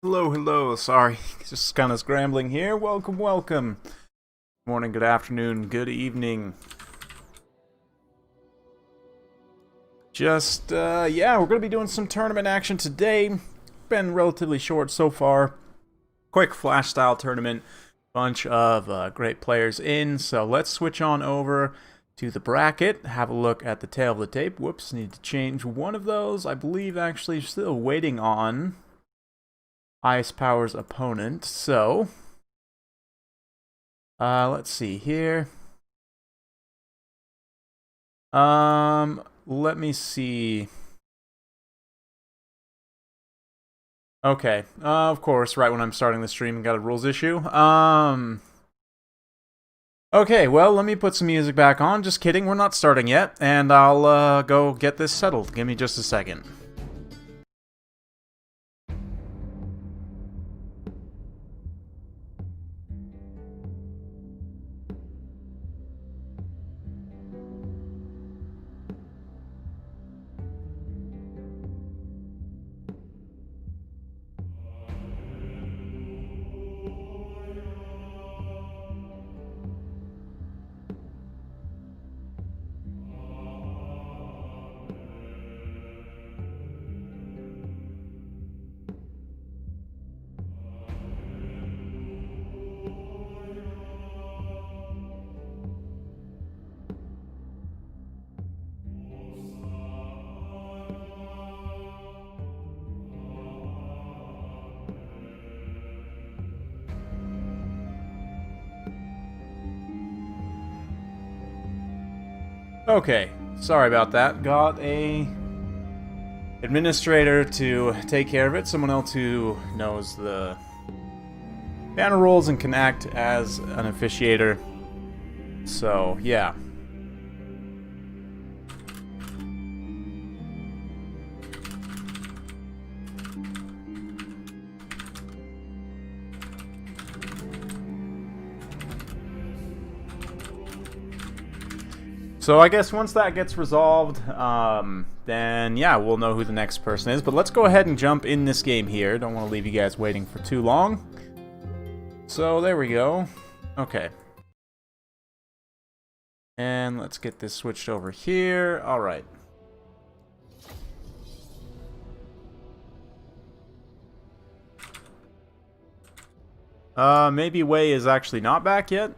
Hello, hello. Sorry, just kind of scrambling here. Welcome, welcome. Good morning, good afternoon, good evening. Yeah, we're going to be doing some tournament action today. Been relatively short so far. Quick flash style tournament. Bunch of great players in. So let's switch on over to the bracket. Have a look at the tail of the tape. Whoops, need to change one of those. I believe actually still waiting on Ice Power's opponent. So let's see here. Let me see. Okay. Of course, right when I'm starting the stream, got a rules issue. Okay, well, let me put some music back on. Just kidding, we're not starting yet, and I'll go get this settled. Give me just a second. Okay, sorry about that. Got a administrator to take care of it. Someone else who knows the banner rules and can act as an officiator. So, yeah. So I guess once that gets resolved, then yeah, we'll know who the next person is. But let's go ahead and jump in this game here. Don't want to leave you guys waiting for too long. So there we go. Okay. And let's get this switched over here. Alright. Maybe Wei is actually not back yet.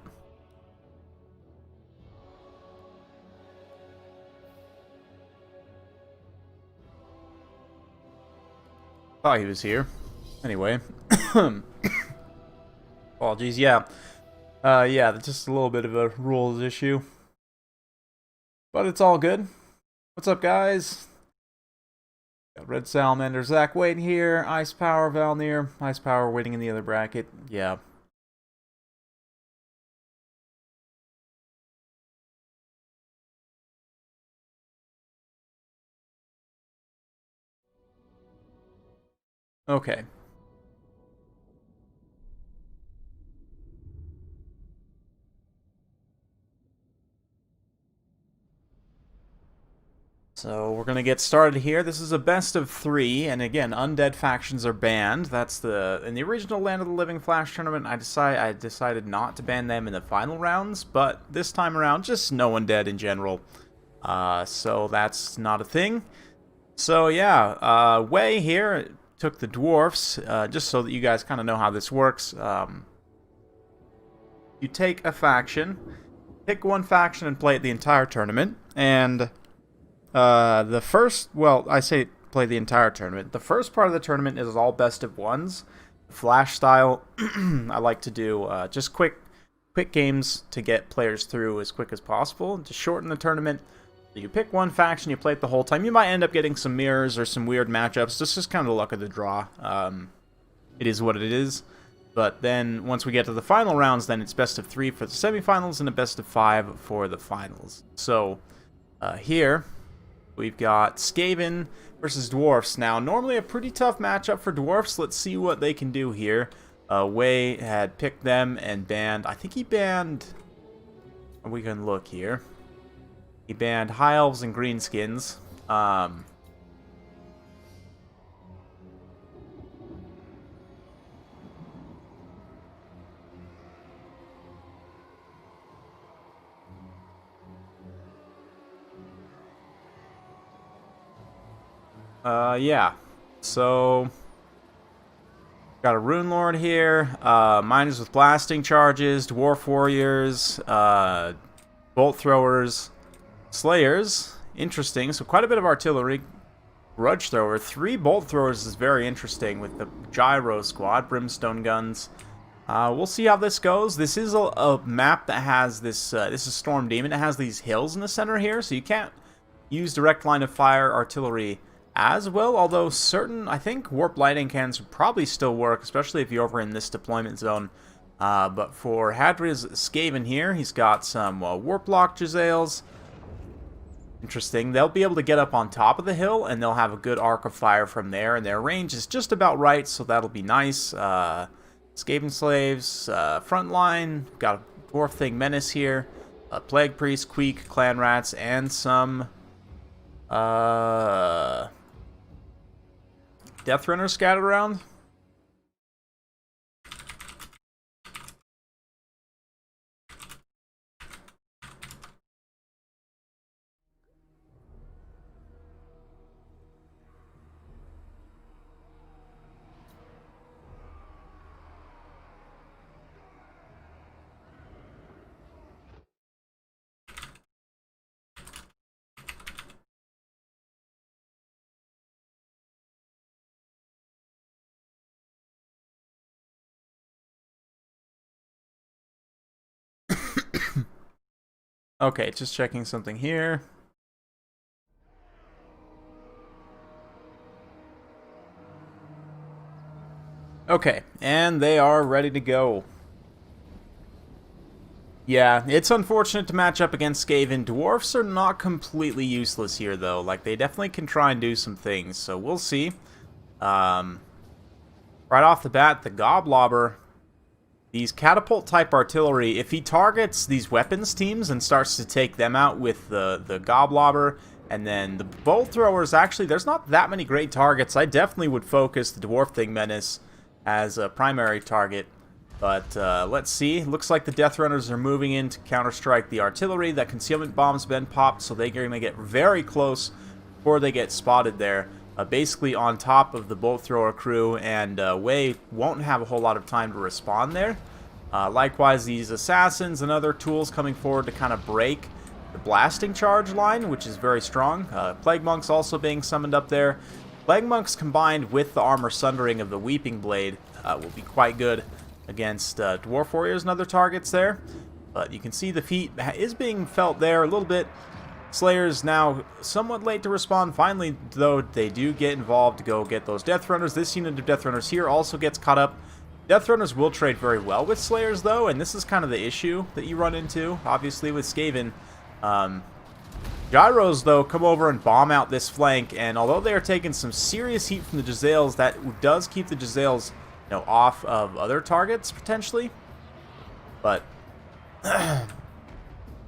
Thought he was here. Anyway. Apologies, yeah. Yeah, that's just a little bit of a rules issue. But it's all good. What's up, guys? Got Red Salamander, Zach waiting here. Ice Power, Valnir. Ice Power waiting in the other bracket. Yeah. Okay. So we're gonna get started here. This is a best of 3, and again, undead factions are banned. That's in the original Land of the Living Flash tournament. I decided not to ban them in the final rounds, but this time around, just no undead in general. So that's not a thing. So yeah, Wei here took the Dwarfs, just so that you guys kind of know how this works. You take a faction, pick one faction and play it the entire tournament, and I say play the entire tournament. The first part of the tournament is all best of ones. Flash style, I like to do just quick games to get players through as quick as possible, to shorten the tournament. You pick one faction, you play it the whole time. You might end up getting some mirrors or some weird matchups. This is kind of the luck of the draw. It is what it is. But then once we get to the final rounds, then it's best of 3 for the semifinals and a best of 5 for the finals. So here we've got Skaven versus Dwarfs. Now, normally a pretty tough matchup for Dwarfs. Let's see what they can do here. Wei had picked them and banned... I think he banned... We can look here. He banned High Elves and Greenskins. Yeah. So, got a Rune Lord here, miners with blasting charges, Dwarf Warriors, Bolt Throwers, Slayers. Interesting. So quite a bit of artillery. Grudge Thrower. 3 Bolt Throwers is very interesting with the Gyro Squad, Brimstone Guns. We'll see how this goes. This is a map that has this, this is Storm Demon. It has these hills in the center here, so you can't use direct line of fire artillery as well, although certain, I think, Warp Lightning Cannons would probably still work, especially if you're over in this deployment zone. But for Hadri's Skaven here, he's got some Warp Lock Jezzails. Interesting. They'll be able to get up on top of the hill, and they'll have a good arc of fire from there, and their range is just about right, so that'll be nice. Skaven Slaves, Frontline, got a Dwarf Thing Menace here, a Plague Priest, Queek, Clan Rats, and some Death Runners scattered around. Okay, just checking something here. Okay, and they are ready to go. Yeah, it's unfortunate to match up against Skaven. Dwarfs are not completely useless here, though. Like, they definitely can try and do some things, so we'll see. Right off the bat, the Goblobber, these catapult-type artillery, if he targets these weapons teams and starts to take them out with the Goblobber, and then the Bolt Throwers, actually, there's not that many great targets. I definitely would focus the Dwarf Thing Menace as a primary target. But let's see. Looks like the Death Runners are moving in to counter-strike the artillery. That concealment bomb's been popped, so they're going to get very close before they get spotted there. Basically on top of the Bolt Thrower crew, and Wei won't have a whole lot of time to respond there. Likewise, these Assassins and other tools coming forward to kind of break the blasting charge line, which is very strong. Plague Monks also being summoned up there. Plague Monks combined with the Armor Sundering of the Weeping Blade will be quite good against Dwarf Warriors and other targets there. But you can see the feat is being felt there a little bit. Slayers now somewhat late to respond. Finally, though, they do get involved to go get those Death Runners. This unit of Death Runners here also gets caught up. Death Runners will trade very well with Slayers, though, and this is kind of the issue that you run into, obviously, with Skaven. Gyros, though, come over and bomb out this flank, and although they are taking some serious heat from the Jezzails, that does keep the Jezzails, you know, off of other targets, potentially. But it'd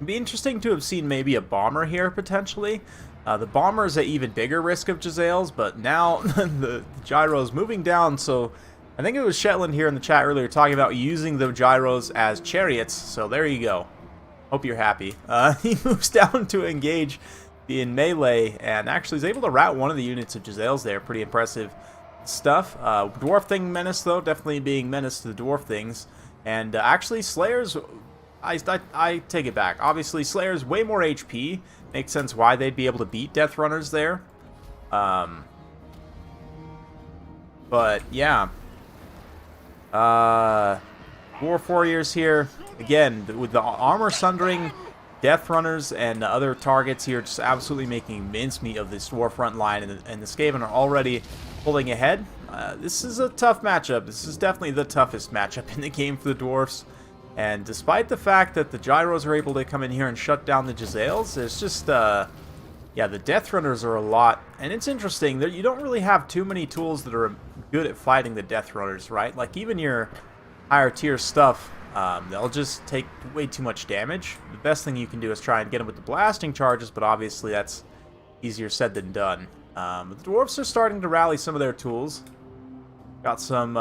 be interesting to have seen maybe a bomber here, potentially. The bomber is an even bigger risk of Jezzails, but now the Gyros moving down, so I think it was Shetland here in the chat earlier talking about using the Gyros as chariots, so there you go. Hope you're happy. He moves down to engage in melee, and actually is able to rout one of the units of Jezzails there. Pretty impressive stuff. Dwarf Thing Menace, though, definitely being menace to the Dwarf Things. And actually, Slayers, I take it back. Obviously, Slayers way more HP. Makes sense why they'd be able to beat Death Runners there. But, yeah. Dwarf Warriors here. Again, with the Armor Sundering, Death Runners, and other targets here just absolutely making mincemeat of this Dwarf front line. And the Skaven are already pulling ahead. This is a tough matchup. This is definitely the toughest matchup in the game for the Dwarfs. And despite the fact that the Gyros are able to come in here and shut down the Jezzails, there's just, yeah, the Death Runners are a lot. And it's interesting that you don't really have too many tools that are good at fighting the Death Runners, right? Like, even your higher tier stuff, they'll just take way too much damage. The best thing you can do is try and get them with the blasting charges, but obviously that's easier said than done. The Dwarfs are starting to rally some of their tools. Got some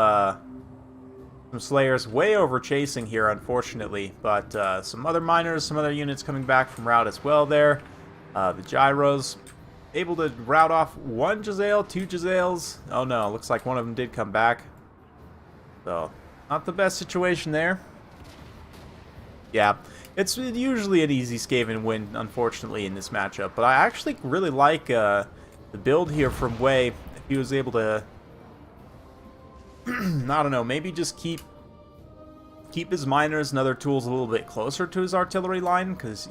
Slayers way over chasing here, unfortunately, but some other miners, some other units coming back from route as well there. The Gyros able to rout off one Giselle, two Giselles. Oh no, looks like one of them did come back. So, not the best situation there. Yeah, it's usually an easy Skaven win, unfortunately, in this matchup. But I actually really like the build here from Way. If he was able to, I don't know, maybe just keep his miners and other tools a little bit closer to his artillery line, because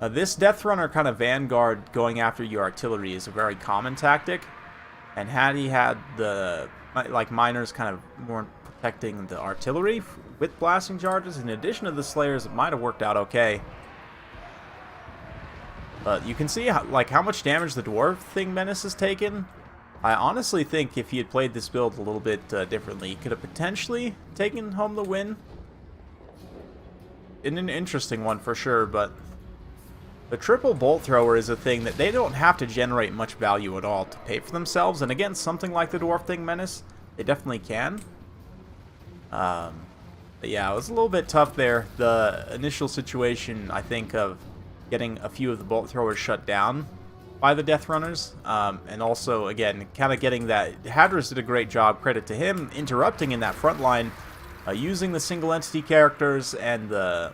this Death Runner kind of vanguard going after your artillery is a very common tactic. And had he had the miners kind of more protecting the artillery with blasting charges, in addition to the Slayers, it might have worked out okay. But you can see how much damage the Dwarf Thing Menace has taken. I honestly think if he had played this build a little bit differently, he could have potentially taken home the win. In an interesting one for sure, but the triple bolt thrower is a thing that they don't have to generate much value at all to pay for themselves, and against something like the Dwarf Thing Menace, they definitely can. But yeah, it was a little bit tough there. The initial situation, I think, of getting a few of the bolt throwers shut down by the Death Runners, and also, again, kind of getting that. Hadris did a great job, credit to him, interrupting in that front line, using the single entity characters and the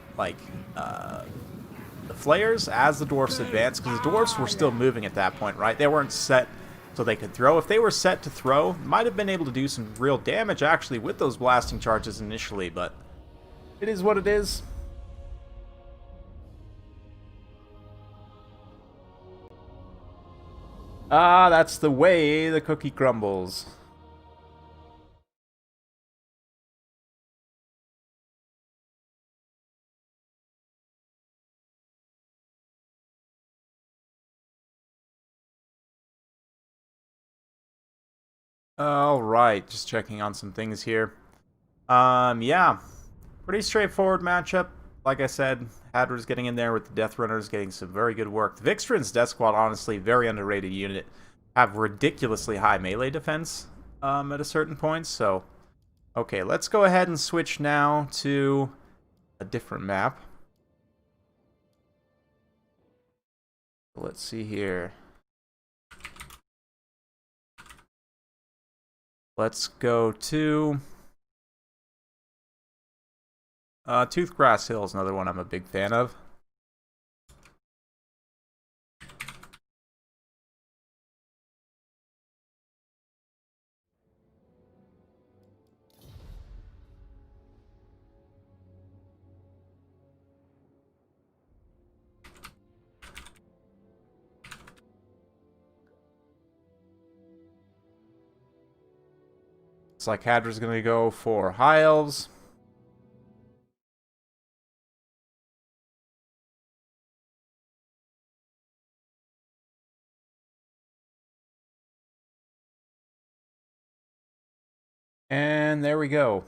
flayers as the dwarfs advanced, because the dwarfs were still moving at that point, right? They weren't set so they could throw. If they were set to throw, might have been able to do some real damage actually with those blasting charges initially, but it is what it is. Ah, that's the way the cookie crumbles. Alright, just checking on some things here. Yeah. Pretty straightforward matchup. Like I said, Hadri's getting in there with the Death Runners, getting some very good work. The Vixtran's Death Squad, honestly, very underrated unit. Have ridiculously high melee defense at a certain point, so... Okay, let's go ahead and switch now to a different map. Let's see here. Let's go to... Toothgrass Hill is another one I'm a big fan of. It's like Hadra's going to go for High Elves. And there we go.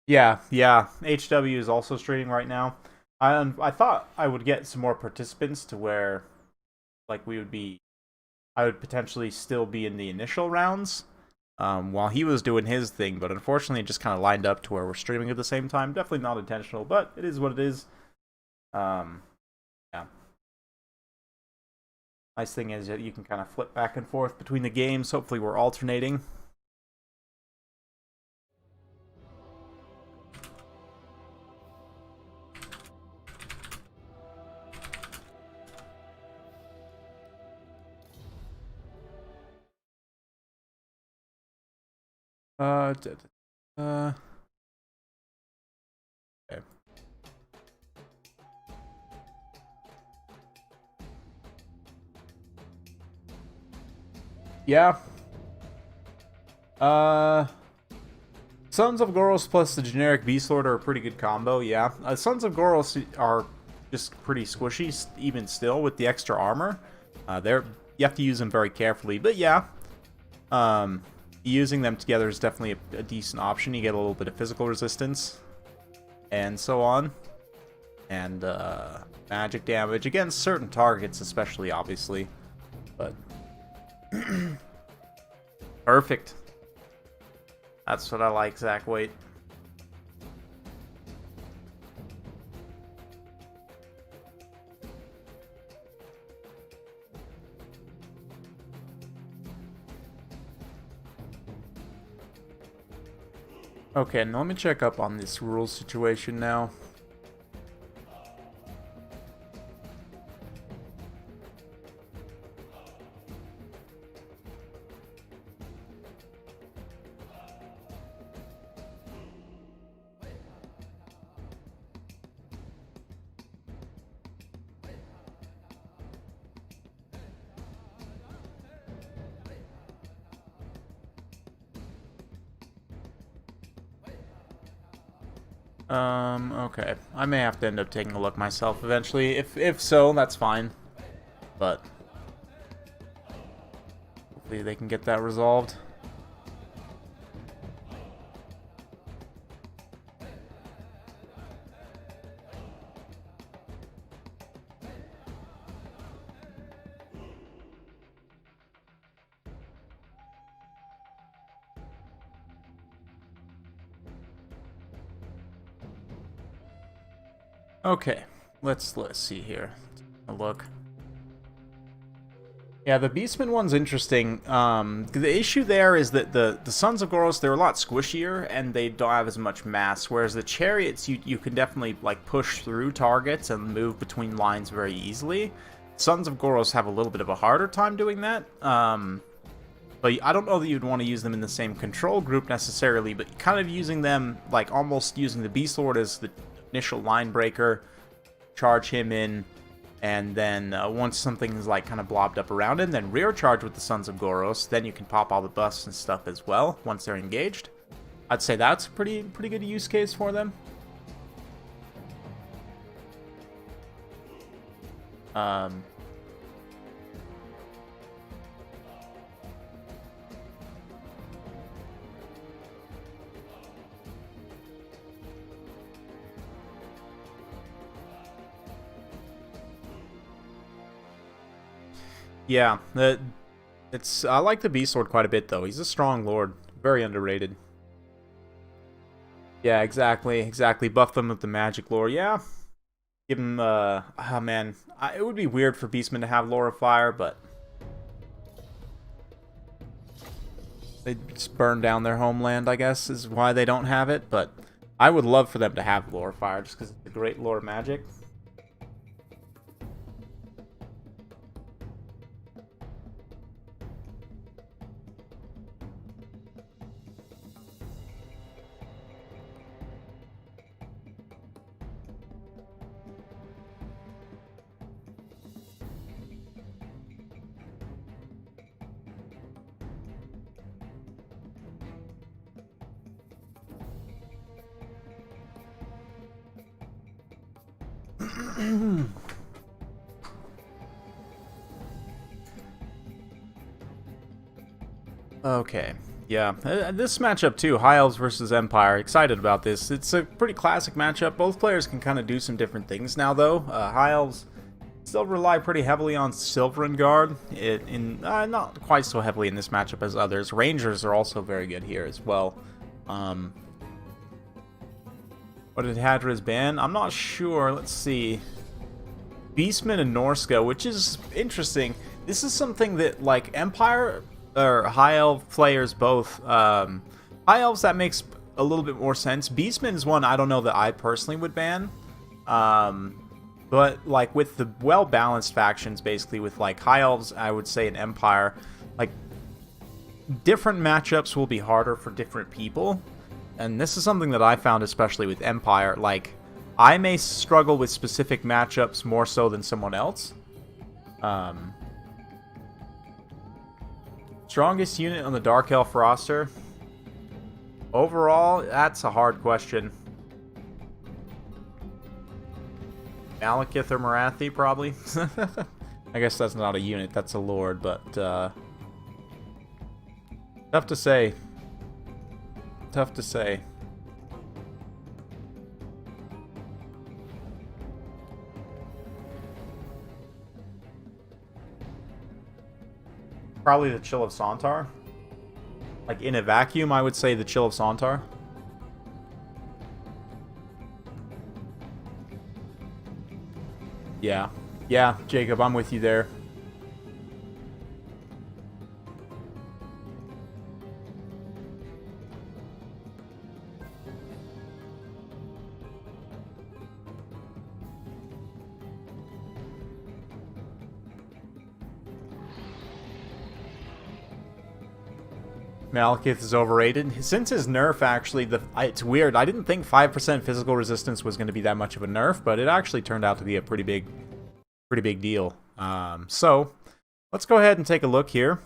Yeah. HW is also streaming right now. I thought I would get some more participants to where, like, I would potentially still be in the initial rounds while he was doing his thing, but unfortunately it just kind of lined up to where we're streaming at the same time. Definitely not intentional, but it is what it is. Yeah. Nice thing is that you can kind of flip back and forth between the games. Hopefully we're alternating. Okay. Yeah. Sons of Goros plus the generic Beast Lord are a pretty good combo, yeah. Sons of Goros are just pretty squishy, even still, with the extra armor. You have to use them very carefully, but yeah. Using them together is definitely a decent option. You get a little bit of physical resistance, and so on. And magic damage against certain targets, especially, obviously. But... Perfect. That's what I like, Zach. Wait. Okay, now let me check up on this rules situation now. Okay. I may have to end up taking a look myself eventually. If so, that's fine. But hopefully they can get that resolved. Okay, let's see here. A look. Yeah, the Beastman one's interesting. The issue there is that the Sons of Goros, they're a lot squishier and they don't have as much mass, whereas the Chariots, you can definitely like push through targets and move between lines very easily. Sons of Goros have a little bit of a harder time doing that. But I don't know that you'd want to use them in the same control group necessarily, but kind of using them, like almost using the Beast Lord as the initial line breaker, charge him in, and then once something is like kind of blobbed up around him, then rear charge with the Sons of Goros. Then you can pop all the buffs and stuff as well once they're engaged. I'd say that's a pretty good use case for them. Yeah, I like the Beast Lord quite a bit though. He's a strong lord, very underrated. Yeah, exactly. Buff them with the magic lore. Yeah, give him. Oh man, it would be weird for Beastman to have Lore of Fire, but they just burn down their homeland, I guess, is why they don't have it. But I would love for them to have Lore of Fire, just because it's a great lore magic. Okay, yeah, this matchup too, High Elves versus Empire, excited about this. It's a pretty classic matchup. Both players can kind of do some different things now though. High Elves still rely pretty heavily on Silverin Guard, not quite so heavily in this matchup as others. Rangers are also very good here as well. What did Hadra's ban? I'm not sure, let's see. Beastman and Norska, which is interesting. This is something that, like, Empire or High Elf players both, High Elves, that makes a little bit more sense. Beastman is one I don't know that I personally would ban. But, like, with the well-balanced factions, basically, with, like, High Elves, I would say, an Empire, like, different matchups will be harder for different people. And this is something that I found, especially with Empire, like, I may struggle with specific matchups more so than someone else. Strongest unit on the Dark Elf roster? Overall, that's a hard question. Malekith or Marathi, probably. I guess that's not a unit, that's a lord, but tough to say. Tough to say. Probably the Chill of Sontar. Like, in a vacuum, I would say the Chill of Sontar. Yeah. Yeah, Jacob, I'm with you there. Malekith is overrated. Since his nerf, actually, it's weird. I didn't think 5% physical resistance was going to be that much of a nerf, but it actually turned out to be a pretty big deal. So, let's go ahead and take a look here.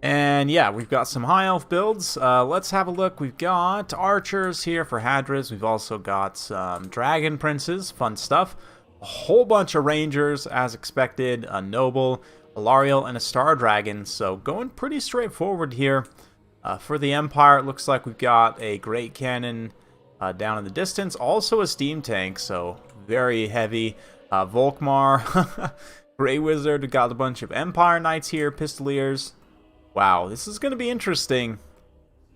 And yeah, we've got some high elf builds. Let's have a look. We've got archers here for Hadras. We've also got some dragon princes, fun stuff. A whole bunch of rangers, as expected. A noble, a Lariel, and a star dragon. So going pretty straightforward here. For the Empire, it looks like we've got a great cannon down in the distance. Also a steam tank, so very heavy. Volkmar, Grey Wizard. We've got a bunch of Empire Knights here, Pistoliers. Wow, this is going to be interesting.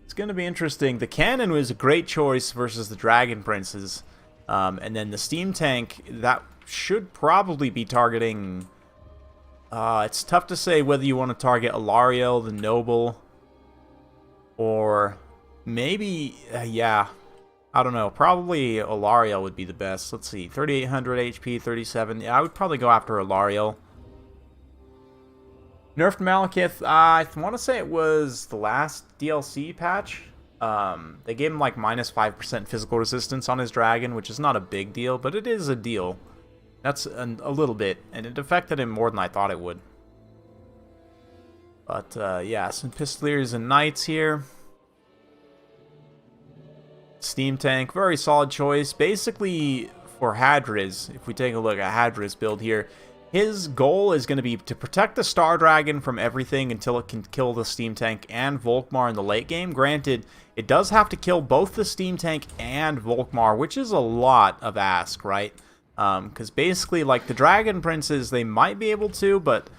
It's going to be interesting. The cannon was a great choice versus the Dragon Princes. And then the steam tank, that should probably be targeting... it's tough to say whether you want to target Alariel, the Noble, or maybe... yeah, I don't know. Probably Alariel would be the best. Let's see, 3,800 HP, 37. Yeah, I would probably go after Alariel. Nerfed Malekith, I want to say it was the last DLC patch. They gave him like minus 5% physical resistance on his dragon, which is not a big deal, but it is a deal. That's a little bit, and it affected him more than I thought it would. But yeah, some Pistoliers and Knights here. Steam Tank, very solid choice. Basically, for Hadras, if we take a look at Hadras' build here, his goal is going to be to protect the Star Dragon from everything until it can kill the Steam Tank and Volkmar in the late game. Granted, it does have to kill both the Steam Tank and Volkmar, which is a lot of ask, right? Because basically, like the Dragon Princes, they might be able to, but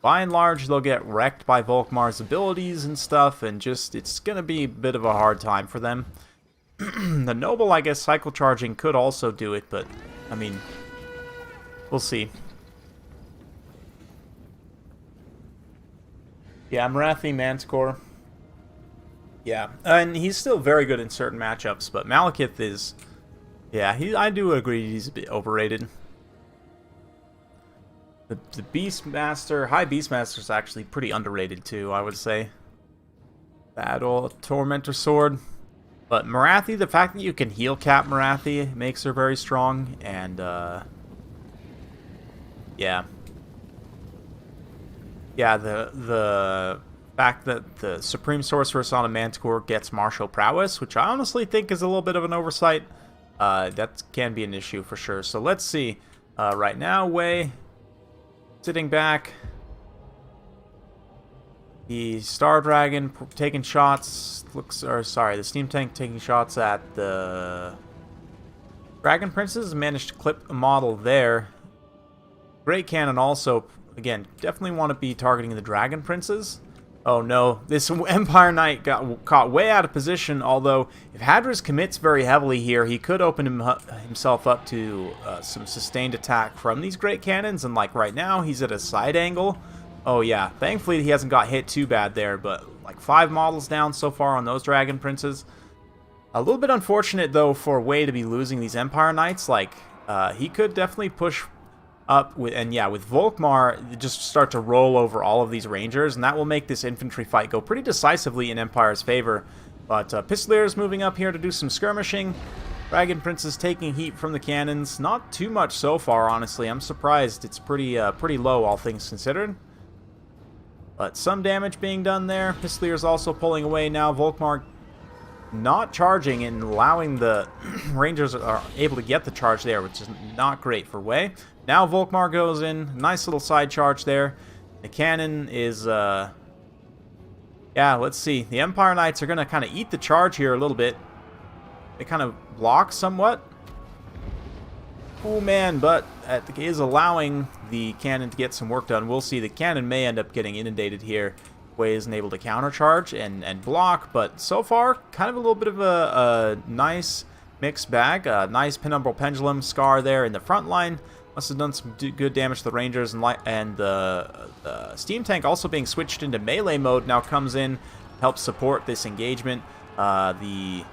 by and large, they'll get wrecked by Volkmar's abilities and stuff, and just, it's going to be a bit of a hard time for them. The Noble, I guess, cycle charging could also do it, but, I mean, we'll see. Yeah, Marathi, Manticore. Yeah, and he's still very good in certain matchups, but Malekith is... yeah, I do agree he's a bit overrated. The Beastmaster, High Beastmaster is actually pretty underrated too, I would say. Battle, Tormentor Sword. But Marathi, the fact that you can heal cap Marathi makes her very strong, and yeah. Yeah, the fact that the Supreme Sorceress on a Manticore gets martial prowess, which I honestly think is a little bit of an oversight, that can be an issue for sure. So let's see. Right now, Wei sitting back. The Star Dragon taking shots. The Steam Tank taking shots at the Dragon Princes. Managed to clip a model there. Great Cannon also. Again, definitely want to be targeting the Dragon Princes. Oh no, this Empire Knight got caught way out of position, although if Hadras commits very heavily here, he could open himself up to some sustained attack from these Great Cannons, and like right now, he's at a side angle. Oh yeah, thankfully he hasn't got hit too bad there, but like 5 models down so far on those Dragon Princes. A little bit unfortunate though for Wei to be losing these Empire Knights, like he could definitely push up with, and yeah, with Volkmar, just start to roll over all of these Rangers, and that will make this infantry fight go pretty decisively in Empire's favor. But Pistoliers moving up here to do some skirmishing. Dragon Princes taking heat from the cannons. Not too much so far, honestly. I'm surprised it's pretty low, all things considered. But some damage being done there. Pistoliers also pulling away now. Volkmar not charging and allowing the Rangers are able to get the charge there, which is not great for Wei. Now Volkmar goes in. Nice little side charge there. The cannon is, yeah, let's see. The Empire Knights are going to kind of eat the charge here a little bit. They kind of block somewhat. Oh man, but it is allowing the cannon to get some work done. We'll see. The cannon may end up getting inundated here. Wei isn't able to countercharge and block, but so far, kind of a little bit of a nice mixed bag. Nice Penumbral Pendulum scar there in the front line. Must have done some good damage to the Rangers, and the Steam Tank also being switched into melee mode now comes in, helps support this engagement. The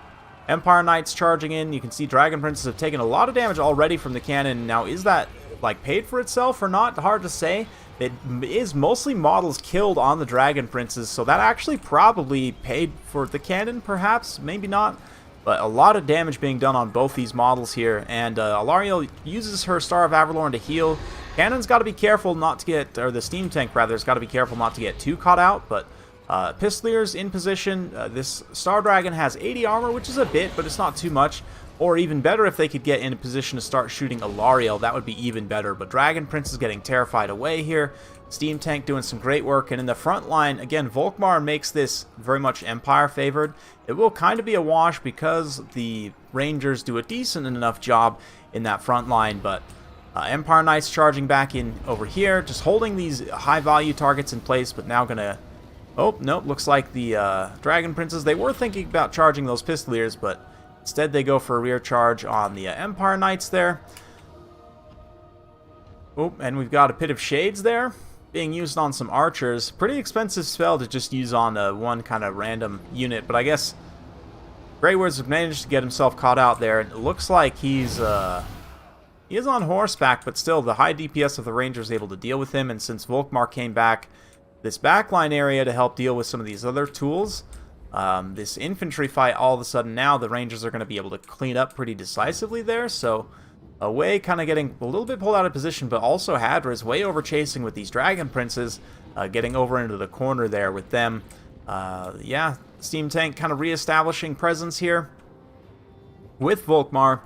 Empire Knights charging in. You can see Dragon Princes have taken a lot of damage already from the cannon. Now, is that like paid for itself or not? Hard to say. It is mostly models killed on the Dragon Princes, so that actually probably paid for the cannon, perhaps, maybe not. But a lot of damage being done on both these models here, and Alariel uses her Star of Avalorn to heal. Cannon's got to be careful not to get, or the Steam Tank rather, has got to be careful not to get too caught out, but Pistoliers in position. This Star Dragon has 80 armor, which is a bit, but it's not too much. Or even better, if they could get in a position to start shooting Alariel, that would be even better. But Dragon Prince is getting terrified away here. Steam Tank doing some great work. And in the front line, again, Volkmar makes this very much Empire favored. It will kind of be a wash because the Rangers do a decent enough job in that front line. But Empire Knights charging back in over here, just holding these high value targets in place, but now going to... Oh, nope, looks like the Dragon Princes, they were thinking about charging those Pistoliers, but... Instead, they go for a rear charge on the Empire Knights there. Oh, and we've got a Pit of Shades there, being used on some archers. Pretty expensive spell to just use on one kind of random unit, but I guess Grey Wizard managed to get himself caught out there. It looks like he is on horseback, but still, the high DPS of the Ranger is able to deal with him, and since Volkmar came back this backline area to help deal with some of these other tools... this infantry fight, all of a sudden now the Rangers are going to be able to clean up pretty decisively there. So Away kind of getting a little bit pulled out of position, but also Hadra is way over chasing with these Dragon Princes, getting over into the corner there with them. Yeah, Steam Tank kind of reestablishing presence here with Volkmar.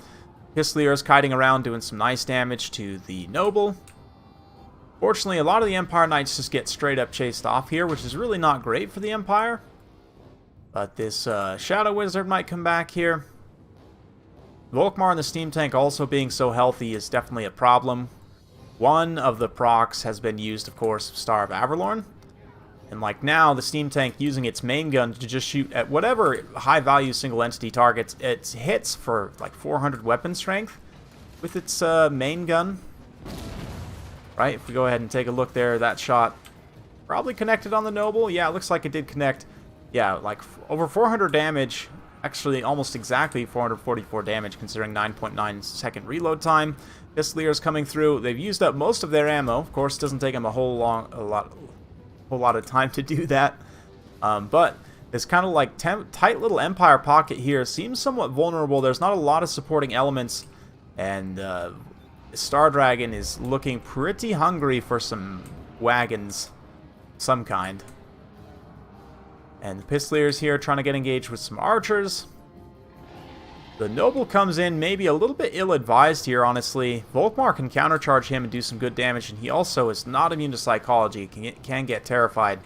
Pistoliers kiting around doing some nice damage to the Noble. Fortunately, a lot of the Empire Knights just get straight up chased off here, which is really not great for the Empire. But this Shadow Wizard might come back here. Volkmar and the Steam Tank also being so healthy is definitely a problem. One of the procs has been used, of course, Star of Avalorn. And like now, the Steam Tank using its main gun to just shoot at whatever high-value single entity targets, it hits for like 400 weapon strength with its main gun. Right, if we go ahead and take a look there, that shot probably connected on the Noble. Yeah, it looks like it did connect. Yeah, like over 400 damage. Actually, almost exactly 444 damage, considering 9.9 second reload time. Pistoliers coming through. They've used up most of their ammo. Of course, it doesn't take them a whole lot of time to do that. But this kind of like tight little Empire pocket here seems somewhat vulnerable. There's not a lot of supporting elements, and Star Dragon is looking pretty hungry for some wagons, some kind. And the Pistoliers here trying to get engaged with some archers. The Noble comes in maybe a little bit ill-advised here, honestly. Volkmar can countercharge him and do some good damage, and he also is not immune to psychology. Can get terrified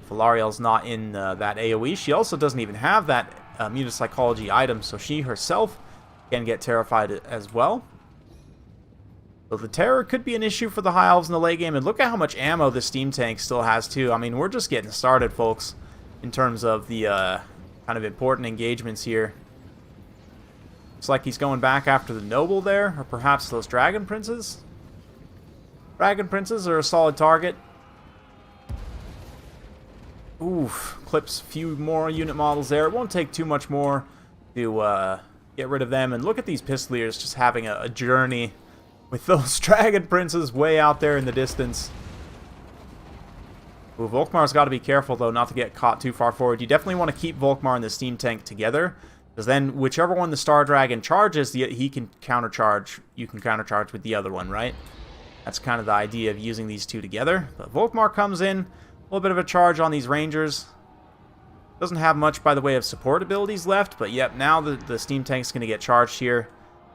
if Alariel's not in that AoE. She also doesn't even have that immune to psychology item, so she herself can get terrified as well. So the Terror could be an issue for the High Elves in the late game, and look at how much ammo the Steam Tank still has too. I mean, we're just getting started, folks, in terms of the kind of important engagements here. Looks like he's going back after the Noble there, or perhaps those Dragon Princes. Dragon Princes are a solid target. Oof, clips a few more unit models there. It won't take too much more to get rid of them. And look at these Pistoliers just having a journey with those Dragon Princes way out there in the distance. Ooh, Volkmar's got to be careful, though, not to get caught too far forward. You definitely want to keep Volkmar and the Steam Tank together, because then whichever one the Star Dragon charges, he can countercharge. You can countercharge with the other one, right? That's kind of the idea of using these two together. But Volkmar comes in, a little bit of a charge on these Rangers. Doesn't have much by the way of support abilities left, but yep, now the Steam Tank's going to get charged here.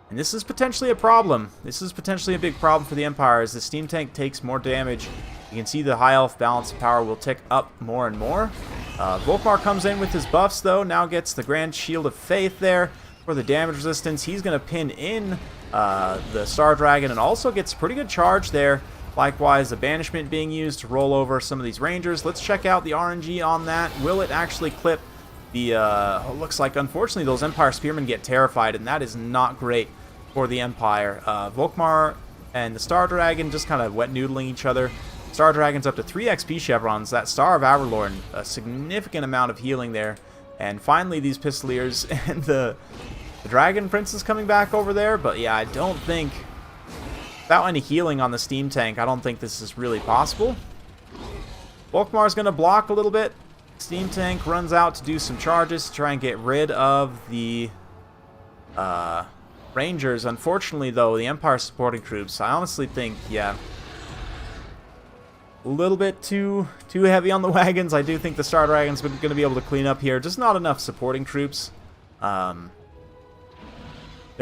And this is potentially a problem. This is potentially a big problem for the Empire, as the Steam Tank takes more damage. You can see the High Elf balance of power will tick up more and more. Volkmar comes in with his buffs, though. Now gets the Grand Shield of Faith there for the damage resistance. He's going to pin in the Star Dragon, and also gets pretty good charge there. Likewise, the Banishment being used to roll over some of these Rangers. Let's check out the RNG on that. Will it actually clip the... looks like, unfortunately, those Empire Spearmen get terrified, and that is not great for the Empire. Volkmar and the Star Dragon just kind of wet noodling each other. Star Dragon's up to 3 XP chevrons. That Star of Avalorn, a significant amount of healing there. And finally, these Pistoliers and the Dragon Prince is coming back over there. But yeah, I don't think, without any healing on the Steam Tank, I don't think this is really possible. Volkmar's going to block a little bit. Steam Tank runs out to do some charges to try and get rid of the Rangers. Unfortunately, though, the Empire supporting troops, I honestly think, yeah, a little bit too heavy on the wagons. I do think the Star Dragon's going to be able to clean up here. Just not enough supporting troops. The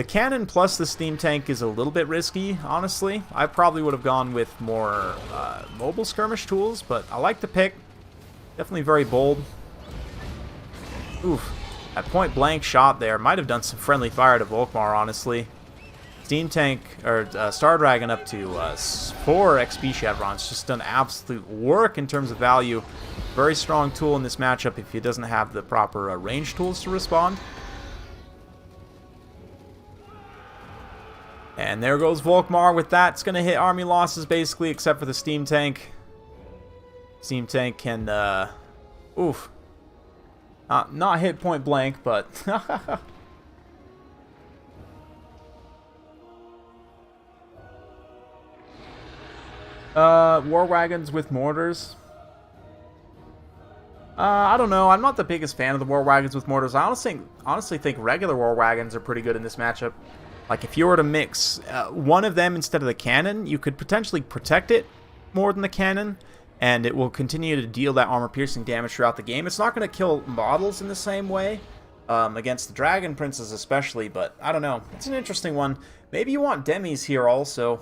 cannon plus the Steam Tank is a little bit risky, honestly. I probably would have gone with more mobile skirmish tools, but I like the pick. Definitely very bold. Oof. That point-blank shot there might have done some friendly fire to Volkmar, honestly. Steam Tank, or Star Dragon up to 4 XP chevrons. Just done absolute work in terms of value. Very strong tool in this matchup if he doesn't have the proper range tools to respond. And there goes Volkmar with that. It's going to hit army losses basically, except for the Steam Tank. Steam Tank can, oof. Not hit point blank, but... War Wagons with mortars. I don't know. I'm not the biggest fan of the War Wagons with mortars. I honestly think regular War Wagons are pretty good in this matchup. Like, if you were to mix one of them instead of the cannon, you could potentially protect it more than the cannon, and it will continue to deal that armor-piercing damage throughout the game. It's not going to kill models in the same way, against the Dragon Princes especially, but I don't know. It's an interesting one. Maybe you want demis here also.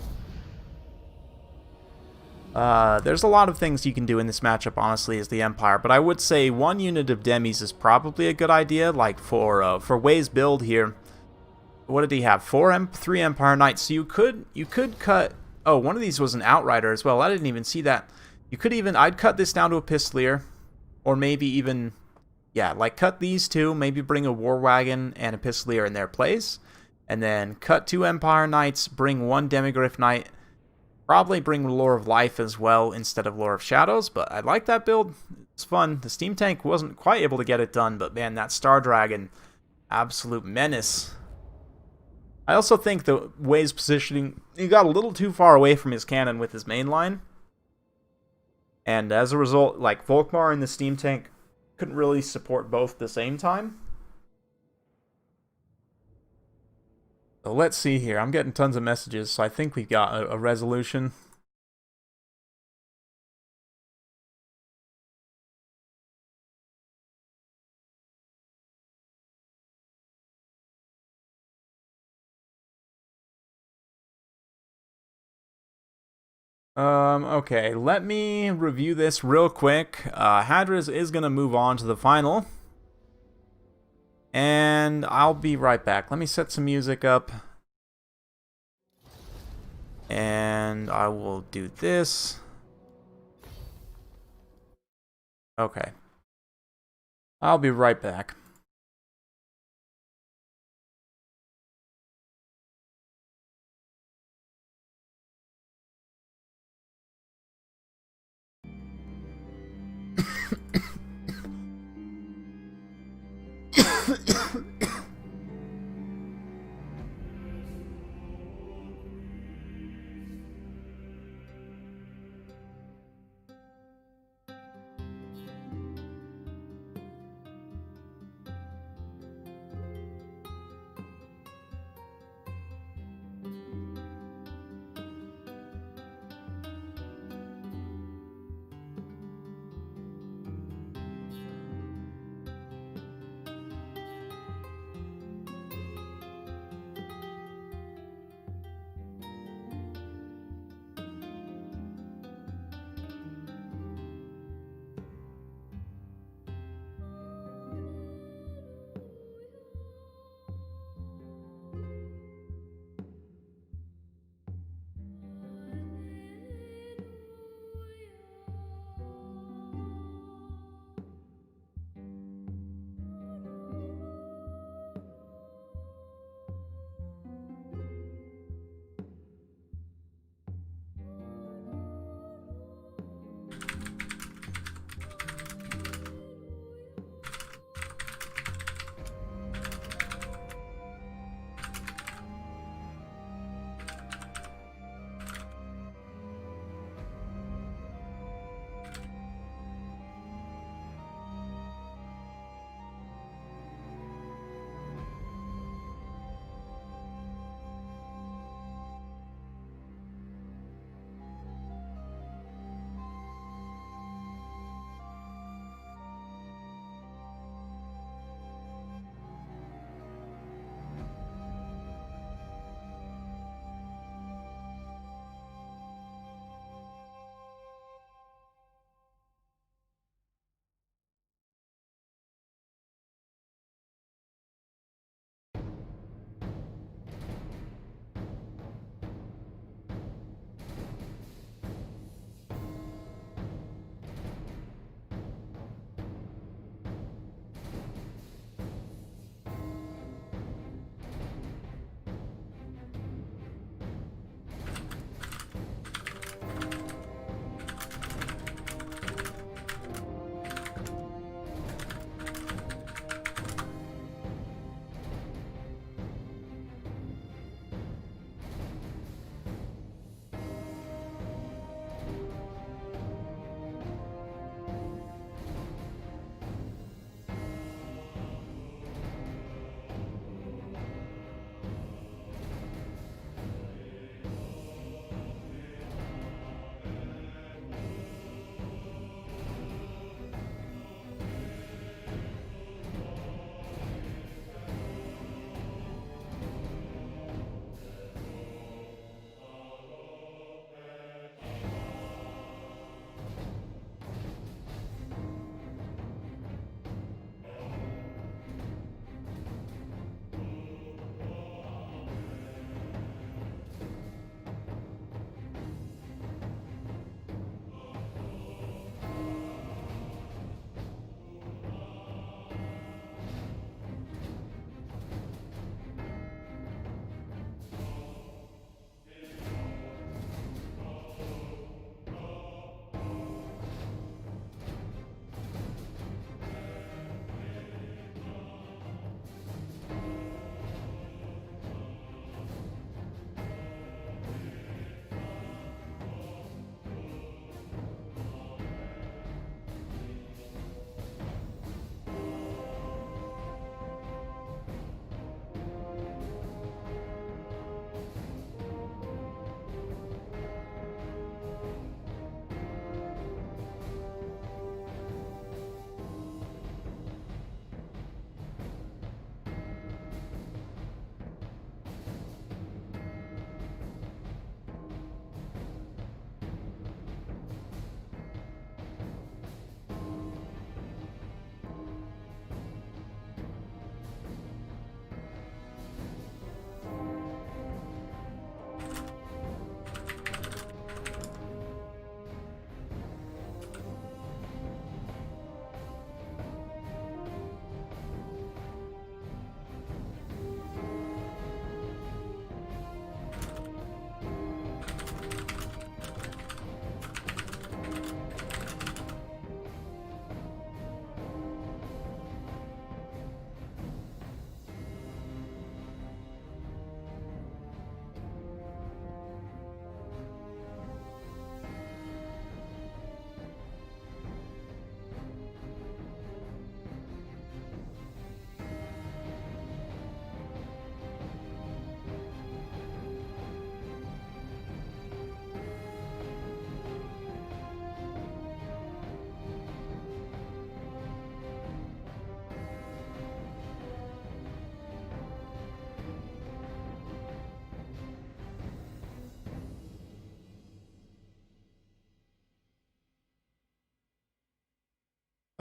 There's a lot of things you can do in this matchup, honestly, as the Empire, but I would say 1 unit of demis is probably a good idea. Like for Wei's build here, what did he have? 3 Empire Knights. So you could cut. Oh, one of these was an Outrider as well. I didn't even see that. You could even, I'd cut this down to a Pistolier, or maybe even, yeah, like cut these two. Maybe bring a War Wagon and a Pistolier in their place, and then cut 2 Empire Knights. Bring 1 Demigryph Knight. Probably bring Lore of Life as well instead of Lore of Shadows, but I like that build. It's fun. The Steam Tank wasn't quite able to get it done, but man, that Star Dragon, absolute menace. I also think the Wei's positioning, he got a little too far away from his cannon with his main line. And as a result, like, Volkmar and the Steam Tank couldn't really support both at the same time. So let's see here. I'm getting tons of messages, so I think we've got a resolution. Okay, let me review this real quick. Hadris is going to move on to the final. And I'll be right back. Let me set some music up. And I will do this. Okay. I'll be right back.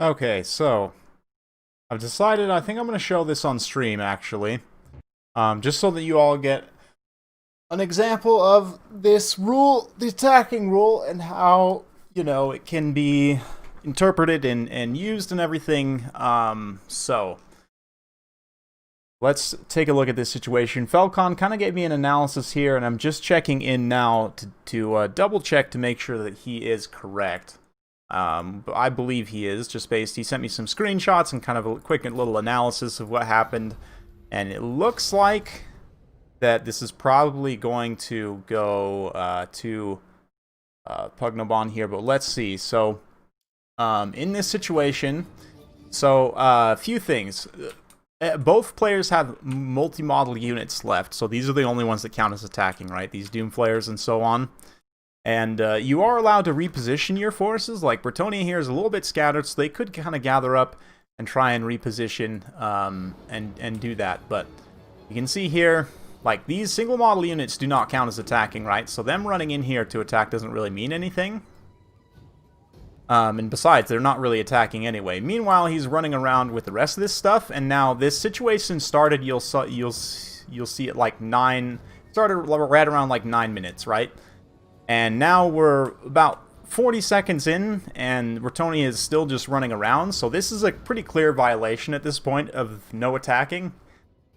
Okay, so I've decided I think I'm going to show this on stream, actually. Just so that you all get an example of this rule, the attacking rule, and how, you know, it can be interpreted and used and everything. So let's take a look at this situation. Falcon kind of gave me an analysis here, and I'm just checking in now to double check to make sure that he is correct. But I believe he is, just based. He sent me some screenshots and kind of a quick little analysis of what happened, and it looks like that this is probably going to go to Pugnobon here, but let's see. So, in this situation, so a few things. Both players have multi-model units left, so these are the only ones that count as attacking, right? These Doomflayers and so on. And you are allowed to reposition your forces. Like, Bretonnia here is a little bit scattered, so they could kind of gather up and try and reposition and do that. But you can see here, like, these single model units do not count as attacking, right? So them running in here to attack doesn't really mean anything. And besides, they're not really attacking anyway. Meanwhile, he's running around with the rest of this stuff, and now this situation started, you'll see it like started right around like 9 minutes, right? And now we're about 40 seconds in, and Bretonnia is still just running around. So this is a pretty clear violation at this point of no attacking.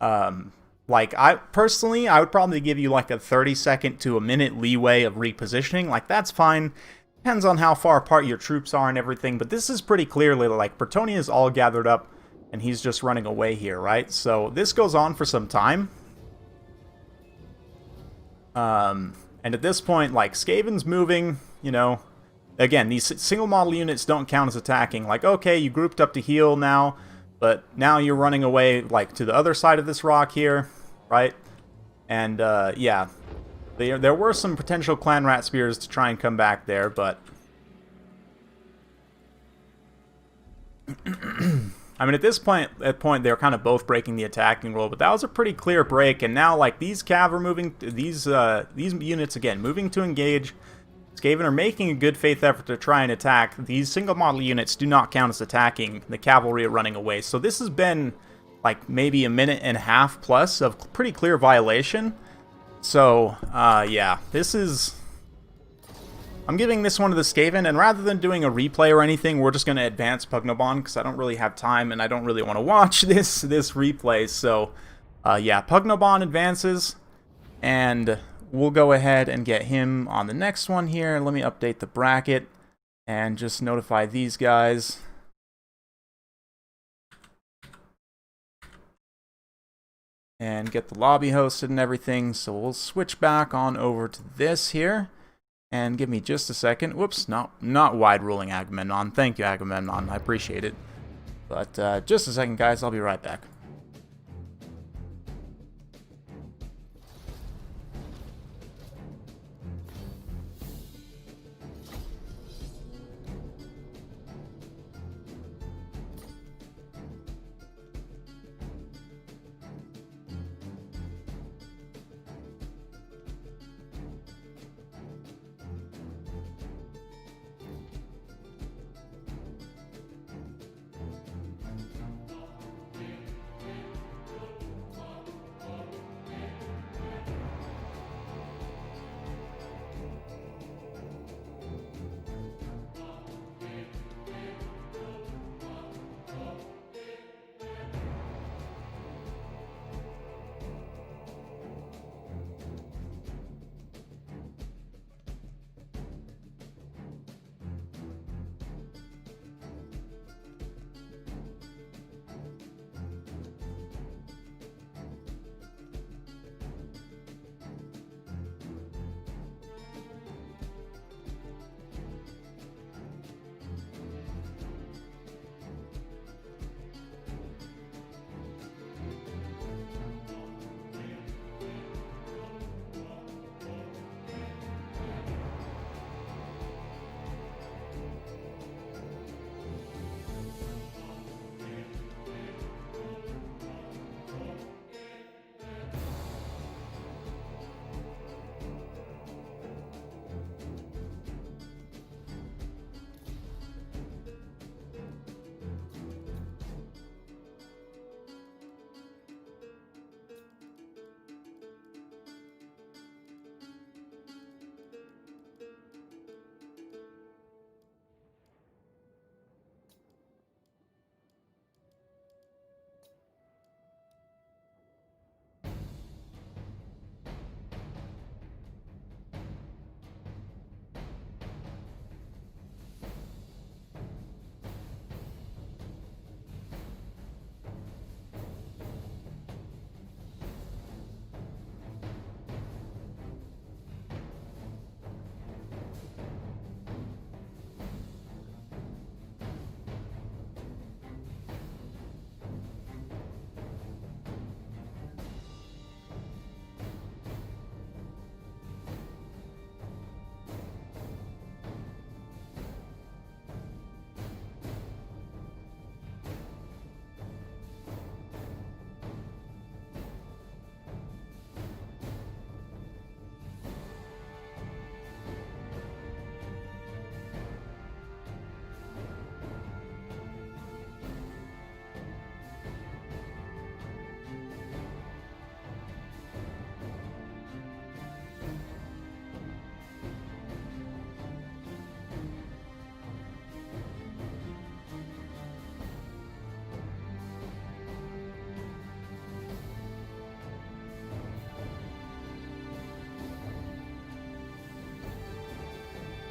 Like, I would probably give you like a 30-second to a minute leeway of repositioning. Like, that's fine. Depends on how far apart your troops are and everything. But this is pretty clearly like Bretonnia is all gathered up, and he's just running away here, right? So this goes on for some time. And at this point, like, Skaven's moving, you know. Again, these single model units don't count as attacking. Like, okay, you grouped up to heal now, but now you're running away, like, to the other side of this rock here, right? And, yeah. There were some potential Clan Rat Spears to try and come back there, but I mean, at this point, they're kind of both breaking the attacking rule, but that was a pretty clear break. And now, like, these cav are moving, these units again moving to engage. Skaven are making a good faith effort to try and attack. These single model units do not count as attacking. The cavalry are running away. So this has been like maybe a minute and a half plus of pretty clear violation. So yeah, this is. I'm giving this one to the Skaven, and rather than doing a replay or anything, we're just going to advance Pugnobon, because I don't really have time, and I don't really want to watch this replay. So, yeah, Pugnobon advances, and we'll go ahead and get him on the next one here. Let me update the bracket, and just notify these guys. And get the lobby hosted and everything, so we'll switch back on over to this here. And give me just a second. Whoops, not wide ruling Agamemnon. Thank you, Agamemnon. I appreciate it. But just a second, guys. I'll be right back.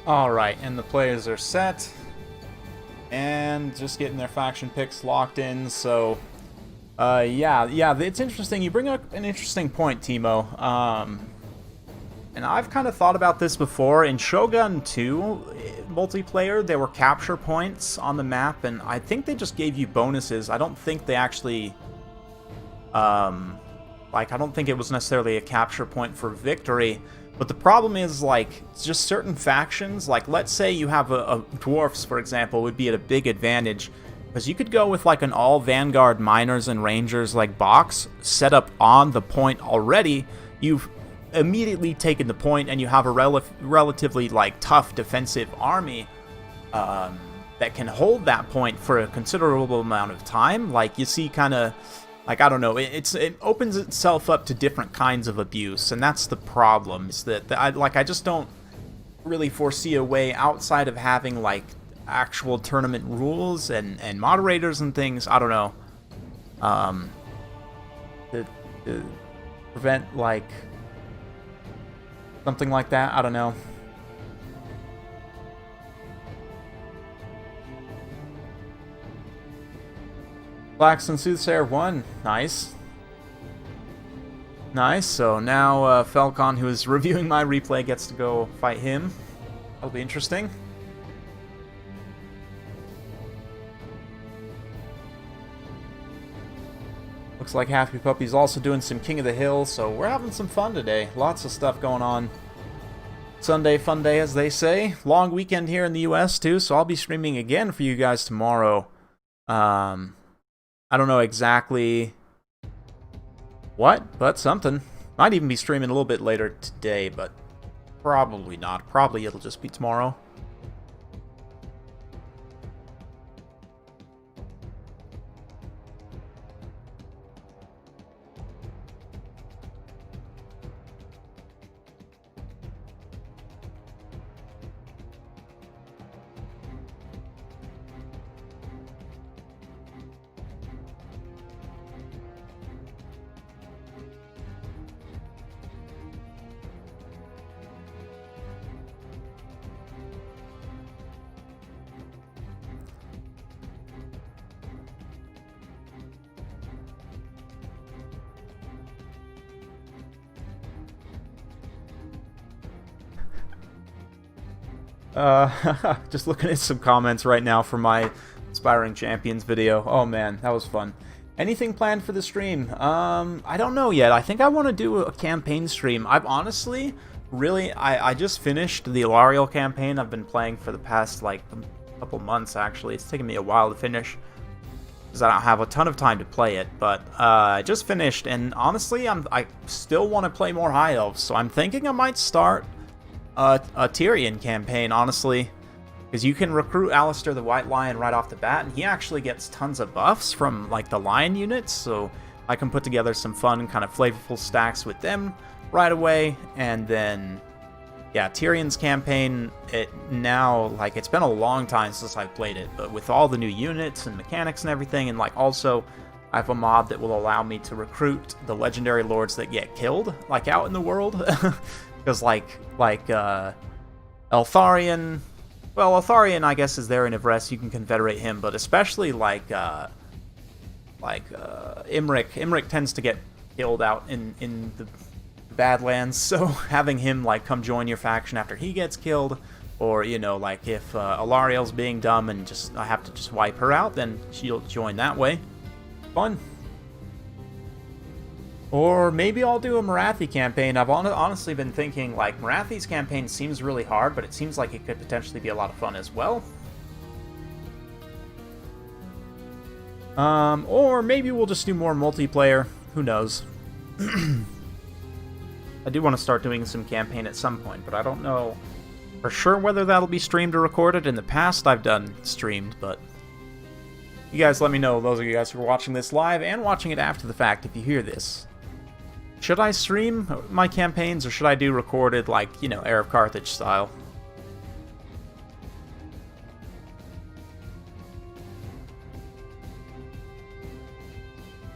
Alright, and the players are set. And just getting their faction picks locked in, so... yeah, it's interesting. You bring up an interesting point, Timo. And I've kind of thought about this before. In Shogun 2 multiplayer, there were capture points on the map, and I think they just gave you bonuses. I don't think they actually... like, I don't think it was necessarily a capture point for victory. But the problem is, like, just certain factions, like, let's say you have a Dwarfs, for example, would be at a big advantage. Because you could go with, like, an all-Vanguard Miners and Rangers, like, box set up on the point already. You've immediately taken the point, and you have a relatively, like, tough defensive army that can hold that point for a considerable amount of time. Like, you see kind of... Like, I don't know, it opens itself up to different kinds of abuse, and that's the problem, is that I just don't really foresee a way outside of having, like, actual tournament rules and moderators and things, I don't know, to prevent, like, something like that, I don't know. Flaxen Soothsayer won. Nice. Nice, so now Falcon, who is reviewing my replay, gets to go fight him. That'll be interesting. Looks like Happy Puppy's also doing some King of the Hill, so we're having some fun today. Lots of stuff going on. Sunday fun day, as they say. Long weekend here in the US, too, so I'll be streaming again for you guys tomorrow. I don't know exactly what, but something. Might even be streaming a little bit later today, but probably not. Probably it'll just be tomorrow. Just looking at some comments right now for my Aspiring Champions video. Oh man, that was fun. Anything planned for the stream? I don't know yet. I think I want to do a campaign stream. I've honestly, really, I just finished the Alariel campaign I've been playing for the past, like, a couple months, actually. It's taken me a while to finish, because I don't have a ton of time to play it, but I just finished, and honestly, I still want to play more High Elves, so I'm thinking I might start a Tyrion campaign, honestly, because you can recruit Alistair the White Lion right off the bat, and he actually gets tons of buffs from, like, the Lion units, so I can put together some fun, kind of flavorful stacks with them right away, and then, yeah, Tyrion's campaign, like, it's been a long time since I've played it, but with all the new units and mechanics and everything, and, like, also, I have a mod that will allow me to recruit the legendary lords that get killed, like, out in the world. Because, like Eltharion... Well, Eltharion, I guess, is there in Everest. You can confederate him, but especially, like Imric. Imric tends to get killed out in the Badlands, so having him, like, come join your faction after he gets killed, or, you know, like, if Alariel's being dumb and I have to just wipe her out, then she'll join that way. Fun. Or maybe I'll do a Marathi campaign. I've honestly been thinking, like, Marathi's campaign seems really hard, but it seems like it could potentially be a lot of fun as well. Or maybe we'll just do more multiplayer. Who knows? I do want to start doing some campaign at some point, but I don't know for sure whether that'll be streamed or recorded. In the past, I've done streamed, but you guys let me know, those of you guys who are watching this live and watching it after the fact, if you hear this. Should I stream my campaigns, or should I do recorded, like, you know, Heir of Carthage style?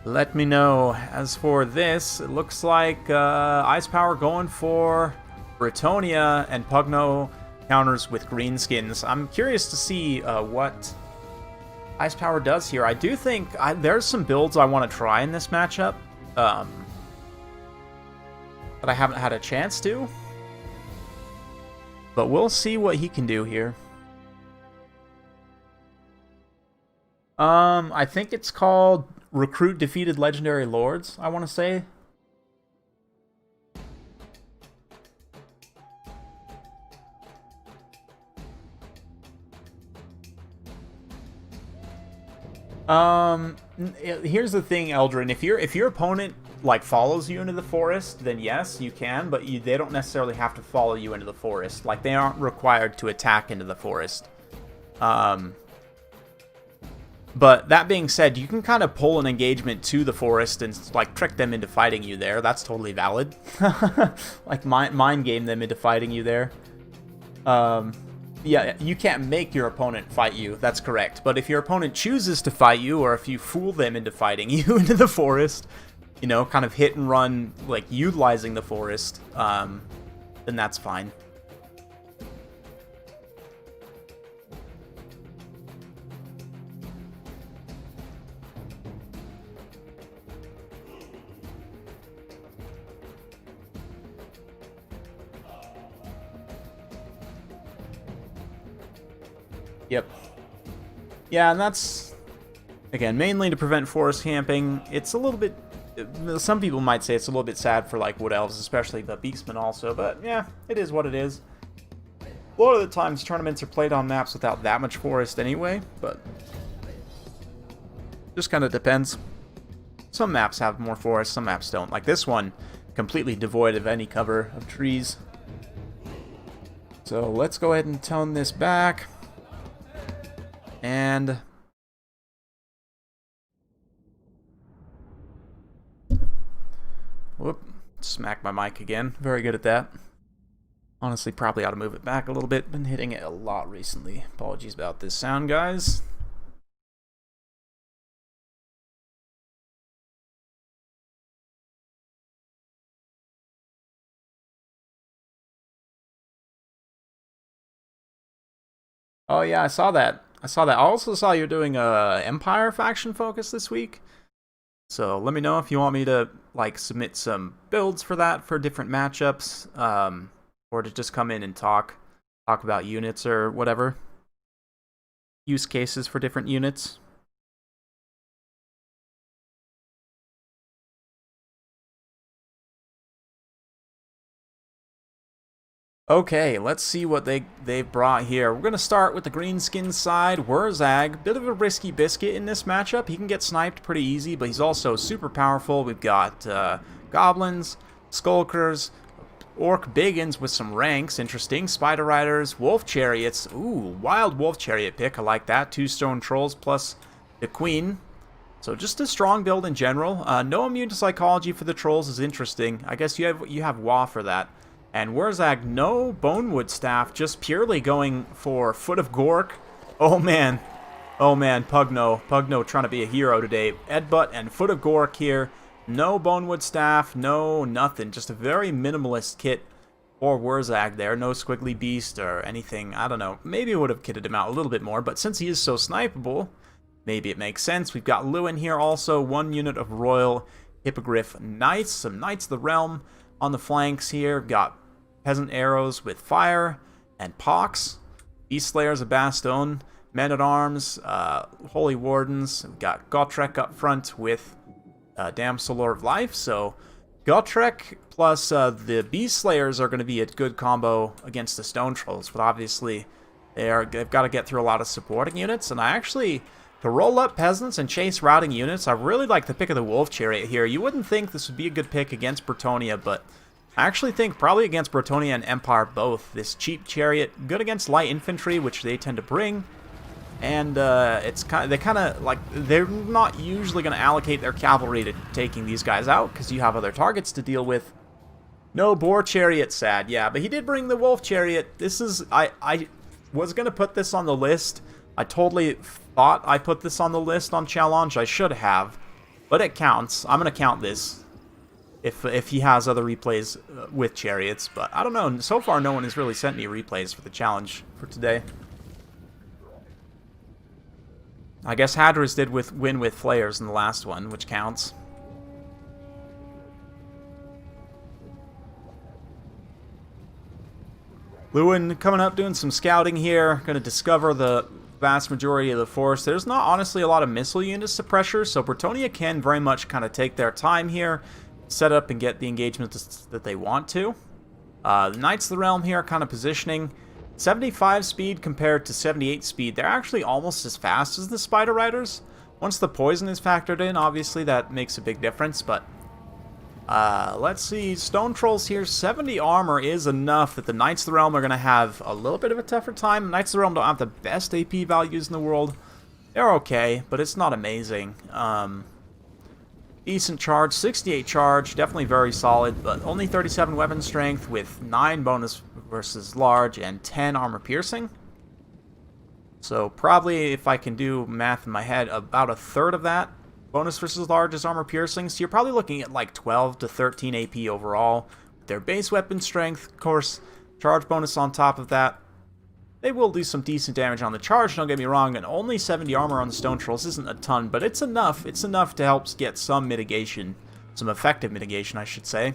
Let me know. As for this, it looks like Ice Power going for Bretonnia, and Pugno counters with Greenskins. I'm curious to see what Ice Power does here. I do think there's some builds I want to try in this matchup, but I haven't had a chance to. But we'll see what he can do here. I think it's called Recruit Defeated Legendary Lords, I want to say. Here's the thing, Eldrin. If your opponent like follows you into the forest, then yes, you can, but they don't necessarily have to follow you into the forest. Like, they aren't required to attack into the forest. But that being said, you can kind of pull an engagement to the forest and like trick them into fighting you there. That's totally valid. Like mind game them into fighting you there. Yeah, you can't make your opponent fight you, that's correct. But if your opponent chooses to fight you, or if you fool them into fighting you into the forest, you know, kind of hit and run, like utilizing the forest, then that's fine. Yep. Yeah, and that's, again, mainly to prevent forest camping. It's a little bit, some people might say it's a little bit sad for, like, Wood Elves, especially the Beastman also, but yeah, it is what it is. A lot of the times, tournaments are played on maps without that much forest anyway, but just kind of depends. Some maps have more forest, some maps don't. Like this one, completely devoid of any cover of trees. So let's go ahead and tone this back. And whoop, smack my mic again. Very good at that. Honestly, probably ought to move it back a little bit. Been hitting it a lot recently. Apologies about this sound, guys. Oh yeah, I saw that. I also saw you're doing a Empire faction focus this week. So let me know if you want me to like submit some builds for that for different matchups, or to just come in and talk about units or whatever. Use cases for different units. Okay, let's see what they've brought here. We're going to start with the Greenskins side. Wurzag, bit of a risky biscuit in this matchup. He can get sniped pretty easy, but he's also super powerful. We've got Goblins, Skulkers, Orc Biggins with some ranks. Interesting. Spider Riders, Wolf Chariots. Ooh, Wild Wolf Chariot pick. I like that. 2 Stone Trolls plus the Queen. So just a strong build in general. No immune to psychology for the Trolls is interesting. I guess you have Wa for that. And Wurzag, no Bonewood Staff, just purely going for Foot of Gork. Oh man, Pugno trying to be a hero today. Edbutt and Foot of Gork here. No Bonewood Staff, no nothing. Just a very minimalist kit for Wurzag there. No Squiggly Beast or anything. I don't know. Maybe it would have kitted him out a little bit more, but since he is so snipeable, maybe it makes sense. We've got Lewin here also. 1 unit of Royal Hippogriff Knights. Some Knights of the Realm on the flanks here. Got Peasant Arrows with Fire and Pox. Beast Slayers of Bastion. Men-at-Arms. Holy Wardens. We've got Gotrek up front with Damsel Lord of Life. So Gotrek plus the Beast Slayers are going to be a good combo against the Stone Trolls. But obviously they've got to get through a lot of supporting units. And I actually, to roll up Peasants and chase routing units, I really like the pick of the Wolf Chariot here. You wouldn't think this would be a good pick against Bretonnia, but I actually think probably against Bretonnia and Empire both. This cheap chariot, good against light infantry, which they tend to bring, and they're not usually going to allocate their cavalry to taking these guys out because you have other targets to deal with. No Boar Chariot, sad, yeah, but he did bring the Wolf Chariot. This is, I was going to put this on the list. I totally thought I put this on the list on challenge. I should have, but it counts. I'm going to count this. if he has other replays with chariots. But I don't know. So far, no one has really sent me replays for the challenge for today. I guess Hadris did win with flares in the last one, which counts. Lewin coming up doing some scouting here. Going to discover the vast majority of the force. There's not honestly a lot of missile units to pressure, so Bretonnia can very much kind of take their time here, set up and get the engagements that they want to. The Knights of the Realm here kind of positioning. 75 speed compared to 78 speed. They're actually almost as fast as the Spider Riders. Once the poison is factored in, obviously that makes a big difference, but let's see. Stone Trolls here, 70 armor is enough that the Knights of the Realm are going to have a little bit of a tougher time. Knights of the Realm don't have the best AP values in the world. They're okay, but it's not amazing. Decent charge, 68 charge, definitely very solid, but only 37 weapon strength with 9 bonus versus large and 10 armor piercing. So probably, if I can do math in my head, about a third of that bonus versus large is armor piercing. So you're probably looking at like 12 to 13 AP overall. Their base weapon strength, of course, charge bonus on top of that. They will do some decent damage on the charge, don't get me wrong, and only 70 armor on the Stone Trolls isn't a ton, but it's enough. It's enough to help get some mitigation, some effective mitigation, I should say.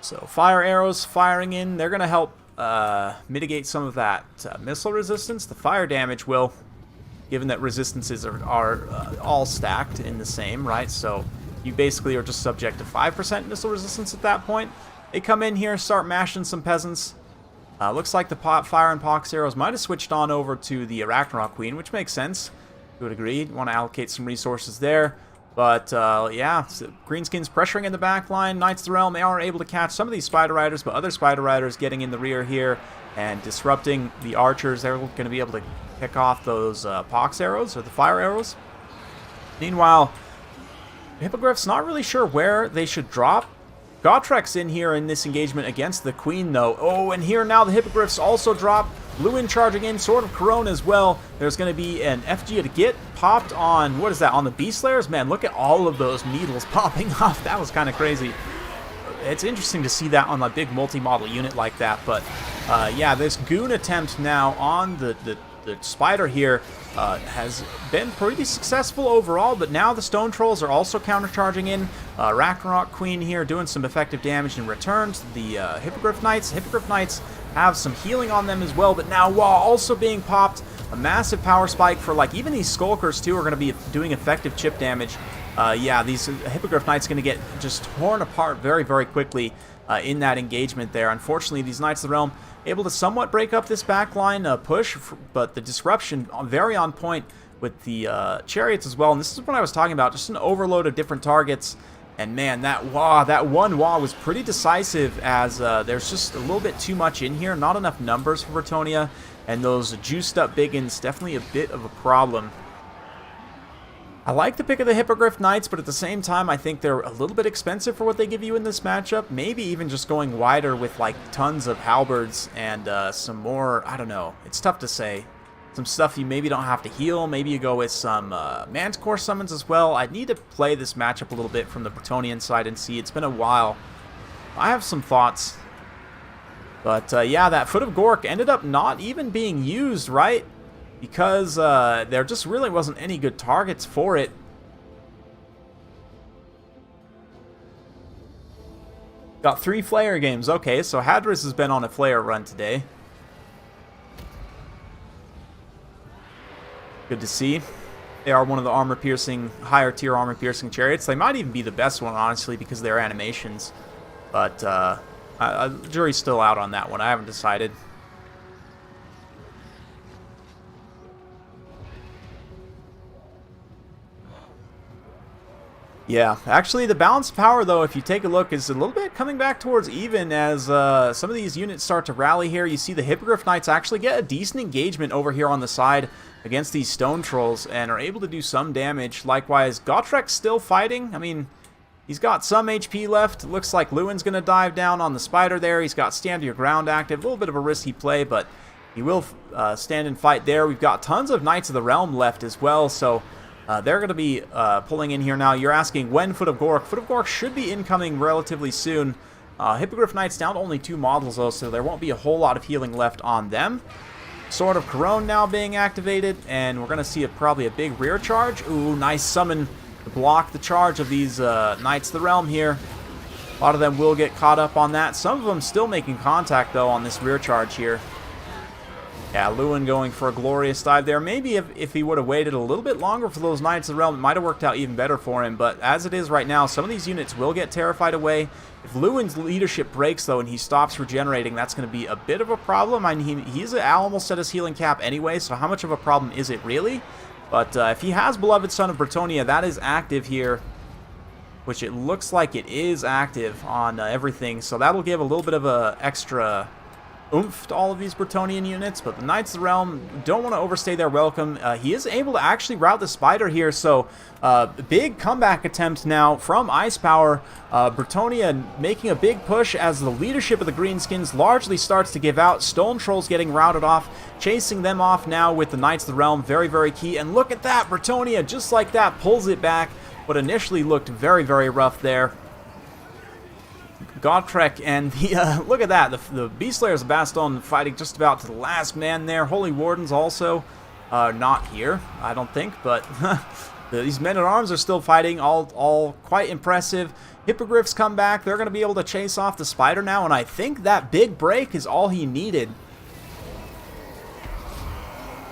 So fire arrows firing in, they're going to help mitigate some of that missile resistance. The fire damage will, given that resistances are all stacked in the same, right? So you basically are just subject to 5% missile resistance at that point. They come in here, start mashing some peasants. Looks like the fire and pox arrows might have switched on over to the Ragnarok Queen, which makes sense to a degree. Want to allocate some resources there. But, yeah, so Greenskins pressuring in the back line. Knights of the Realm, they are able to catch some of these Spider Riders, but other Spider Riders getting in the rear here and disrupting the archers. They're going to be able to pick off those pox arrows, or the fire arrows. Meanwhile, the Hippogriff's not really sure where they should drop. Gotrek's in here in this engagement against the Queen, though. Oh, and here now the Hippogriffs also drop. Lewin charging in, Sword of Corona as well. There's going to be an FG to get popped on, what is that, on the Beast Slayers? Man, look at all of those needles popping off. That was kind of crazy. It's interesting to see that on a big multi-model unit like that, but yeah, this goon attempt now on the spider here has been pretty successful overall, but now the Stone Trolls are also countercharging in. Ragnarok Queen here doing some effective damage in return to the Hippogriff Knights. Hippogriff Knights have some healing on them as well, but now while also being popped, a massive power spike for, like, even these Skulkers too are going to be doing effective chip damage. Yeah, these Hippogriff Knights going to get just torn apart very, very quickly in that engagement there. Unfortunately, these Knights of the Realm able to somewhat break up this backline push, but the disruption very on point with the chariots as well. And this is what I was talking about, just an overload of different targets. And man, that one wah was pretty decisive, as there's just a little bit too much in here, not enough numbers for Bretonnia, and those juiced up biggins definitely a bit of a problem. I like the pick of the Hippogriff Knights, but at the same time, I think they're a little bit expensive for what they give you in this matchup. Maybe even just going wider with, like, tons of halberds and some more, I don't know, it's tough to say. Some stuff you maybe don't have to heal. Maybe you go with some Manticore summons as well. I need to play this matchup a little bit from the Bretonnian side and see. It's been a while. I have some thoughts. But, yeah, that Foot of Gork ended up not even being used, right? Because there just really wasn't any good targets for it. Got 3 Flayer games. Okay, so Hadris has been on a Flayer run today. Good to see. They are one of the armor-piercing, higher-tier armor-piercing chariots. They might even be the best one, honestly, because of their animations. But jury's still out on that one. I haven't decided. Yeah, actually the balance of power, though, if you take a look, is a little bit coming back towards even as some of these units start to rally here. You see the Hippogriff Knights actually get a decent engagement over here on the side against these Stone Trolls and are able to do some damage. Likewise, Gotrek's still fighting. I mean, he's got some HP left. It looks like Lewin's going to dive down on the spider there. He's got Stand Your Ground active. A little bit of a risky play, but he will stand and fight there. We've got tons of Knights of the Realm left as well, so They're going to be pulling in here now. You're asking when Foot of Gork. Foot of Gork should be incoming relatively soon. Hippogriff Knights down to only 2 models, though, so there won't be a whole lot of healing left on them. Sword of Corone now being activated, and we're going to see probably a big rear charge. Ooh, nice summon to block the charge of these Knights of the Realm here. A lot of them will get caught up on that. Some of them still making contact, though, on this rear charge here. Yeah, Lewin going for a glorious dive there. Maybe if he would have waited a little bit longer for those Knights of the Realm, it might have worked out even better for him. But as it is right now, some of these units will get terrified away. If Lewin's leadership breaks, though, and he stops regenerating, that's going to be a bit of a problem. I mean, he's almost at his healing cap anyway, so how much of a problem is it really? But if he has Beloved Son of Bretonnia, that is active here, which it looks like it is active on everything. So that'll give a little bit of a extra oomph to all of these Bretonnian units, but the Knights of the Realm don't want to overstay their welcome. He is able to actually route the Spider here, so big comeback attempt now from Ice Power. Bretonnia making a big push as the leadership of the Greenskins largely starts to give out. Stone Trolls getting routed off, chasing them off now with the Knights of the Realm. Very, very key, and look at that! Bretonnia, just like that, pulls it back. What initially looked very, very rough there. Godtrek and the, look at that, the Beastslayers of Baston fighting just about to the last man there. Holy Wardens also not here, I don't think, but these men-at-arms are still fighting, all quite impressive. Hippogriffs come back, they're going to be able to chase off the Spider now, and I think that big break is all he needed.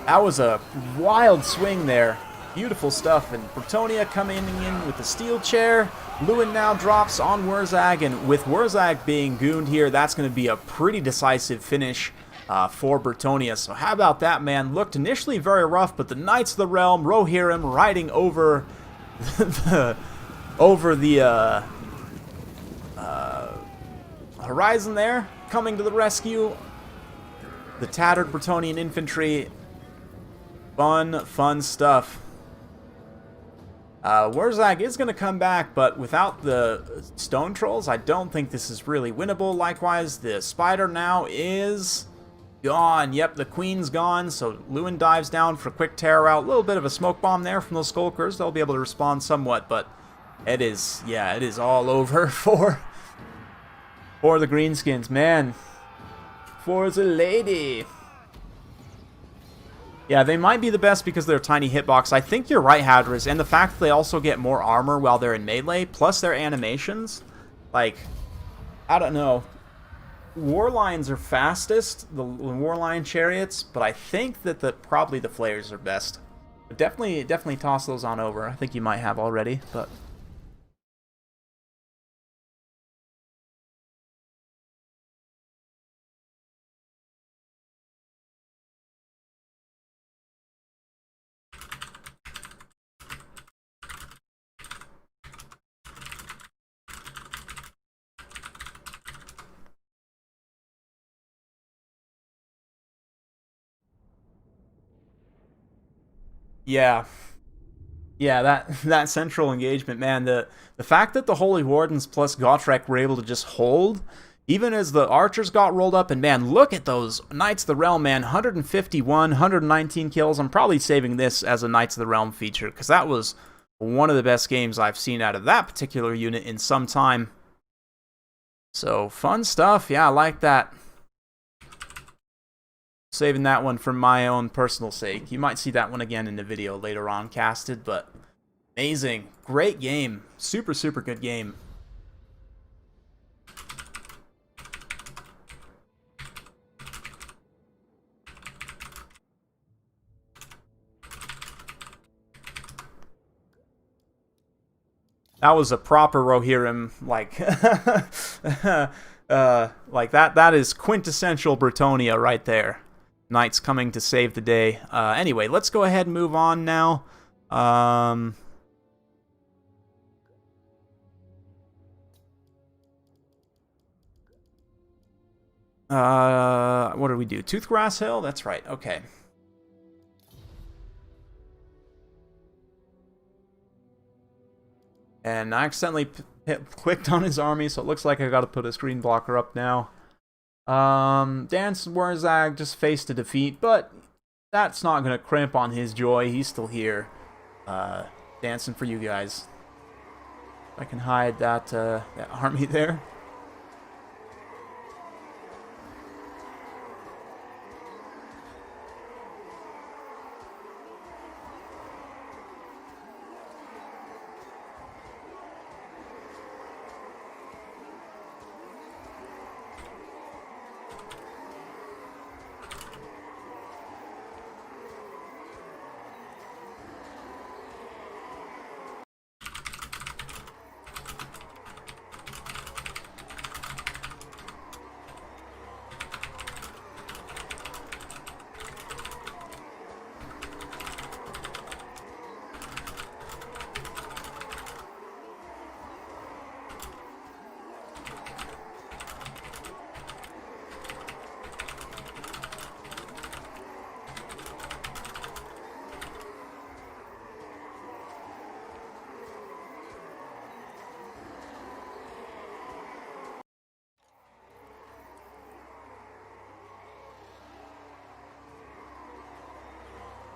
That was a wild swing there. Beautiful stuff, and Bretonnia coming in with the steel chair. Lewin now drops on Wurzag, and with Wurzag being gooned here, that's going to be a pretty decisive finish for Bretonnia. So how about that, man? Looked initially very rough, but the Knights of the Realm, Rohirrim riding over the horizon there, coming to the rescue. The tattered Bretonnian infantry. Fun stuff. Wurzag is going to come back, but without the Stone Trolls, I don't think this is really winnable. Likewise, the Spider now is gone. Yep, the Queen's gone, so Lewin dives down for a quick tear out. A little bit of a smoke bomb there from those Skulkers. They'll be able to respond somewhat, but it is, yeah, it is all over for the Greenskins. Man, for the lady. Yeah, they might be the best because they're tiny hitbox. I think you're right, Hadris, and the fact that they also get more armor while they're in melee, plus their animations. Like, I don't know. Warlines are fastest, the Warline chariots, but I think that probably the Flayers are best. But definitely toss those on over. I think you might have already, but... Yeah. Yeah, that central engagement, man, the fact that the Holy Wardens plus Gotrek were able to just hold, even as the archers got rolled up, and man, look at those Knights of the Realm, man, 151, 119 kills. I'm probably saving this as a Knights of the Realm feature, because that was one of the best games I've seen out of that particular unit in some time. So, fun stuff, yeah, I like that. Saving that one for my own personal sake. You might see that one again in the video later on casted, but amazing. Great game. Super, super good game. That was a proper Rohirrim, like, like that is quintessential Bretonnia right there. Knights coming to save the day. Anyway, let's go ahead and move on now. What do we do? Toothgrass Hill? That's right. Okay. And I accidentally clicked on his army, so it looks like I got to put a screen blocker up now. Dance Wurzag just faced a defeat, but that's not going to crimp on his joy. He's still here. dancing for you guys. I can hide that that army there.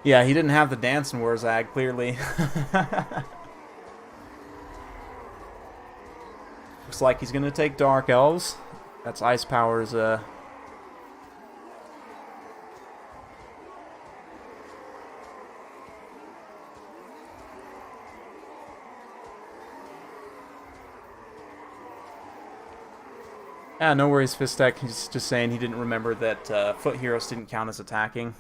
Yeah, he didn't have the dancing Warzag, clearly. Looks like he's gonna take Dark Elves. That's Ice Power's, Yeah, no worries, Fistek. He's just saying he didn't remember that Foot Heroes didn't count as attacking.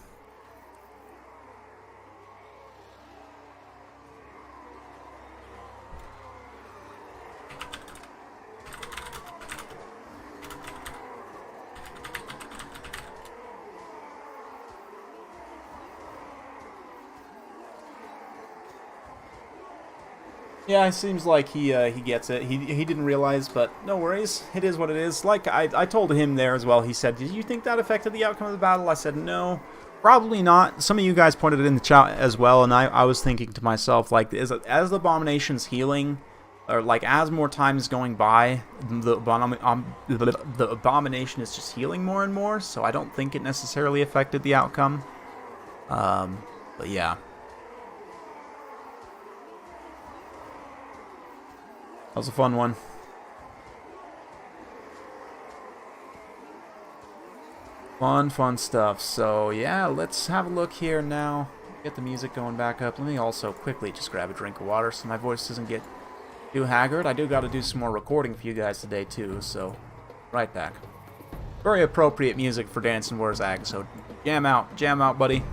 Yeah, it seems like he gets it. He didn't realize, but no worries. It is what it is. Like I told him there as well. He said, "Did you think that affected the outcome of the battle?" I said, "No, probably not." Some of you guys pointed it in the chat as well, and I was thinking to myself, like, as the Abomination's healing, or like as more time is going by, the Abomination is just healing more and more. So I don't think it necessarily affected the outcome. But yeah. That was a fun one. Fun stuff. So, yeah, let's have a look here now. Get the music going back up. Let me also quickly just grab a drink of water so my voice doesn't get too haggard. I do got to do some more recording for you guys today, too, so right back. Very appropriate music for Dancing Warzag, so jam out, buddy.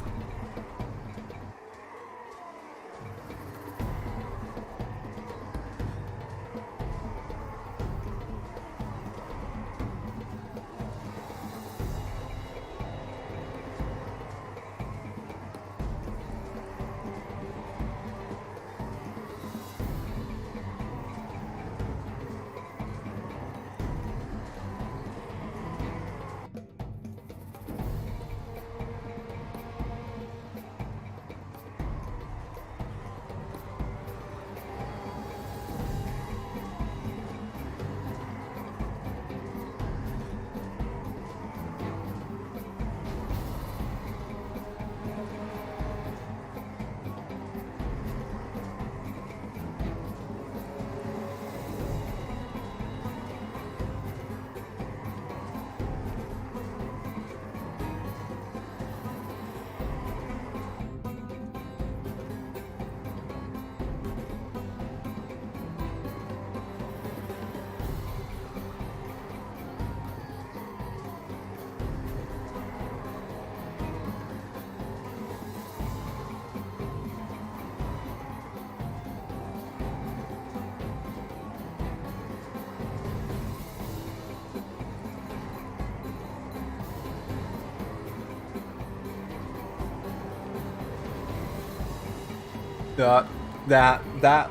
That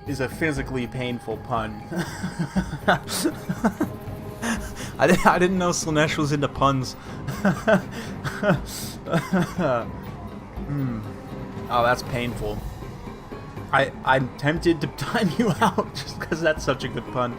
is a physically painful pun. I didn't know Slanesh was into puns. Oh, that's painful. I'm tempted to time you out just because that's such a good pun.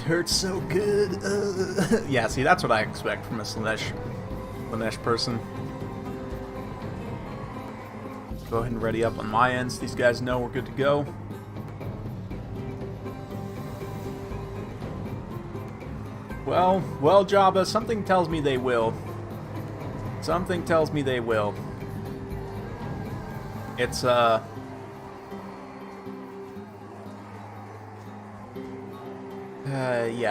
hurts so good. Yeah, see, that's what I expect from a Slaanesh person. Go ahead and ready up on my ends. These guys know we're good to go. Well, Jabba, something tells me they will. Something tells me they will. It's, yeah,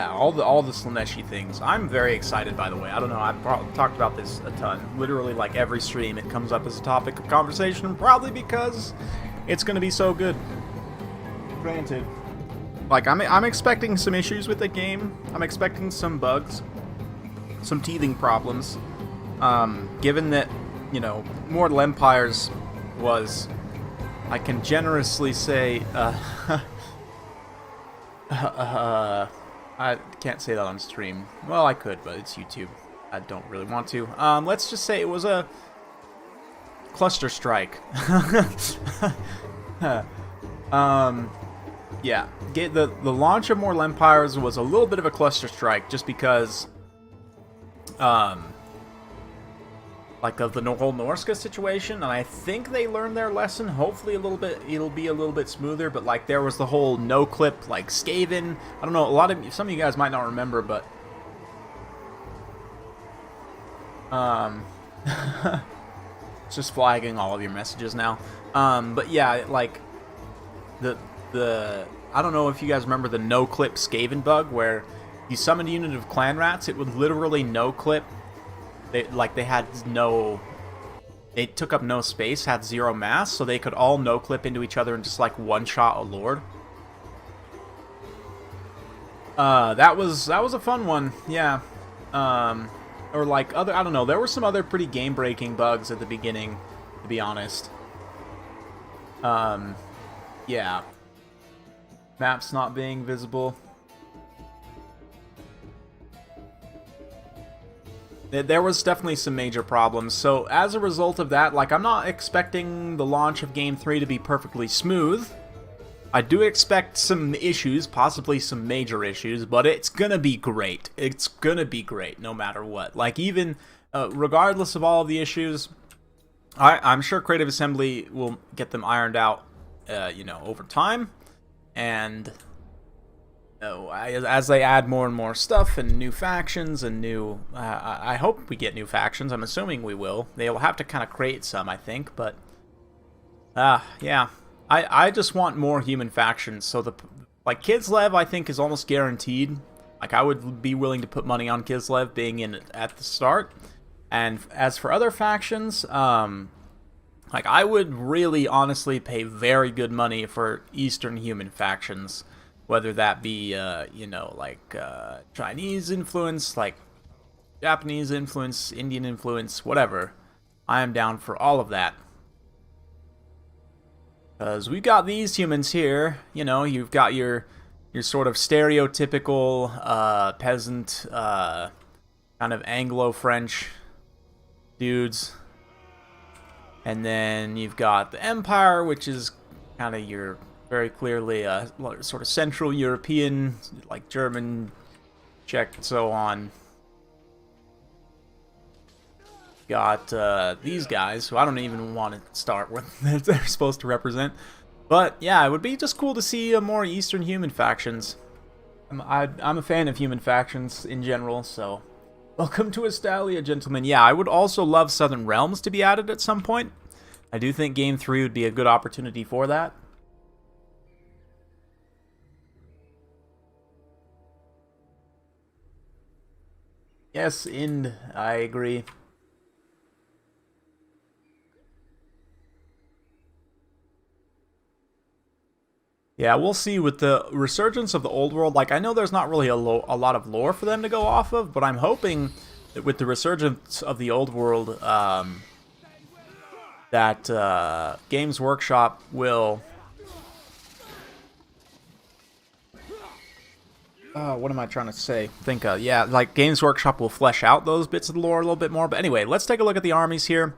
all the Slaaneshi things. I'm very excited, by the way. I don't know, I've talked about this a ton. Literally, like, every stream it comes up as a topic of conversation, probably because it's going to be so good. Granted. Like, I'm expecting some issues with the game. I'm expecting some bugs. Some teething problems. Given that, you know, Mortal Empires was, I can generously say, I can't say that on stream. Well, I could, but it's YouTube. I don't really want to. Let's just say it was a cluster strike. Yeah, the launch of Mortal Empires was a little bit of a cluster strike, just because, like, of the whole Norska situation, and I think they learned their lesson. Hopefully it'll be a little bit smoother, but, like, there was the whole no-clip, like, Skaven. I don't know, some of you guys might not remember, but, it's just flagging all of your messages now. But yeah, like, I don't know if you guys remember the no-clip Skaven bug, where you summoned a unit of clan rats, it would literally no-clip. They took up no space, had zero mass, so they could all no-clip into each other and just, like, one-shot a lord. That was a fun one, yeah. Or, like, I don't know, there were some other pretty game-breaking bugs at the beginning, to be honest. Yeah. Maps not being visible. There was definitely some major problems, so as a result of that, like, I'm not expecting the launch of Game 3 to be perfectly smooth. I do expect some issues, possibly some major issues, but it's gonna be great. It's gonna be great, no matter what. Like, even regardless of all of the issues, I'm sure Creative Assembly will get them ironed out, you know, over time, and as they add more and more stuff and new factions and new, I hope we get new factions. I'm assuming we will. They will have to kind of create some, I think, but yeah, I just want more human factions. So like, Kislev, I think, is almost guaranteed. Like, I would be willing to put money on Kislev being in at the start. And as for other factions, like, I would really honestly pay very good money for Eastern human factions, whether that be, you know, like, Chinese influence, like, Japanese influence, Indian influence, whatever. I am down for all of that. Because we've got these humans here, you know, you've got your sort of stereotypical, peasant, kind of Anglo-French dudes. And then you've got the Empire, which is kind of your very clearly sort of Central European, like German, Czech, and so on. Got these guys, who I don't even want to start with, they're supposed to represent. But yeah, it would be just cool to see more Eastern human factions. I'm a fan of human factions in general, so welcome to Astalia, gentlemen. Yeah, I would also love Southern Realms to be added at some point. I do think Game 3 would be a good opportunity for that. Yes, I agree. Yeah, we'll see with the resurgence of the old world. Like, I know there's not really a lot of lore for them to go off of, but I'm hoping that with the resurgence of the old world, that Games Workshop will... what am I trying to say? Yeah, like, Games Workshop will flesh out those bits of the lore a little bit more. But anyway, let's take a look at the armies here.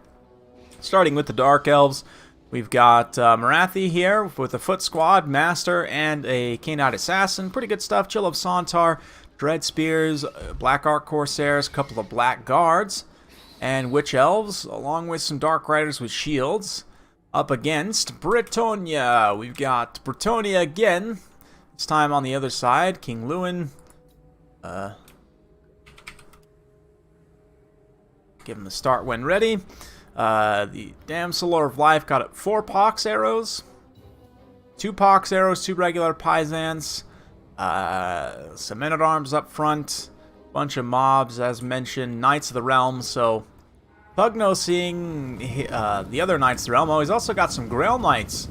Starting with the Dark Elves. We've got Marathi here with a Foot Squad, Master, and a Knight Assassin. Pretty good stuff. Chill of Sontar, Dread Spears, Black Ark Corsairs, a couple of Black Guards, and Witch Elves, along with some Dark Riders with shields. Up against Bretonnia. We've got Bretonnia again. This time on the other side, King Lewin. Give him the start when ready. The Damsel of Life got 4 Pox arrows, 2 Pox arrows, 2 regular Pisans, some Men-at-Arms up front, bunch of mobs as mentioned, Knights of the Realm. So Pugno seeing the other Knights of the Realm. Oh, he's also got some Grail Knights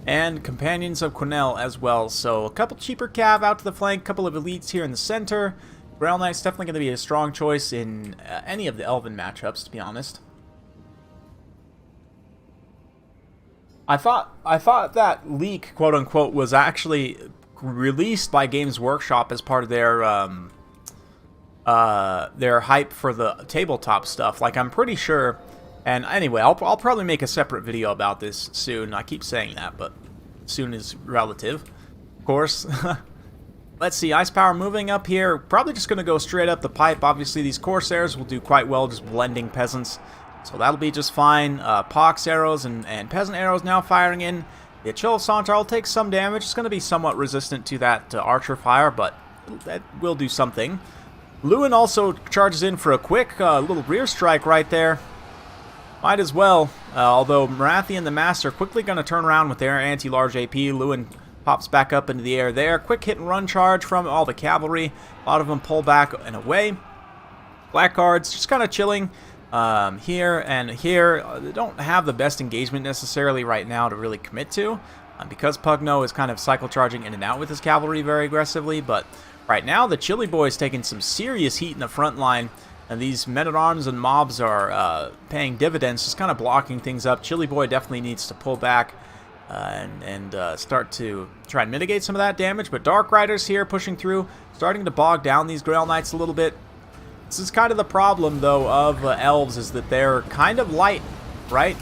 and Companions of Quenelle as well. So a couple cheaper cav out to the flank, couple of elites here in the center. Grail Knight's definitely going to be a strong choice in any of the Elven matchups, to be honest. I thought that leak, quote unquote, was actually released by Games Workshop as part of their hype for the tabletop stuff. Like, I'm pretty sure. And anyway, I'll probably make a separate video about this soon. I keep saying that, but soon is relative, of course. Let's see, Ice Power moving up here. Probably just going to go straight up the pipe. Obviously, these Corsairs will do quite well just blending peasants. So that'll be just fine. Pox arrows and peasant arrows now firing in. The Chill of Sontar will take some damage. It's going to be somewhat resistant to that archer fire, but that will do something. Lewin also charges in for a quick little rear strike right there. Might as well. Although Marathi and the Master are quickly going to turn around with their anti-large AP. Lewin pops back up into the air there. Quick hit and run charge from all the cavalry. A lot of them pull back and away. Black Guards just kind of chilling here and here. They don't have the best engagement necessarily right now to really commit to. Because Pugno is kind of cycle charging in and out with his cavalry very aggressively. But right now the Chili Boy's taking some serious heat in the front line. And these Men-at-Arms and mobs are paying dividends, just kind of blocking things up. Chili Boy definitely needs to pull back and start to try and mitigate some of that damage. But Dark Riders here pushing through, starting to bog down these Grail Knights a little bit. This is kind of the problem, though, of Elves, is that they're kind of light, right?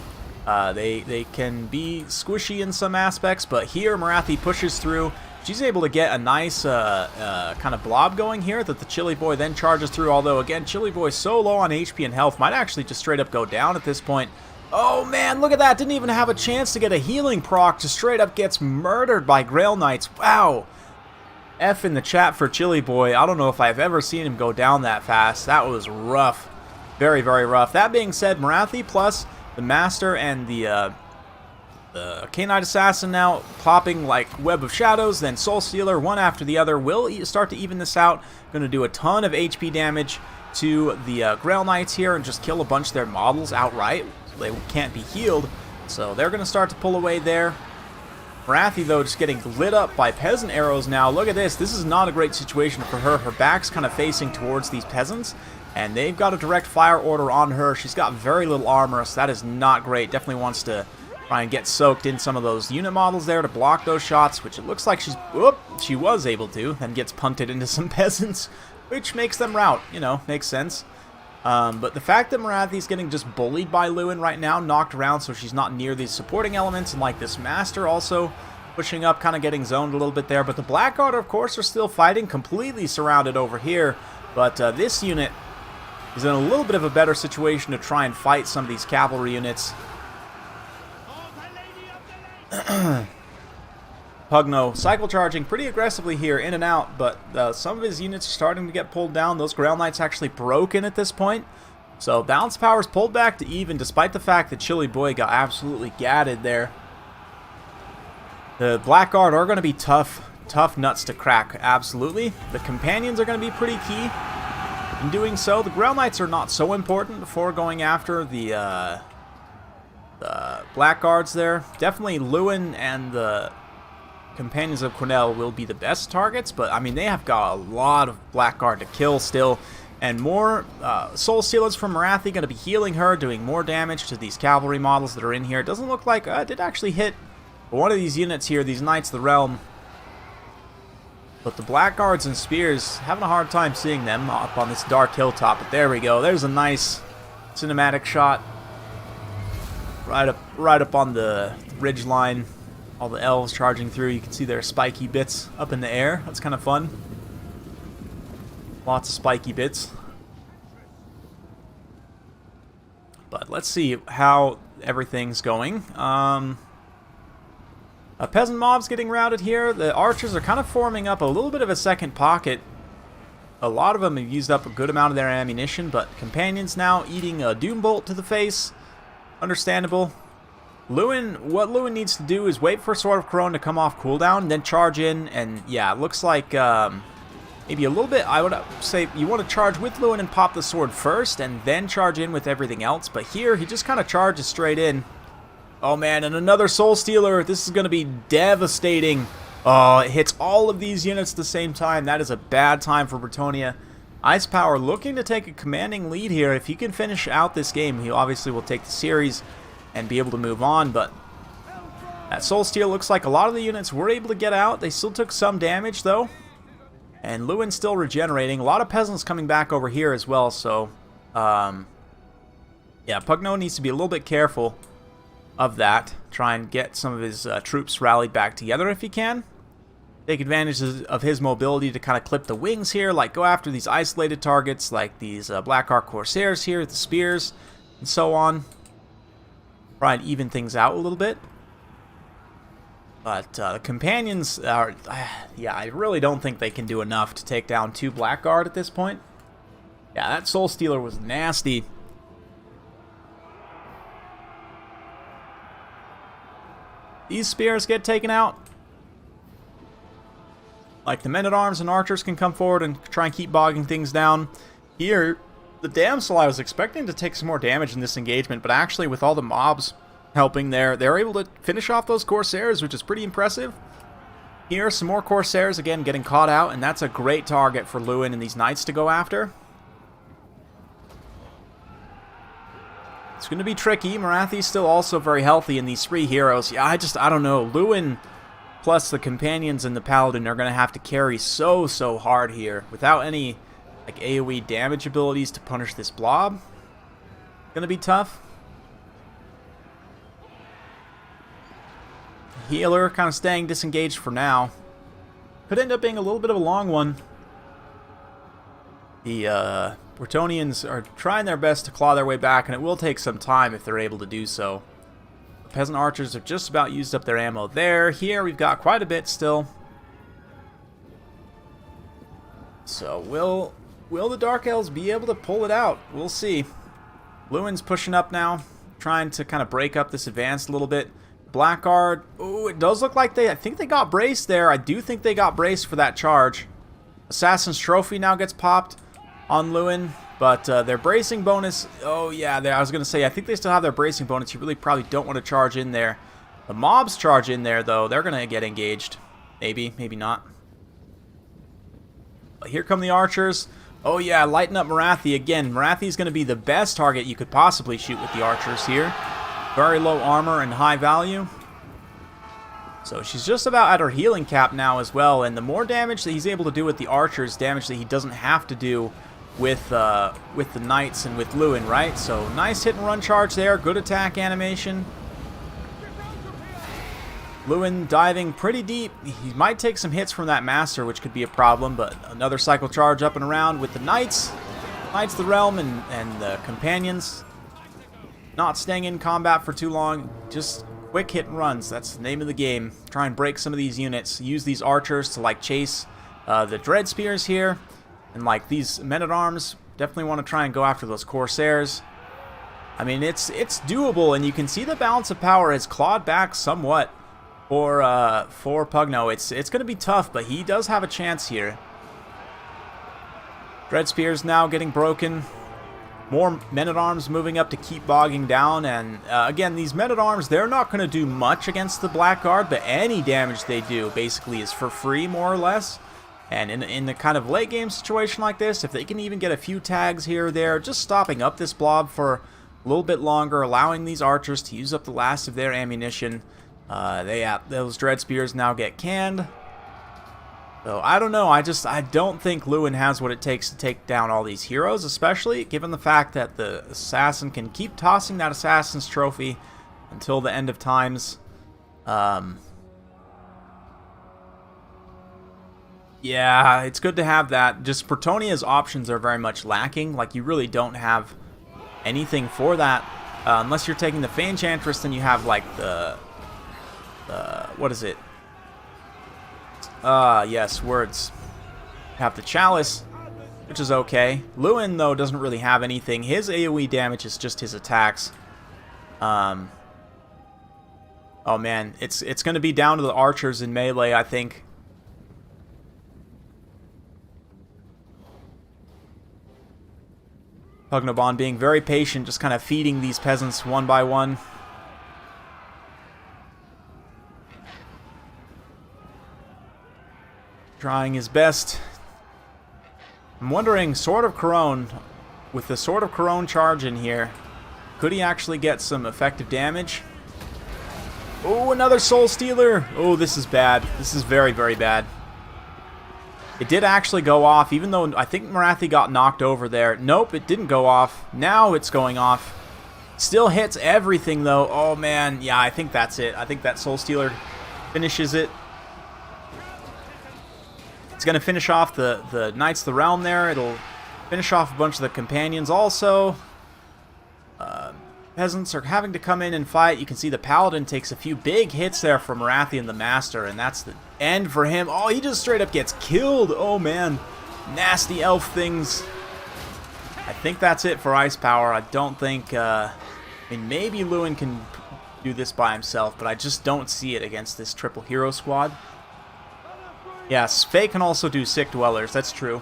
They can be squishy in some aspects, but here Marathi pushes through. She's able to get a nice kind of blob going here that the Chili Boy then charges through. Although, again, Chili Boy so low on HP and health, might actually just straight up go down at this point. Oh, man, look at that. Didn't even have a chance to get a healing proc. Just straight up gets murdered by Grail Knights. Wow. F in the chat for Chili Boy. I don't know if I've ever seen him go down that fast. That was rough. Very, very rough. That being said, Marathi plus the Master and the Knight Assassin now popping like Web of Shadows, then Soul Stealer, one after the other, will start to even this out. Going to do a ton of HP damage to the Grail Knights here and just kill a bunch of their models outright. They can't be healed, so they're going to start to pull away there. Marathi, though, just getting lit up by peasant arrows now. Look at this. This is not a great situation for her. Her back's kind of facing towards these peasants, and they've got a direct fire order on her. She's got very little armor, so that is not great. Definitely wants to try and get soaked in some of those unit models there to block those shots, which it looks like she was able to, then gets punted into some peasants, which makes them rout. You know, makes sense. But the fact that Marathi's getting just bullied by Lewin right now, knocked around so she's not near these supporting elements, and like this Master also pushing up, kind of getting zoned a little bit there. But the Black Guard, of course, are still fighting, completely surrounded over here. But this unit is in a little bit of a better situation to try and fight some of these cavalry units. Pugno cycle charging pretty aggressively here, in and out, but some of his units are starting to get pulled down. Those Grail Knights actually broken at this point. So balance power's pulled back to even, despite the fact that Chili Boy got absolutely gadded there. The Black Guard are going to be tough nuts to crack, absolutely. The Companions are going to be pretty key in doing so. The Grail Knights are not so important before going after the Black Guards there. Definitely Lewin and the Companions of Quenelle will be the best targets, but I mean, they have got a lot of Black Guard to kill still, and more Soul Stealers from Marathi going to be healing her, doing more damage to these cavalry models that are in here. It doesn't look like it did actually hit one of these units here, these Knights of the Realm, but the Black Guards and Spears, having a hard time seeing them up on this dark hilltop. But there we go, there's a nice cinematic shot. right up on the ridge line. All the elves charging through. You can see their spiky bits up in the air. That's kind of fun. Lots of spiky bits. But let's see how everything's going. A peasant mob's getting routed here. The archers are kind of forming up a little bit of a second pocket. A lot of them have used up a good amount of their ammunition, but companions now eating a doom bolt to the face. Understandable. What Lewin needs to do is wait for Sword of Corone to come off cooldown, then charge in, and yeah, it looks like maybe a little bit, I would say you want to charge with Lewin and pop the sword first, and then charge in with everything else, but here he just kind of charges straight in. Oh man, and another Soul Stealer. This is going to be devastating. Oh, it hits all of these units at the same time. That is a bad time for Bretonnia. Ice Power looking to take a commanding lead here. If he can finish out this game, he obviously will take the series and be able to move on, but that Soul Steal looks like a lot of the units were able to get out. They still took some damage, though. And Lewin's still regenerating. A lot of peasants coming back over here as well, so yeah, Pugno needs to be a little bit careful of that. Try and get some of his troops rallied back together if he can. Take advantage of his mobility to kind of clip the wings here, like go after these isolated targets, like these Black Ark Corsairs here, the spears, and so on. Try and even things out a little bit. But the companions are, yeah, I really don't think they can do enough to take down 2 Blackguard at this point. Yeah, that Soul Stealer was nasty. These spears get taken out. Like the men-at-arms and archers can come forward and try and keep bogging things down. Here, the damsel, I was expecting to take some more damage in this engagement, but actually with all the mobs helping there, they're able to finish off those Corsairs, which is pretty impressive. Here, some more Corsairs, again, getting caught out, and that's a great target for Lewin and these knights to go after. It's going to be tricky. Marathi's still also very healthy in these 3 heroes. Yeah, I don't know. Lewin plus the companions and the paladin are going to have to carry so hard here without any like AoE damage abilities to punish this blob. Going to be tough. Healer kind of staying disengaged for now. Could end up being a little bit of a long one. The Bretonnians are trying their best to claw their way back, and it will take some time if they're able to do so. The peasant archers have just about used up their ammo there. Here we've got quite a bit still. So will the Dark Elves be able to pull it out? We'll see. Lewin's pushing up now, trying to kind of break up this advance a little bit. Blackguard, ooh, it does look like I think they got braced there. I do think they got braced for that charge. Assassin's Trophy now gets popped on Lewin, but their bracing bonus, oh yeah, I was going to say, I think they still have their bracing bonus. You really probably don't want to charge in there. The mobs charge in there, though. They're going to get engaged. Maybe, maybe not. But here come the archers. Oh yeah, lighten up Marathi again. Marathi's going to be the best target you could possibly shoot with the archers here. Very low armor and high value. So she's just about at her healing cap now as well, and the more damage that he's able to do with the archers, damage that he doesn't have to do with the knights and with Lewin, right? So nice hit and run charge there, good attack animation. Lewin diving pretty deep. He might take some hits from that master, which could be a problem, but another cycle charge up and around with the knights. Knights of the Realm and the companions. Not staying in combat for too long, just quick hit and runs. That's the name of the game. Try and break some of these units. Use these archers to like chase the dread spears here, and like these men-at-arms. Definitely want to try and go after those Corsairs. I mean, it's doable, and you can see the balance of power has clawed back somewhat for Pugno. It's going to be tough, but he does have a chance here. Dread spears now getting broken. More men-at-arms moving up to keep bogging down, and again, these men-at-arms, they're not going to do much against the Blackguard, but any damage they do basically is for free, more or less. And in the kind of late-game situation like this, if they can even get a few tags here or there, just stopping up this blob for a little bit longer, allowing these archers to use up the last of their ammunition, those dread spears now get canned. So, I don't know, I don't think Lewin has what it takes to take down all these heroes, especially given the fact that the assassin can keep tossing that assassin's trophy until the end of times. Yeah, it's good to have that. Just Bretonia's options are very much lacking. Like, you really don't have anything for that. Unless you're taking the Faenchantress, then you have, like, the what is it? Yes, words. You have the Chalice, which is okay. Lewin, though, doesn't really have anything. His AoE damage is just his attacks. Oh, man. It's going to be down to the archers in melee, I think. Pugnobon being very patient, just kind of feeding these peasants one by one. Trying his best. I'm wondering, Sword of Corone, with the Sword of Corone charge in here, could he actually get some effective damage? Oh, another Soul Stealer! Oh, this is bad. This is very, very bad. It did actually go off, even though I think Marathi got knocked over there. Nope, it didn't go off. Now it's going off. Still hits everything, though. Oh, man. Yeah, I think that's it. I think that Soul Stealer finishes it. It's going to finish off the Knights of the Realm there. It'll finish off a bunch of the companions also. Peasants are having to come in and fight. You can see the Paladin takes a few big hits there from Marathi and the Master, and that's the end for him. Oh, he just straight up gets killed. Oh, man. Nasty elf things. I think that's it for Ice Power. I don't think... I mean, maybe Lewin can do this by himself, but I just don't see it against this triple hero squad. Yes, Faye can also do Sick Dwellers. That's true.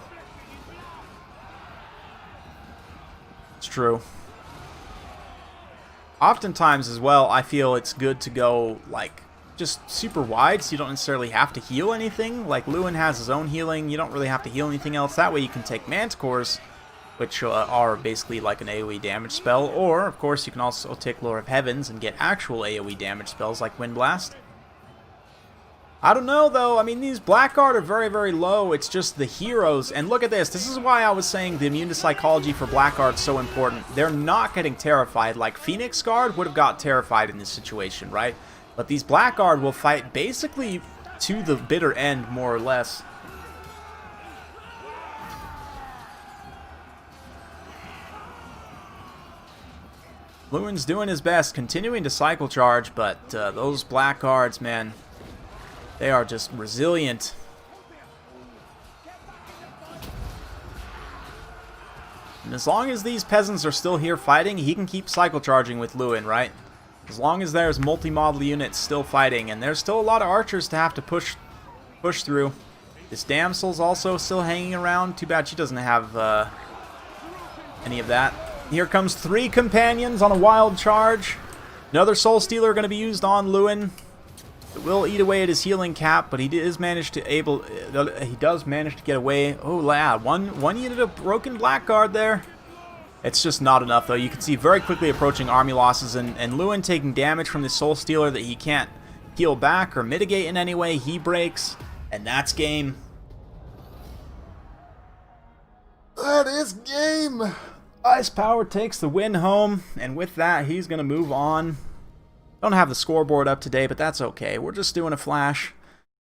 It's true. Oftentimes as well, I feel it's good to go, like, just super wide, so you don't necessarily have to heal anything. Like, Lewin has his own healing. You don't really have to heal anything else. That way you can take Manticores, which are basically like an AoE damage spell. Or, of course, you can also take Lord of Heavens and get actual AoE damage spells like Wind Blast. I don't know, though. I mean, these Blackguard are very, very low. It's just the heroes. And look at this. This is why I was saying the immune to psychology for Blackguard is so important. They're not getting terrified. Like, Phoenix Guard would have got terrified in this situation, right? But these Blackguard will fight basically to the bitter end, more or less. Lewin's doing his best, continuing to cycle charge, but those Blackguards, man... they are just resilient. And as long as these peasants are still here fighting, he can keep cycle charging with Lewin, right? As long as there's multi-model units still fighting, and there's still a lot of archers to have to push through. This damsel's also still hanging around. Too bad she doesn't have any of that. Here comes 3 companions on a wild charge. Another Soul Stealer going to be used on Lewin. It will eat away at his healing cap, but he does manage to get away. Oh, yeah, one unit of broken Blackguard there. It's just not enough, though. You can see very quickly approaching army losses, and Lewin taking damage from the Soul Stealer that he can't heal back or mitigate in any way. He breaks, and that's game. That is game. Ice Power takes the win home, and with that, he's going to move on. Don't have the scoreboard up today, but that's okay. We're just doing a flash.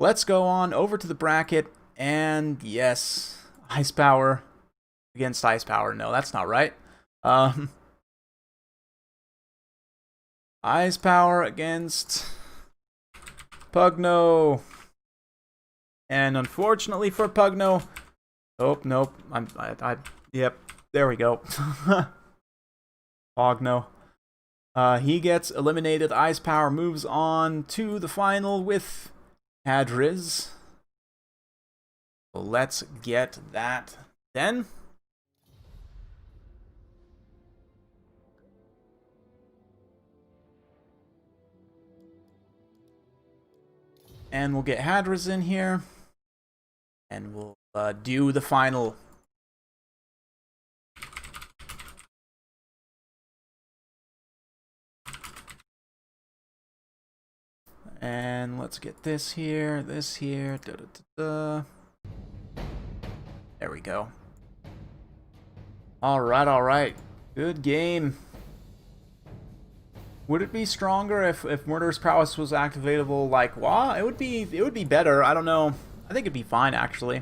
Let's go on over to the bracket, and yes, Ice Power against Ice Power. No, that's not right. Ice Power against Pugno. And unfortunately for Pugno, oh, nope. Yep, there we go. Pugno. He gets eliminated. Ice Power moves on to the final with Hadriz. So let's get that then. And we'll get Hadriz in here. And we'll do the final. And let's get this here, da, da, da, da. There we go. All right. Good game. Would it be stronger if Murderous Prowess was activatable like WoW? It would be better. I don't know. I think it'd be fine actually.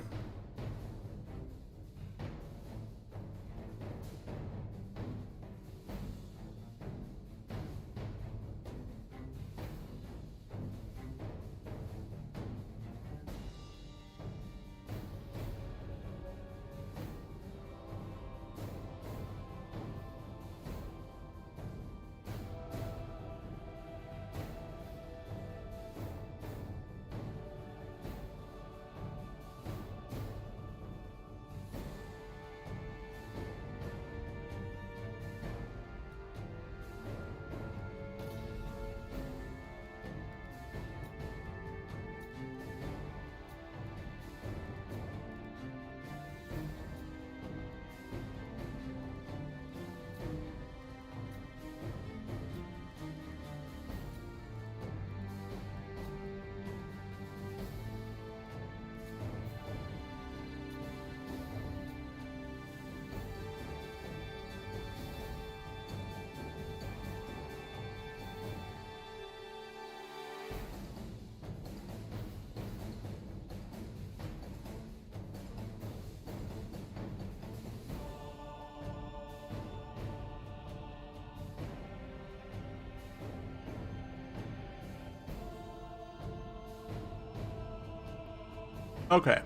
Okay.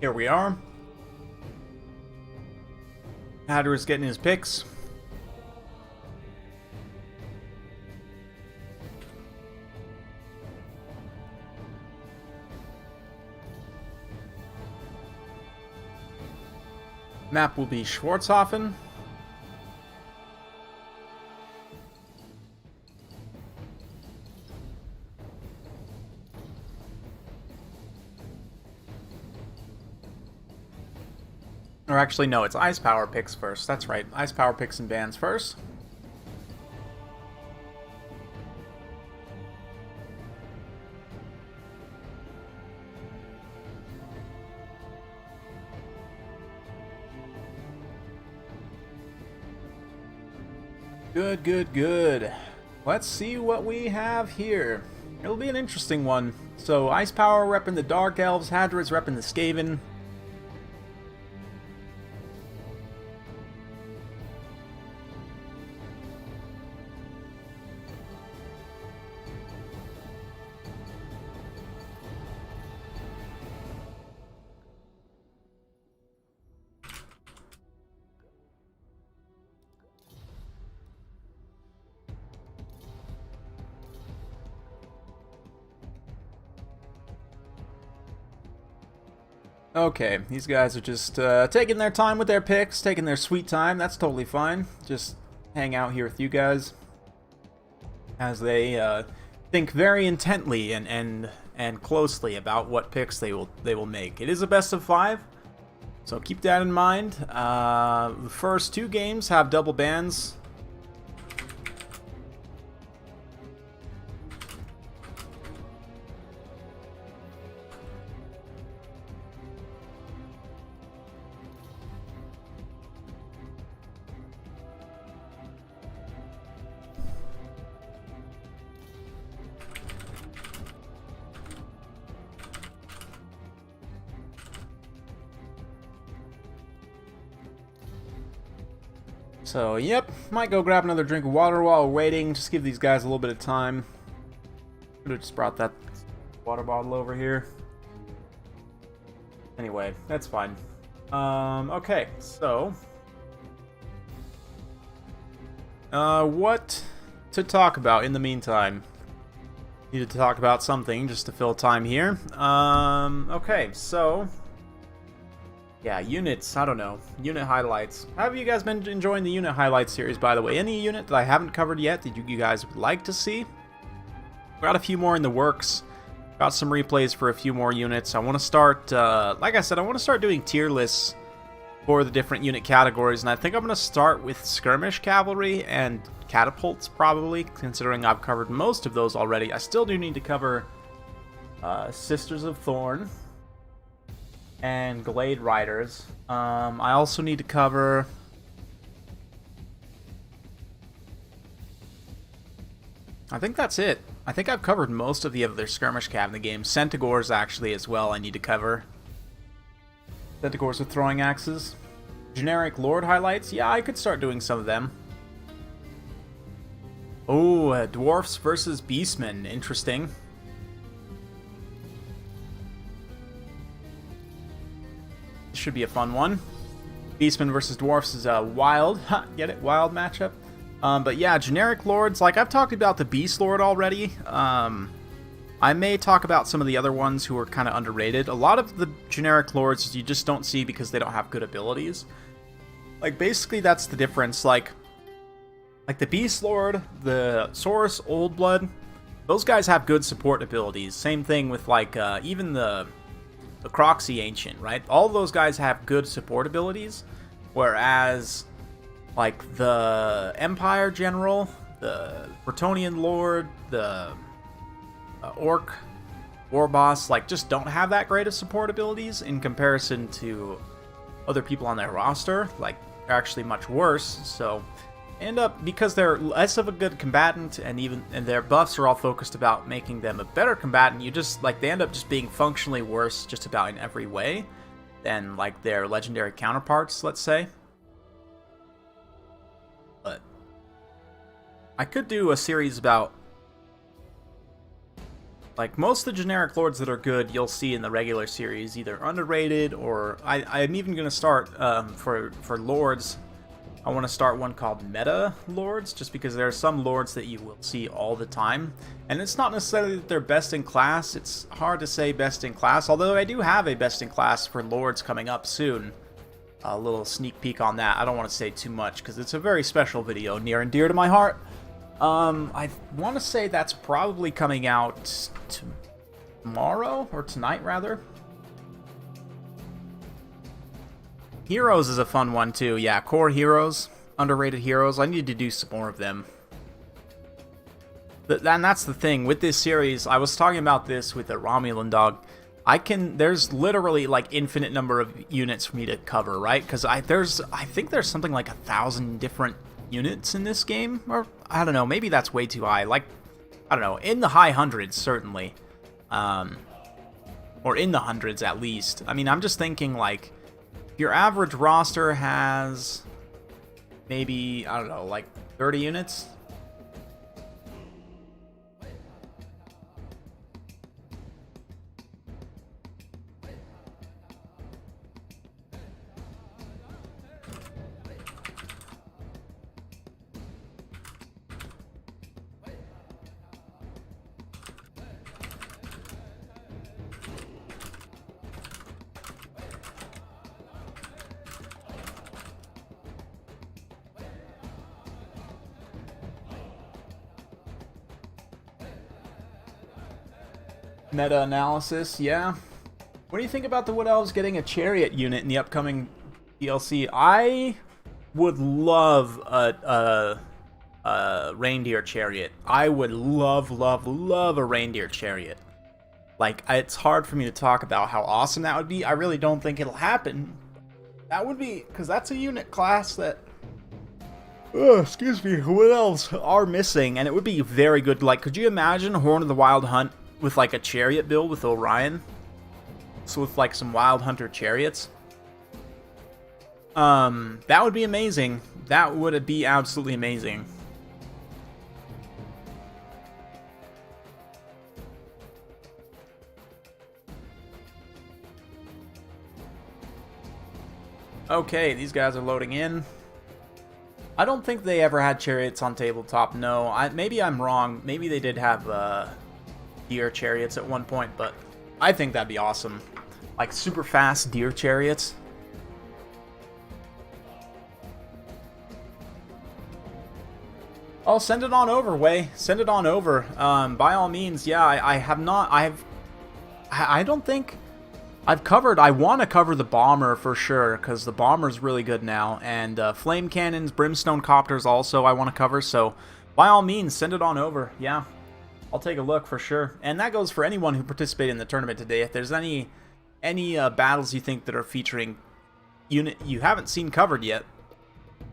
Here we are. Hatter is getting his picks. Map will be Schwarzhofen. Or actually, no, it's Ice Power picks first. That's right. Ice Power picks and bans first. Good, good, good. Let's see what we have here. It'll be an interesting one. So, Ice Power repping the Dark Elves, Hadris repping the Skaven. Okay, these guys are just taking their time with their picks, taking their sweet time. That's totally fine. Just hang out here with you guys as they think very intently and closely about what picks they will make. It is a best of 5, so keep that in mind. The first 2 games have double bans. So, yep, might go grab another drink of water while waiting. Just give these guys a little bit of time. Could have just brought that water bottle over here. Anyway, that's fine. Okay, so... what to talk about in the meantime? Needed to talk about something just to fill time here. Okay, so... yeah, units, I don't know. Unit highlights. How have you guys been enjoying the unit highlights series, by the way? Any unit that I haven't covered yet that you guys would like to see? Got a few more in the works. Got some replays for a few more units. I want to start, like I said, I want to start doing tier lists for the different unit categories. And I think I'm going to start with skirmish cavalry and catapults, probably, considering I've covered most of those already. I still do need to cover Sisters of Thorn. and Glade Riders. I also need to cover... I think that's it. I think I've covered most of the other skirmish cabinet games. Centaurs actually as well I need to cover. Centaurs with throwing axes. Generic Lord highlights. Yeah, I could start doing some of them. Oh, Dwarfs versus Beastman. Interesting. This should be a fun one. Beastman versus Dwarfs is a wild, get it? Wild matchup. But yeah, generic lords, like I've talked about the Beast Lord already. I may talk about some of the other ones who are kind of underrated. A lot of the generic lords you just don't see because they don't have good abilities. Like basically that's the difference. Like the Beast Lord, the Saurus Old Blood, those guys have good support abilities. Same thing with like even the Croxy Ancient, right? All those guys have good support abilities, whereas like the Empire General, the Bretonnian Lord, the Orc War Boss, like just don't have that great of support abilities in comparison to other people on their roster. Like they're actually much worse. So end up, because they're less of a good combatant and their buffs are all focused about making them a better combatant, you just like they end up just being functionally worse just about in every way than like their legendary counterparts, let's say. But I could do a series about like most of the generic lords that are good you'll see in the regular series, either underrated or I'm even going to start for lords. I want to start one called Meta Lords, just because there are some lords that you will see all the time. And it's not necessarily that they're best in class. It's hard to say best in class, although I do have a best in class for lords coming up soon. A little sneak peek on that. I don't want to say too much because it's a very special video, near and dear to my heart. I want to say that's probably coming out tomorrow, or tonight rather. Heroes is a fun one too. Yeah, core heroes, underrated heroes. I need to do some more of them. And that's the thing with this series. I was talking about this with a Romulan dog. There's literally like infinite number of units for me to cover, right? Because I think there's something like 1,000 different units in this game, or I don't know. Maybe that's way too high. Like I don't know, in the high hundreds certainly, or in the hundreds at least. I mean, I'm just thinking like. Your average roster has maybe, I don't know, like 30 units? Meta-analysis, yeah. What do you think about the Wood Elves getting a chariot unit in the upcoming DLC? I would love a reindeer chariot. I would love a reindeer chariot. Like, it's hard for me to talk about how awesome that would be. I really don't think it'll happen. That would be, because that's a unit class that, excuse me, Wood Elves are missing, and it would be very good. Like, could you imagine Horn of the Wild Hunt with like a chariot build with Orion? So with like some Wild Hunter chariots. That would be amazing. That would be absolutely amazing. Okay, these guys are loading in. I don't think they ever had chariots on tabletop, no. Maybe I'm wrong. Maybe they did have deer chariots at one point, but I think that'd be awesome. Like super fast deer chariots. Oh, send it on over, Way. Send it on over. By all means, yeah, I don't think I've covered. I want to cover the bomber for sure, because the bomber's really good now, and flame cannons, brimstone copters also I want to cover, so by all means, send it on over, yeah. I'll take a look for sure. And that goes for anyone who participated in the tournament today. If there's any any battles you think that are featuring unit you haven't seen covered yet,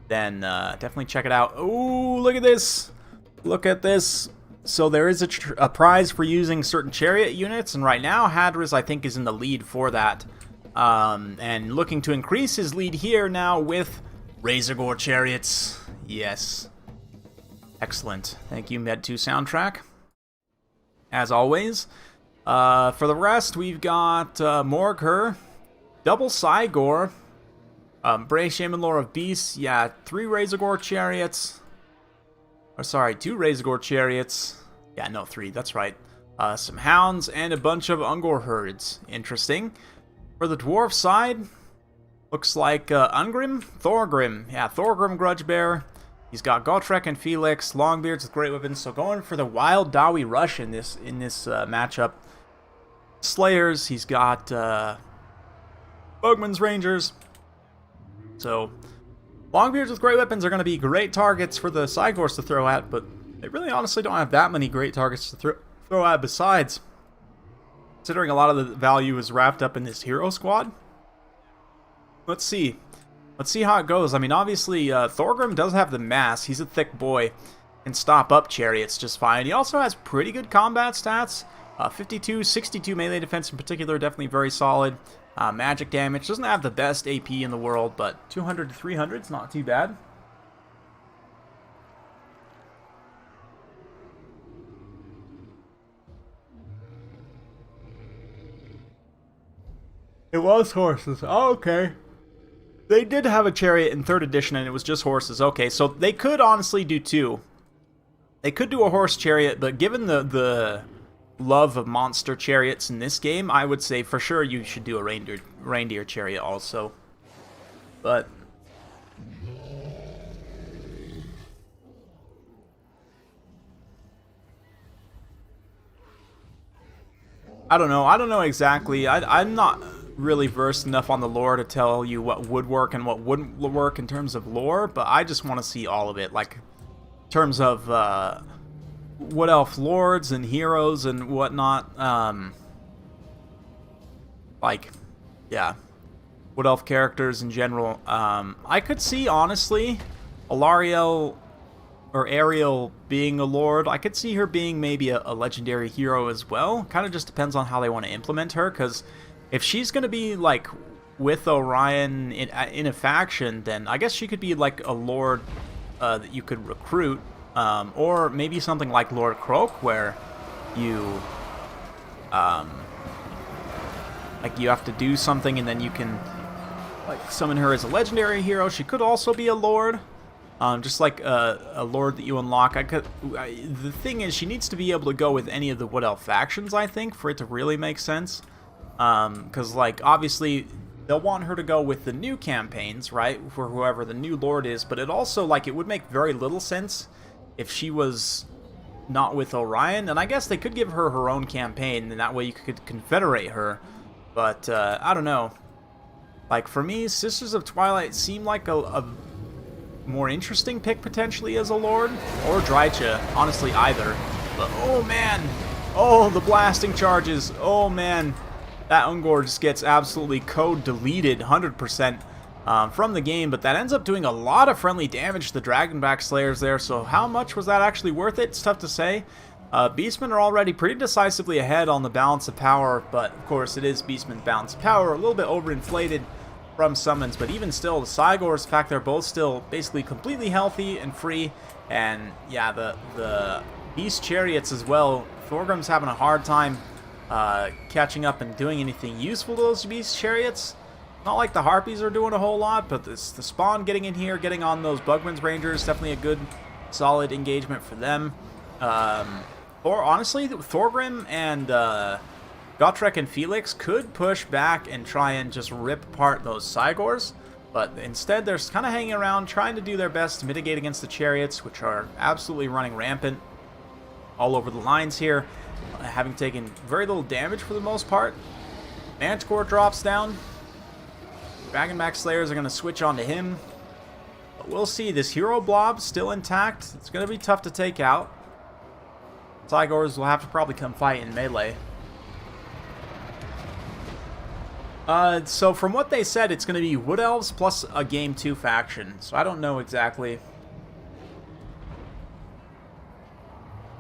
then definitely check it out. Ooh, look at this! Look at this! So there is a prize for using certain chariot units, and right now Hadris, I think, is in the lead for that. And looking to increase his lead here now with Razorgore chariots. Yes. Excellent. Thank you, Med2 Soundtrack. As always. For the rest, we've got Morghur, Double Cygor, Bray Shaman Lore of Beasts, yeah, 3 Razorgore chariots. Or sorry, 2 Razorgore chariots. Yeah, no, 3, that's right. Some hounds and a bunch of Ungor herds. Interesting. For the dwarf side, looks like Ungrim, Thorgrim. Yeah, Thorgrim Grudgebearer. He's got Gotrek and Felix, Longbeards with great weapons. So going for the Wild Dawi Rush in this matchup. Slayers, he's got Bugman's Rangers. So Longbeards with great weapons are going to be great targets for the Cygors to throw at, but they really honestly don't have that many great targets to throw at besides. Considering a lot of the value is wrapped up in this hero squad. Let's see. Let's see how it goes. I mean, obviously, Thorgrim does have the mass. He's a thick boy. Can stop up chariots just fine. He also has pretty good combat stats. 52, 62 melee defense in particular, definitely very solid. Magic damage. Doesn't have the best AP in the world, but 200 to 300 is not too bad. It was horses. Oh, okay. They did have a chariot in 3rd edition, and it was just horses. Okay, so they could honestly do 2. They could do a horse chariot, but given the love of monster chariots in this game, I would say for sure you should do a reindeer chariot also. But I don't know. I don't know exactly. I'm not really versed enough on the lore to tell you what would work and what wouldn't work in terms of lore, but I just want to see all of it, like in terms of Wood Elf lords and heroes and whatnot. Like, yeah, Wood Elf characters in general. I could see, honestly, Alariel or Ariel being a lord. I could see her being maybe a legendary hero as well. Kind of just depends on how they want to implement her, because if she's going to be, like, with Orion in a faction, then I guess she could be, like, a lord that you could recruit. Or maybe something like Lord Croak, where you, like, you have to do something and then you can, like, summon her as a legendary hero. She could also be a lord, just like a lord that you unlock. The thing is, she needs to be able to go with any of the Wood Elf factions, I think, for it to really make sense. Because, like, obviously, they'll want her to go with the new campaigns, right, for whoever the new lord is, but it also, like, it would make very little sense if she was not with Orion, and I guess they could give her her own campaign, and that way you could confederate her, but, I don't know. Like, for me, Sisters of Twilight seem like a more interesting pick, potentially, as a lord, or Drycha, honestly, either, but, oh, man, oh, the blasting charges, oh, man, that Ungor just gets absolutely code deleted 100%. From the game, but that ends up doing a lot of friendly damage to the Dragonback Slayers there, so how much was that actually worth it? It's tough to say. Beastmen are already pretty decisively ahead on the balance of power, but of course it is Beastman's balance of power, a little bit overinflated from summons, but even still, the Cygors, in fact, they're both still basically completely healthy and free, and yeah, the Beast Chariots as well. Thorgrim's having a hard time catching up and doing anything useful to those Beast Chariots. Not like the Harpies are doing a whole lot, but the Spawn getting in here, getting on those Bugman's Rangers, definitely a good, solid engagement for them. Or honestly, Thorgrim and Gotrek and Felix could push back and try and just rip apart those Cygors, but instead they're kind of hanging around, trying to do their best to mitigate against the Chariots, which are absolutely running rampant all over the lines here, having taken very little damage for the most part. Manticore drops down. Dragonback Slayers are going to switch onto him. But we'll see. This Hero Blob still intact. It's going to be tough to take out. Cygors will have to probably come fight in melee. So from what they said, it's going to be Wood Elves plus a Game 2 faction. So I don't know exactly.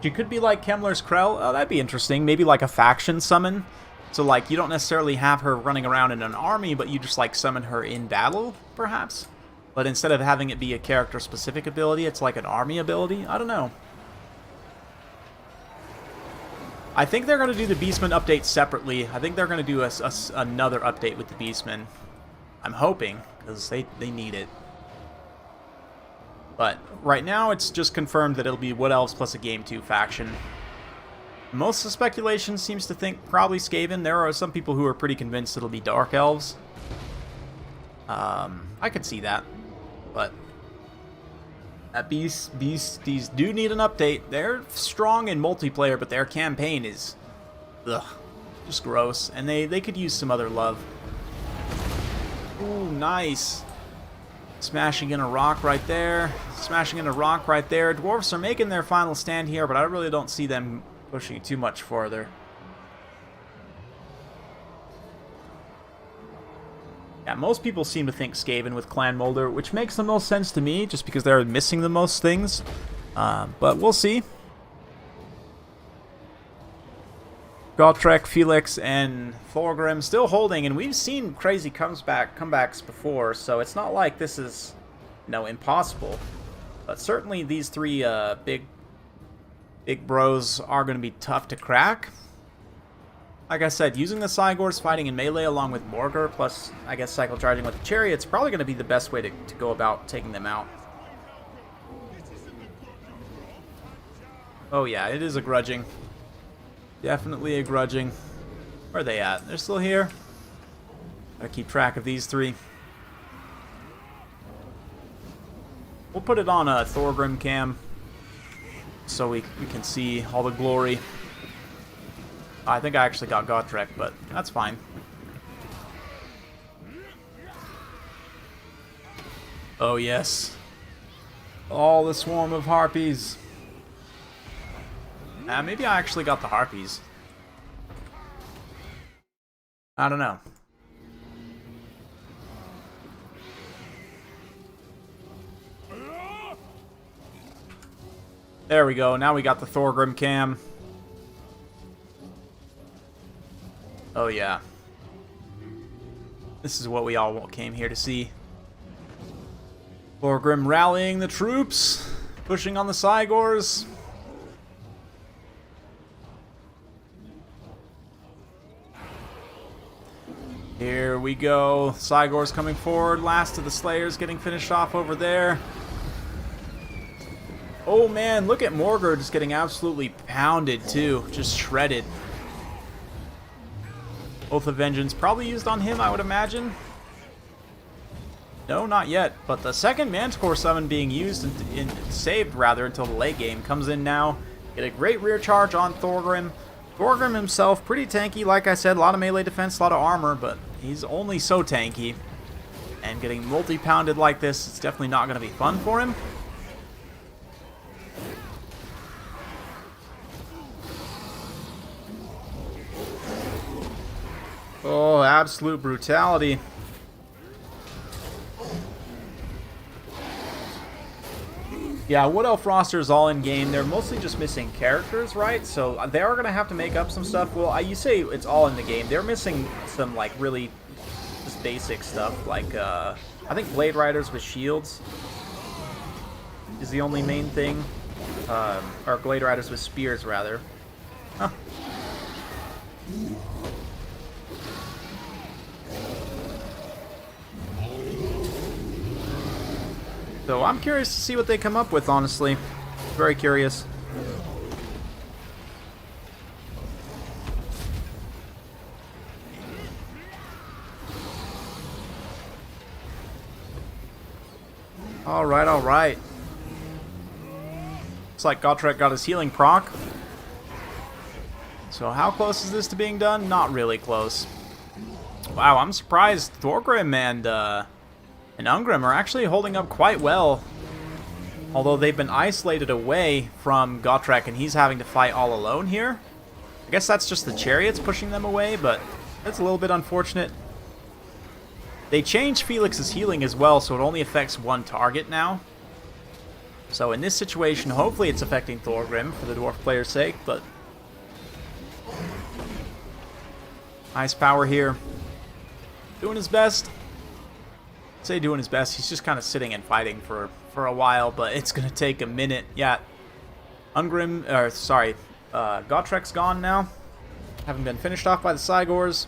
She could be like Kemler's Krell. Oh, that'd be interesting. Maybe like a faction summon. So like you don't necessarily have her running around in an army, but you just like summon her in battle, perhaps. But instead of having it be a character-specific ability, it's like an army ability. I don't know. I think they're going to do the Beastman update separately. I think they're going to do another update with the Beastman. I'm hoping, because they need it. But right now, it's just confirmed that it'll be Wood Elves plus a Game 2 faction. Most of the speculation seems to think probably Skaven. There are some people who are pretty convinced it'll be Dark Elves. I could see that. But Beasties do need an update. They're strong in multiplayer, but their campaign is just gross. And they could use some other love. Ooh, nice. Smashing in a rock right there. Smashing in a rock right there. Dwarfs are making their final stand here, but I really don't see them pushing too much farther. Yeah, most people seem to think Skaven with Clan Molder, which makes the most sense to me, just because they're missing the most things. But we'll see. Gotrek, Felix, and Thorgrim still holding, and we've seen crazy comebacks before, so it's not like this is, impossible. But certainly these three big bros are going to be tough to crack. Like I said, using the Cygors fighting in melee along with Morgar, plus, I guess, cycle charging with the Chariot's probably going to be the best way to go about taking them out. Oh yeah, it is a grudging. Definitely a grudging. Where are they at? They're still here? Gotta keep track of these three. We'll put it on a Thorgrim cam so we can see all the glory. I think I actually got Gotrek, but that's fine. Oh yes. All the swarm of harpies. Maybe I actually got the harpies. I don't know. There we go. Now we got the Thorgrim cam. Oh yeah. This is what we all came here to see. Thorgrim rallying the troops, pushing on the Cygors. Here we go. Cygors coming forward. Last of the Slayers getting finished off over there. Oh man, look at Morgar just getting absolutely pounded too. Just shredded. Oath of Vengeance probably used on him, I would imagine. No, not yet. But the second Manticore summon being used and saved rather until the late game comes in now. Get a great rear charge on Thorgrim. Thorgrim himself pretty tanky, like I said, a lot of melee defense, a lot of armor, but he's only so tanky. And getting multi-pounded like this, it's definitely not going to be fun for him. Oh, absolute brutality. Yeah, Wood Elf roster is all in game. They're mostly just missing characters, right? So they are going to have to make up some stuff. Well, you say it's all in the game. They're missing some, like, really just basic stuff. Like, I think Blade Riders with shields is the only main thing. Or Blade Riders with spears, rather. Huh. So I'm curious to see what they come up with, honestly. Very curious. Alright, alright. Looks like Gotrek got his healing proc. So how close is this to being done? Not really close. Wow, I'm surprised Thorgrim and Ungrim are actually holding up quite well. Although they've been isolated away from Gotrek and he's having to fight all alone here. I guess that's just the Chariots pushing them away, but that's a little bit unfortunate. They changed Felix's healing as well, so it only affects one target now. So in this situation, hopefully it's affecting Thorgrim for the dwarf player's sake, but nice power here. Doing his best. I'd say doing his best. He's just kind of sitting and fighting for a while, but it's going to take a minute. Yeah. Gottrek's gone now. Having been finished off by the Cygors.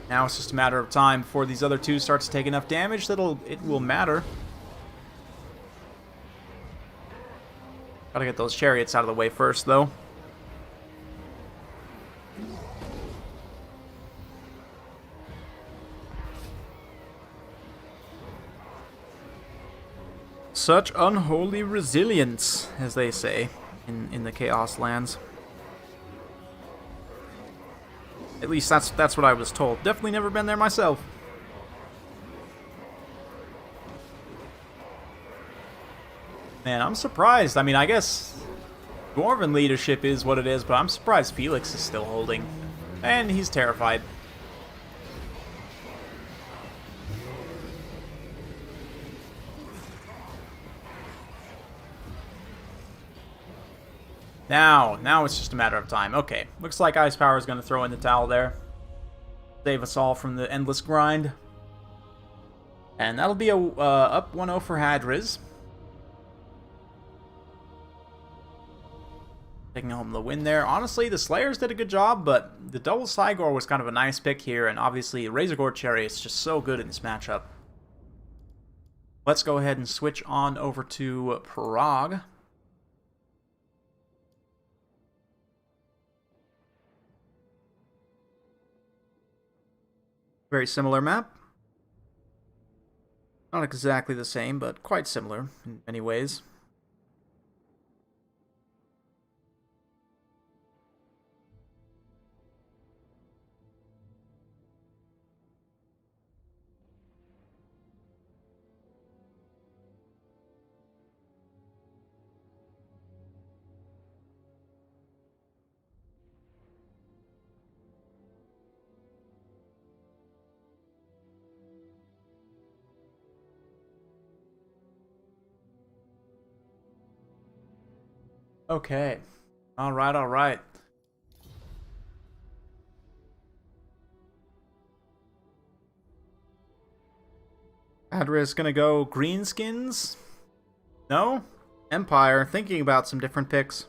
Now it's just a matter of time before these other two start to take enough damage that it will matter. Gotta get those chariots out of the way first, though. Such unholy resilience, as they say, in the Chaos Lands. At least that's what I was told. Definitely never been there myself. Man, I'm surprised. I mean, I guess Dwarven leadership is what it is, but I'm surprised Felix is still holding. And he's terrified. Now it's just a matter of time. Okay, looks like Ice Power is going to throw in the towel there. Save us all from the endless grind. And that'll be a up 1-0 for Hadriz. Taking home the win there. Honestly, the Slayers did a good job, but the double Cygor was kind of a nice pick here, and obviously Razorgore Cherry is just so good in this matchup. Let's go ahead and switch on over to Prague. Very similar map. Not exactly the same, but quite similar in many ways. Okay. Alright, alright. Adri's gonna go Greenskins? No? Empire. Thinking about some different picks.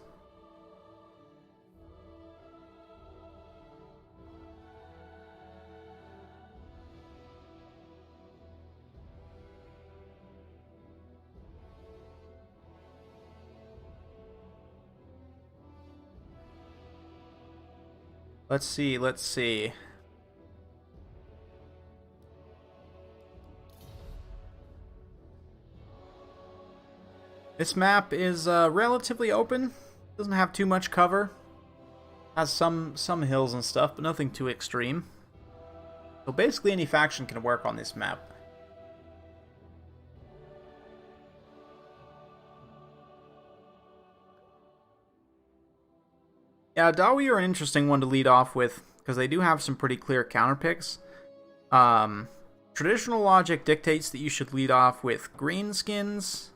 Let's see, let's see. This map is relatively open. Doesn't have too much cover. Has some hills and stuff, but nothing too extreme. So basically any faction can work on this map. Yeah, Dawi are an interesting one to lead off with, because they do have some pretty clear counter picks. Traditional logic dictates that you should lead off with Greenskins,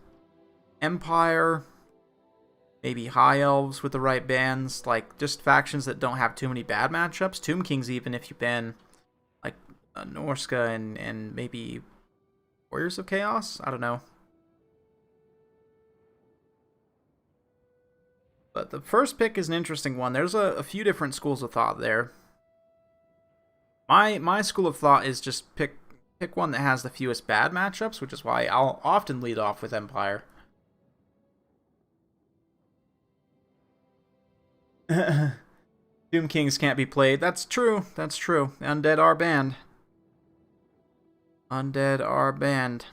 Empire, maybe High Elves with the right bans, like just factions that don't have too many bad matchups. Tomb Kings even if you ban like Norska and maybe Warriors of Chaos? I don't know. But the first pick is an interesting one. There's a few different schools of thought there. My school of thought is just pick one that has the fewest bad matchups, which is why I'll often lead off with Empire. Doom Kings can't be played. That's true. That's true. Undead are banned. Undead are banned.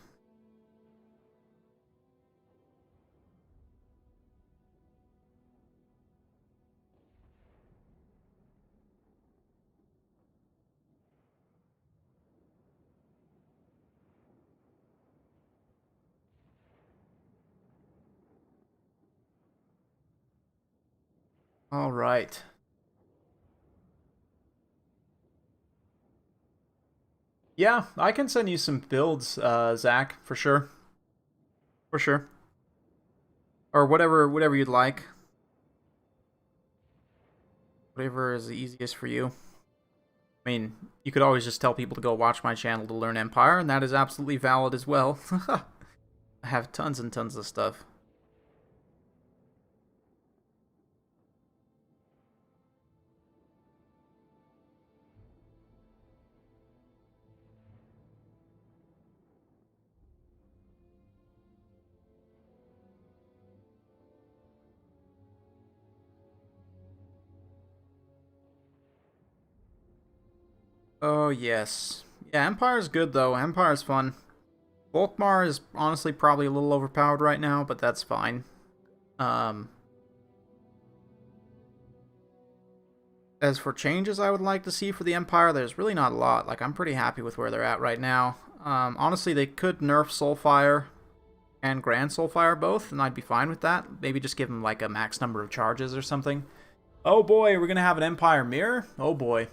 All right. Yeah, I can send you some builds, Zach, for sure. For sure. Or whatever you'd like. Whatever is the easiest for you. I mean, you could always just tell people to go watch my channel to learn Empire, and that is absolutely valid as well. I have tons and tons of stuff. Oh, yes. Yeah, Empire's good, though. Empire's fun. Volkmar is honestly probably a little overpowered right now, but that's fine. Um, as for changes I would like to see for the Empire, there's really not a lot. Like, I'm pretty happy with where they're at right now. Honestly, they could nerf Soulfire and Grand Soulfire both, and I'd be fine with that. Maybe just give them, like, a max number of charges or something. Oh boy, we're gonna have an Empire Mirror? Oh boy.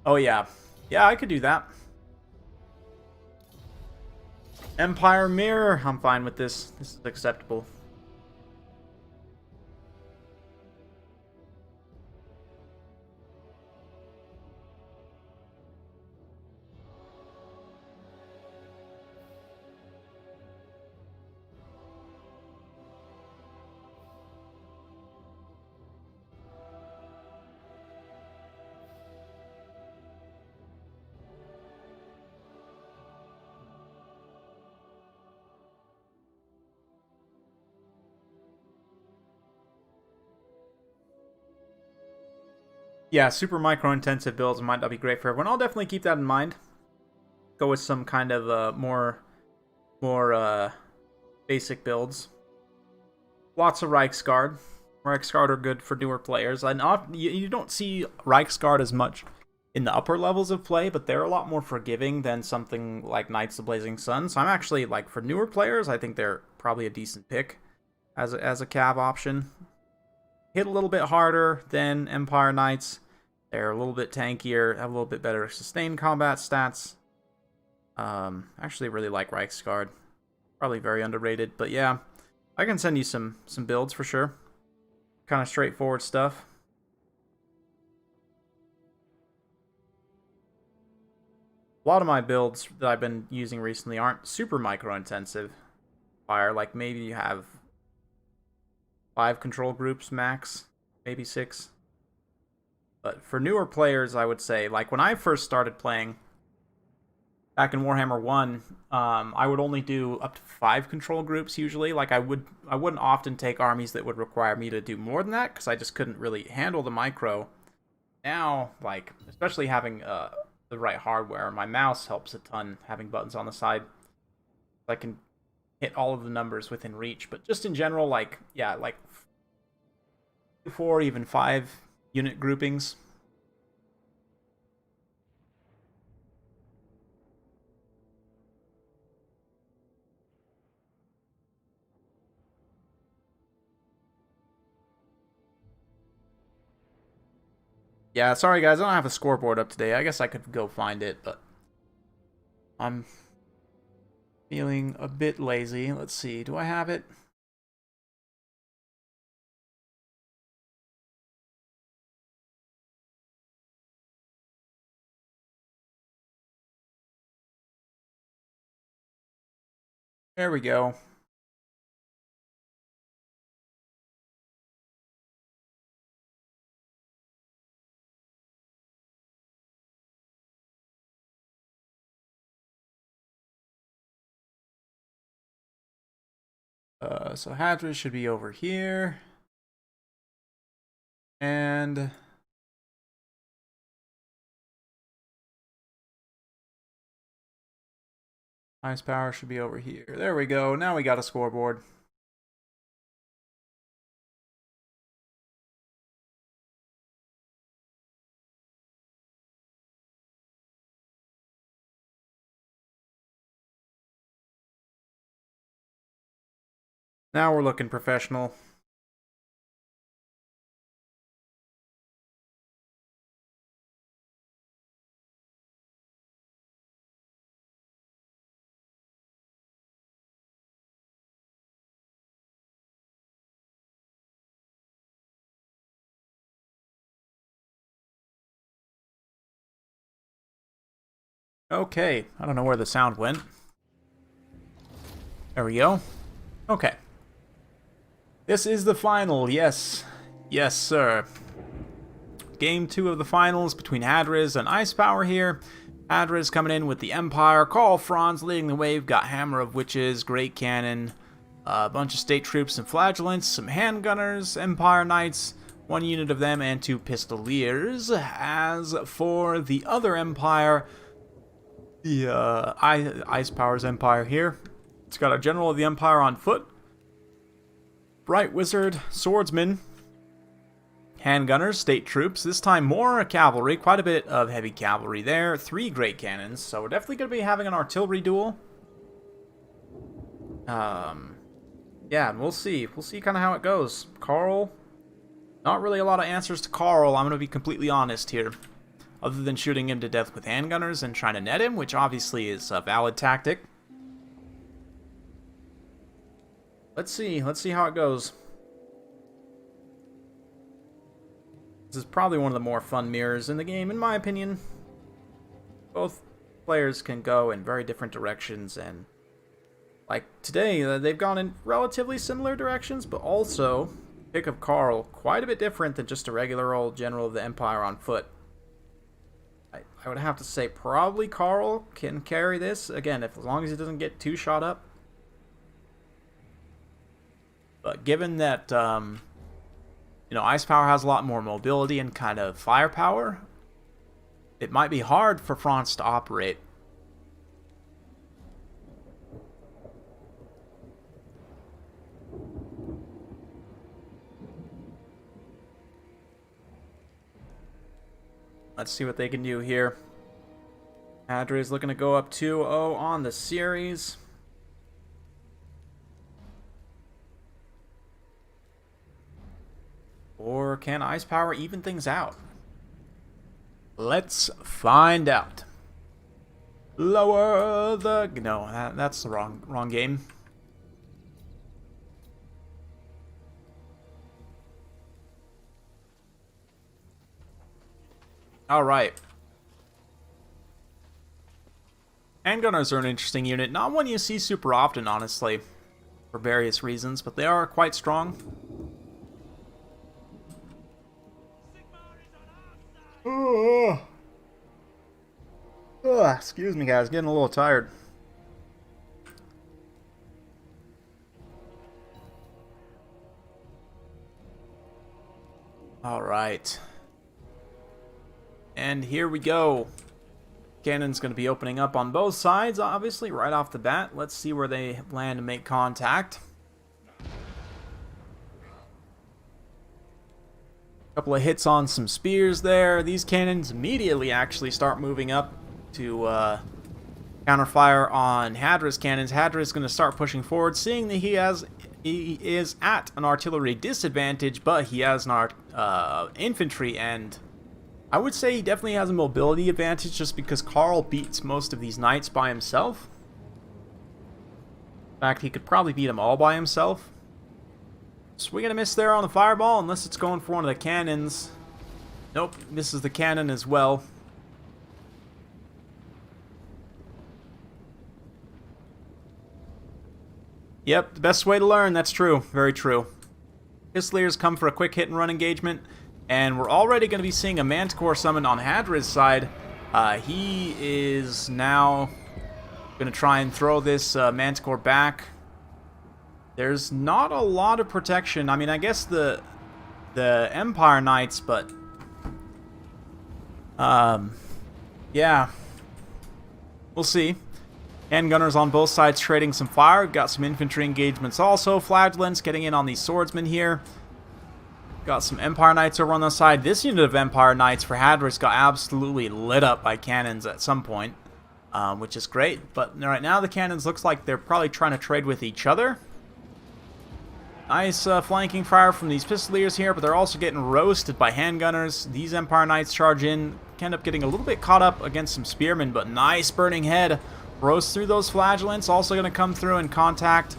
Oh yeah. Yeah, I could do that. Empire Mirror. I'm fine with this. This is acceptable. Yeah, super micro-intensive builds might not be great for everyone. I'll definitely keep that in mind. Go with some kind of more basic builds. Lots of Reichsguard. Reichsguard are good for newer players. And you don't see Reichsguard as much in the upper levels of play, but they're a lot more forgiving than something like Knights of the Blazing Sun. So I'm actually, like, for newer players, I think they're probably a decent pick as a cav option. Hit a little bit harder than Empire Knights. They're a little bit tankier, have a little bit better sustained combat stats. Actually really like Reichsguard. Probably very underrated, but yeah. I can send you some builds for sure. Kind of straightforward stuff. A lot of my builds that I've been using recently aren't super micro-intensive. Fire, like maybe you have 5 control groups max, maybe 6. But for newer players, I would say, like when I first started playing back in Warhammer 1, I would only do up to 5 control groups usually. Like I wouldn't often take armies that would require me to do more than that because I just couldn't really handle the micro. Now, like especially having the right hardware, my mouse helps a ton. Having buttons on the side, I can hit all of the numbers within reach. But just in general, like yeah, like 4 even 5 unit groupings. Yeah, sorry guys, I don't have a scoreboard up today. I guess I could go find it, but I'm feeling a bit lazy. Let's see, do I have it? There we go. So Hadra should be over here. And Ice Power should be over here. There we go. Now we got a scoreboard. Now we're looking professional. Okay, I don't know where the sound went. There we go. Okay. This is the final, yes. Yes, sir. Game 2 of the finals between Hadriz and Ice Power here. Hadriz coming in with the Empire, Carl Franz leading the way. We've got Hammer of Witches, Great Cannon, a bunch of state troops and flagellants, some handgunners, Empire Knights, 1 unit of them, and 2 pistoliers. As for the other Empire, the Ice Power's Empire here, it's got a General of the Empire on foot, Bright Wizard, Swordsman, handgunners, state troops, this time more cavalry, quite a bit of heavy cavalry there, 3 great cannons, so we're definitely going to be having an artillery duel. Yeah, and we'll see kind of how it goes. Carl, not really a lot of answers to Carl, I'm going to be completely honest here, other than shooting him to death with handgunners and trying to net him, which obviously is a valid tactic. Let's see how it goes. This is probably one of the more fun mirrors in the game, in my opinion. Both players can go in very different directions, and like today, they've gone in relatively similar directions, but also, pick of Carl, quite a bit different than just a regular old General of the Empire on foot. I would have to say probably Carl can carry this, again, as long as he doesn't get too shot up. But given that, you know, Ice Power has a lot more mobility and kind of firepower, it might be hard for Franz to operate. Let's see what they can do here. Hadriz is looking to go up 2-0 on the series. Or can Ice Power even things out? Let's find out. Lower the... No, that's the wrong game. Alright. Handgunners are an interesting unit. Not one you see super often, honestly. For various reasons, but they are quite strong. Excuse me, guys. Getting a little tired. Alright. And here we go. Cannon's going to be opening up on both sides, obviously, right off the bat. Let's see where they land and make contact. Couple of hits on some spears there. These cannons immediately actually start moving up to counterfire on Hadriz cannons. Hadriz is going to start pushing forward, seeing that he is at an artillery disadvantage, but he has an infantry, and I would say he definitely has a mobility advantage just because Carl beats most of these knights by himself. In fact, he could probably beat them all by himself. Swing and a miss there on the fireball, unless it's going for one of the cannons. Nope, misses the cannon as well. Yep, the best way to learn, that's true. Very true. Pistoliers come for a quick hit and run engagement, and we're already going to be seeing a Manticore summon on Hadriz's side. He is now going to try and throw this Manticore back. There's not a lot of protection. I mean, I guess the Empire Knights, but yeah, we'll see. Handgunners on both sides trading some fire. Got some infantry engagements also. Flagellants getting in on these swordsmen here. Got some Empire Knights over on the side. This unit of Empire Knights for Hadriz got absolutely lit up by cannons at some point, which is great. But right now the cannons looks like they're probably trying to trade with each other. Nice flanking fire from these pistoliers here, but they're also getting roasted by handgunners. These Empire Knights charge in, end up getting a little bit caught up against some spearmen, but nice burning head. Roast through those flagellants, also going to come through and contact.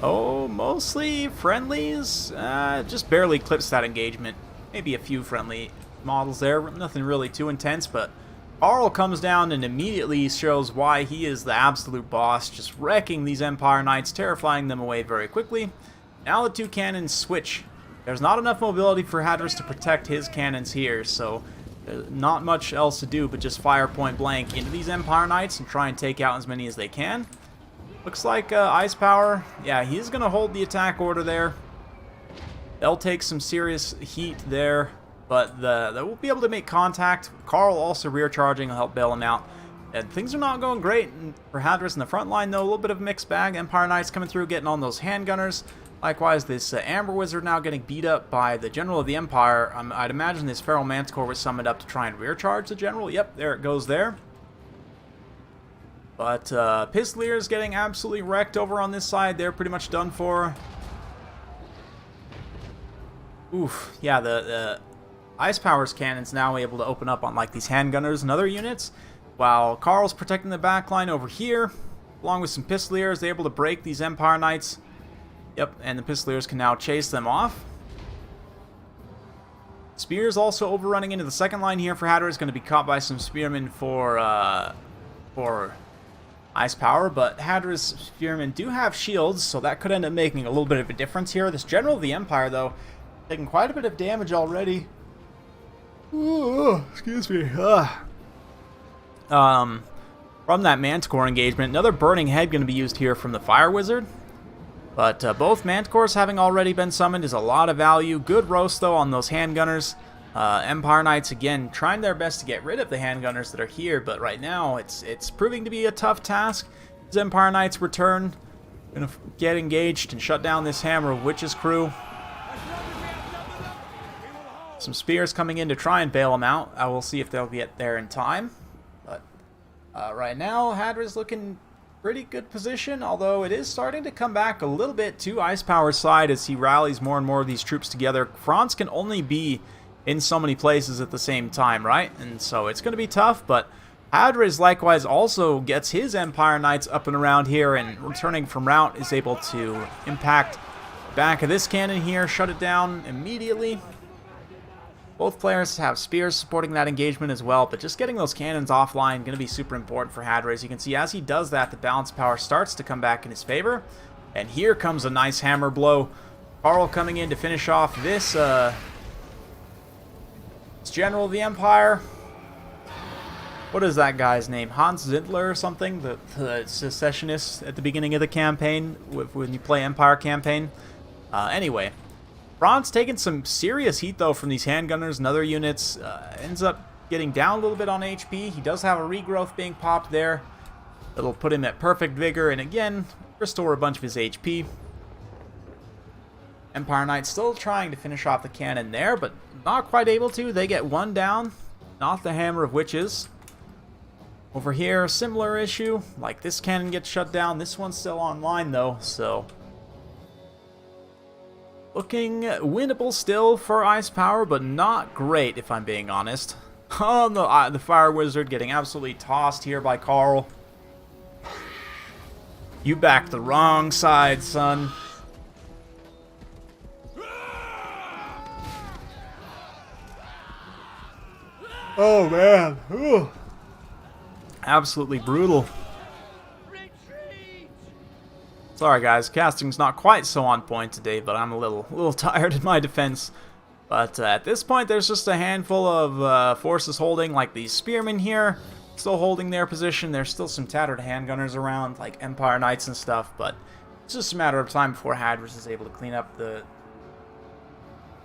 Oh, mostly friendlies. Just barely clips that engagement. Maybe a few friendly models there. Nothing really too intense, but Carl comes down and immediately shows why he is the absolute boss, just wrecking these Empire Knights, terrifying them away very quickly. Now the two cannons switch. There's not enough mobility for Hadris to protect his cannons here, so not much else to do but just fire point blank into these Empire Knights and try and take out as many as they can. Looks like Ice Power, yeah, he's going to hold the attack order there. They'll take some serious heat there, but they will be able to make contact. Carl also rear charging will help bail him out. And things are not going great for Hadris in the front line, though. A little bit of a mixed bag. Empire Knights coming through, getting on those handgunners. Likewise, this Amber Wizard now getting beat up by the General of the Empire. I'd imagine this Feral Manticore was summoned up to try and rear charge the General. Yep, there it goes there. But Pistoliers getting absolutely wrecked over on this side. They're pretty much done for. Oof, yeah, the Ice Power's cannon's now able to open up on like these handgunners and other units, while Carl's protecting the backline over here, along with some Pistoliers. They're able to break these Empire Knights. Yep, and the Pistoliers can now chase them off. Spears also overrunning into the second line here for Hadris, going to be caught by some Spearmen for Ice Power, but Hadris Spearmen do have shields, so that could end up making a little bit of a difference here. This General of the Empire, though, taking quite a bit of damage already. Ooh, excuse me. From that Manticore engagement. Another Burning Head going to be used here from the Fire Wizard. But both Manticores having already been summoned is a lot of value. Good roast, though, on those handgunners. Empire Knights, again, trying their best to get rid of the handgunners that are here, but right now it's proving to be a tough task. As Empire Knights return, going to get engaged and shut down this Hammer of Witch's crew. Some spears coming in to try and bail them out. I will see if they'll get there in time. But right now, Hadris looking pretty good position, although it is starting to come back a little bit to Ice Power's side as he rallies more and more of these troops together. Franz can only be in so many places at the same time, right? And so it's going to be tough, but Hadris likewise also gets his Empire Knights up and around here, and returning from route is able to impact the back of this cannon here, shut it down immediately. Both players have spears supporting that engagement as well, but just getting those cannons offline going to be super important for Hadris. You can see as he does that, the balance power starts to come back in his favor. And here comes a nice hammer blow. Carl coming in to finish off this General of the Empire. What is that guy's name? Hans Zindler or something? The secessionist at the beginning of the campaign, when you play Empire campaign. Anyway. Franz taking some serious heat, though, from these handgunners and other units. Ends up getting down a little bit on HP. He does have a regrowth being popped there. It'll put him at perfect vigor, and again, restore a bunch of his HP. Empire Knight still trying to finish off the cannon there, but not quite able to. They get one down. Not the Hammer of Witches. Over here, similar issue. Like, this cannon gets shut down. This one's still online, though, so looking winnable still for Ice Power, but not great, if I'm being honest. Oh, the Fire Wizard getting absolutely tossed here by Carl. You backed the wrong side, son. Oh, man. Ooh. Absolutely brutal. Sorry guys, casting's not quite so on point today, but I'm a little tired in my defense. But at this point, there's just a handful of forces holding, like these spearmen here, still holding their position. There's still some tattered handgunners around, like Empire Knights and stuff, but it's just a matter of time before Hadris is able to clean up the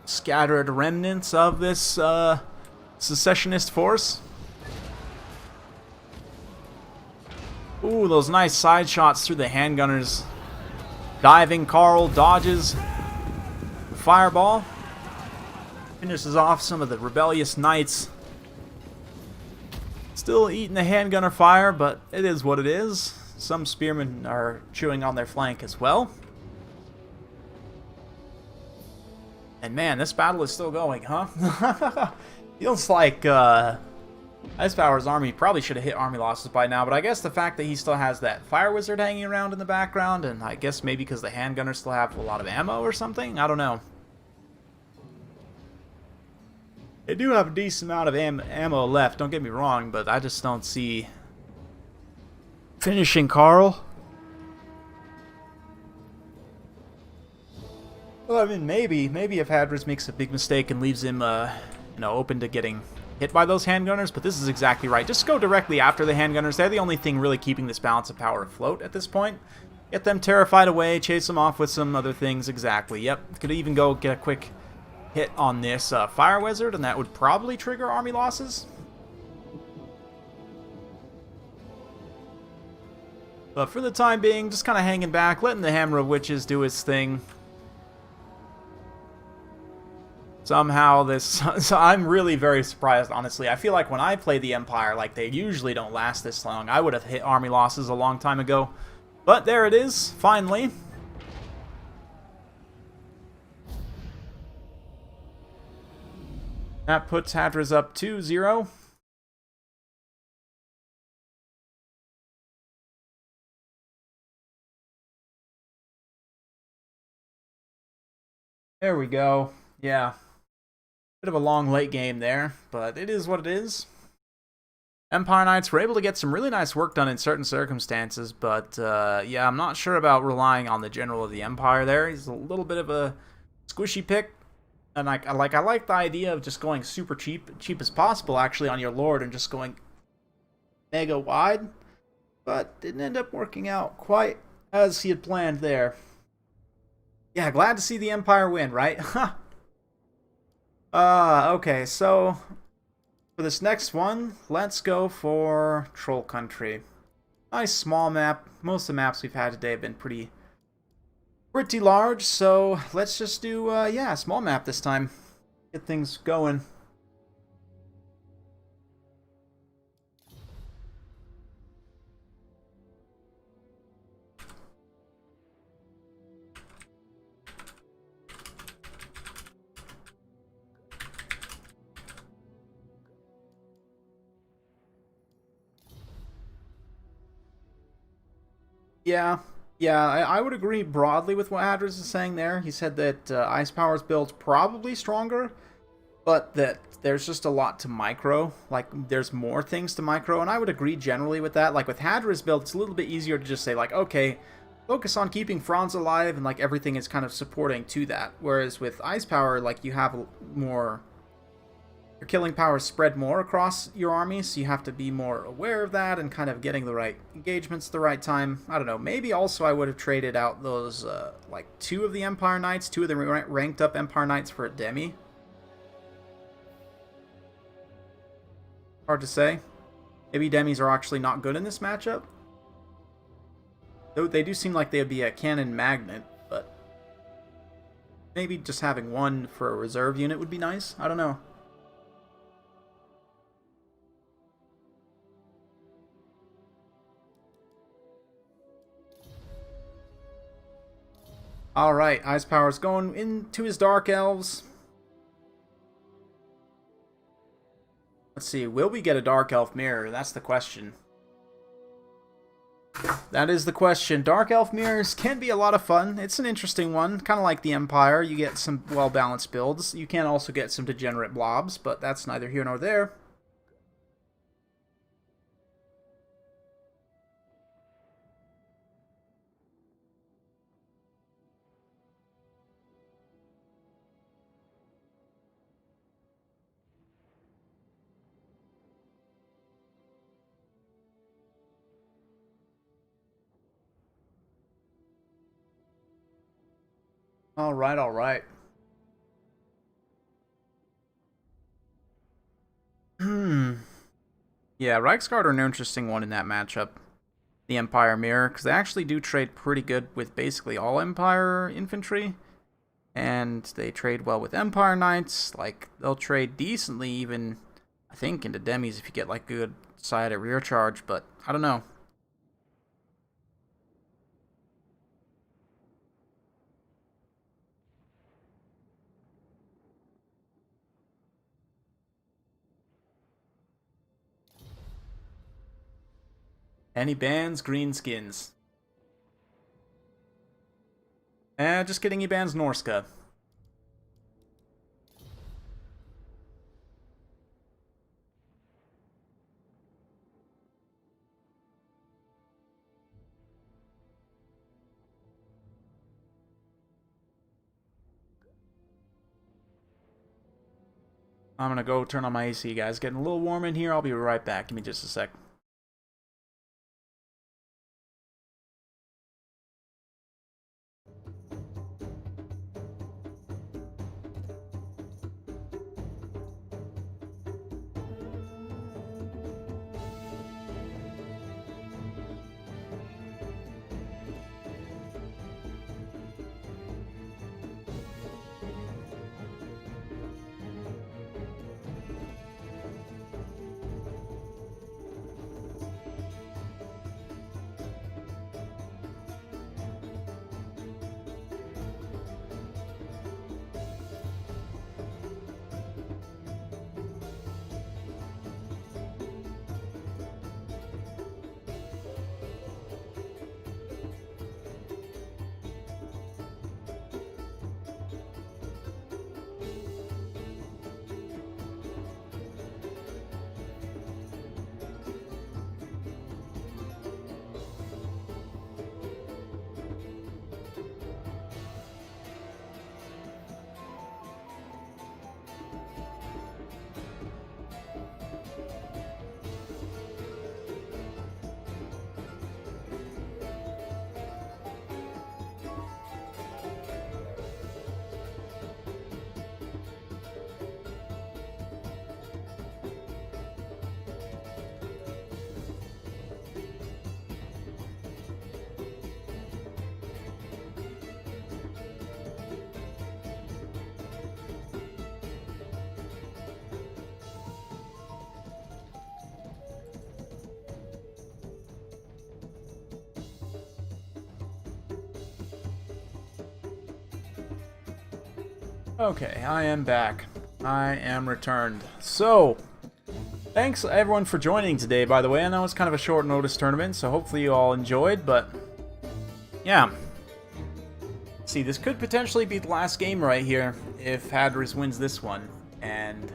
scattered remnants of this secessionist force. Ooh, those nice side shots through the handgunners. Diving Carl dodges the fireball. Finishes off some of the rebellious knights. Still eating the handgunner fire, but it is what it is. Some spearmen are chewing on their flank as well. And man, this battle is still going, huh? Feels like Ice Power's army probably should have hit army losses by now, but I guess the fact that he still has that Fire Wizard hanging around in the background, and I guess maybe because the handgunners still have a lot of ammo or something? I don't know. They do have a decent amount of ammo left, don't get me wrong, but I just don't see finishing Carl. Well, I mean, maybe if Hadris makes a big mistake and leaves him, open to getting hit by those handgunners, but this is exactly right. Just go directly after the handgunners. They're the only thing really keeping this balance of power afloat at this point. Get them terrified away, chase them off with some other things. Exactly, yep. Could even go get a quick hit on this Fire Wizard, and that would probably trigger army losses. But for the time being, just kind of hanging back, letting the Hammer of Witches do its thing. Somehow this... So I'm really very surprised, honestly. I feel like when I play the Empire, like, they usually don't last this long. I would have hit army losses a long time ago. But there it is, finally. That puts Hadris up 2-0. There we go. Yeah. Bit of a long late game there, but it is what it is. Empire Knights were able to get some really nice work done in certain circumstances, but yeah, I'm not sure about relying on the General of the Empire there. He's a little bit of a squishy pick, and I like the idea of just going super cheap as possible actually on your Lord and just going mega wide, but didn't end up working out quite as he had planned there. Yeah, glad to see the Empire win, right? Okay, so for this next one, let's go for Troll Country. Nice small map. Most of the maps we've had today have been pretty large, so let's just do, yeah, a small map this time. Get things going. Yeah, I would agree broadly with what Hadris is saying there. He said that Ice Power's build's probably stronger, but that there's just a lot to micro. Like, there's more things to micro, and I would agree generally with that. Like, with Hadris' build, it's a little bit easier to just say, like, okay, focus on keeping Franz alive, and, like, everything is kind of supporting to that. Whereas with Ice Power, like, you have more... Your killing power is spread more across your army, so you have to be more aware of that and kind of getting the right engagements at the right time. I don't know, maybe also I would have traded out those, like, 2 of the Empire Knights, 2 of the ranked up Empire Knights for a Demi. Hard to say. Maybe Demis are actually not good in this matchup. Though they do seem like they would be a cannon magnet, but maybe just having one for a reserve unit would be nice. I don't know. Alright, Ice Power's going into his Dark Elves. Let's see, will we get a Dark Elf mirror? That's the question. That is the question. Dark Elf mirrors can be a lot of fun. It's an interesting one, kind of like the Empire. You get some well-balanced builds. You can also get some degenerate blobs, but that's neither here nor there. Alright, alright. Yeah, Reichsguard are an interesting one in that matchup. The Empire Mirror, because they actually do trade pretty good with basically all Empire infantry. And they trade well with Empire Knights. Like, they'll trade decently even, I think, into Demis if you get, like, good side at rear charge, but I don't know. Any bans? Greenskins. Just kidding, he bans Norska. I'm gonna go turn on my AC, guys. Getting a little warm in here. I'll be right back. Give me just a sec. Okay, I am back. I am returned. So, thanks everyone for joining today, by the way. I know it's kind of a short notice tournament, so hopefully you all enjoyed, but yeah. See, this could potentially be the last game right here if Hadris wins this one. And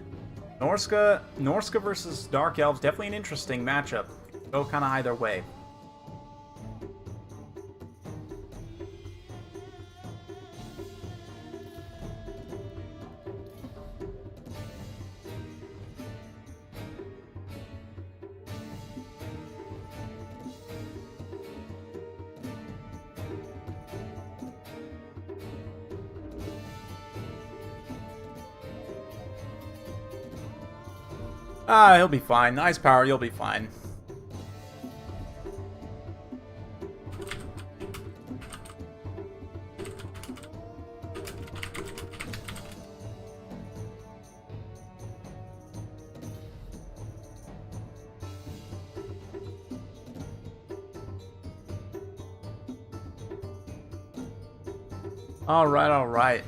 Norska versus Dark Elves, definitely an interesting matchup. Go kind of either way. Ah, he'll be fine. Nice power, you'll be fine. Alright, alright.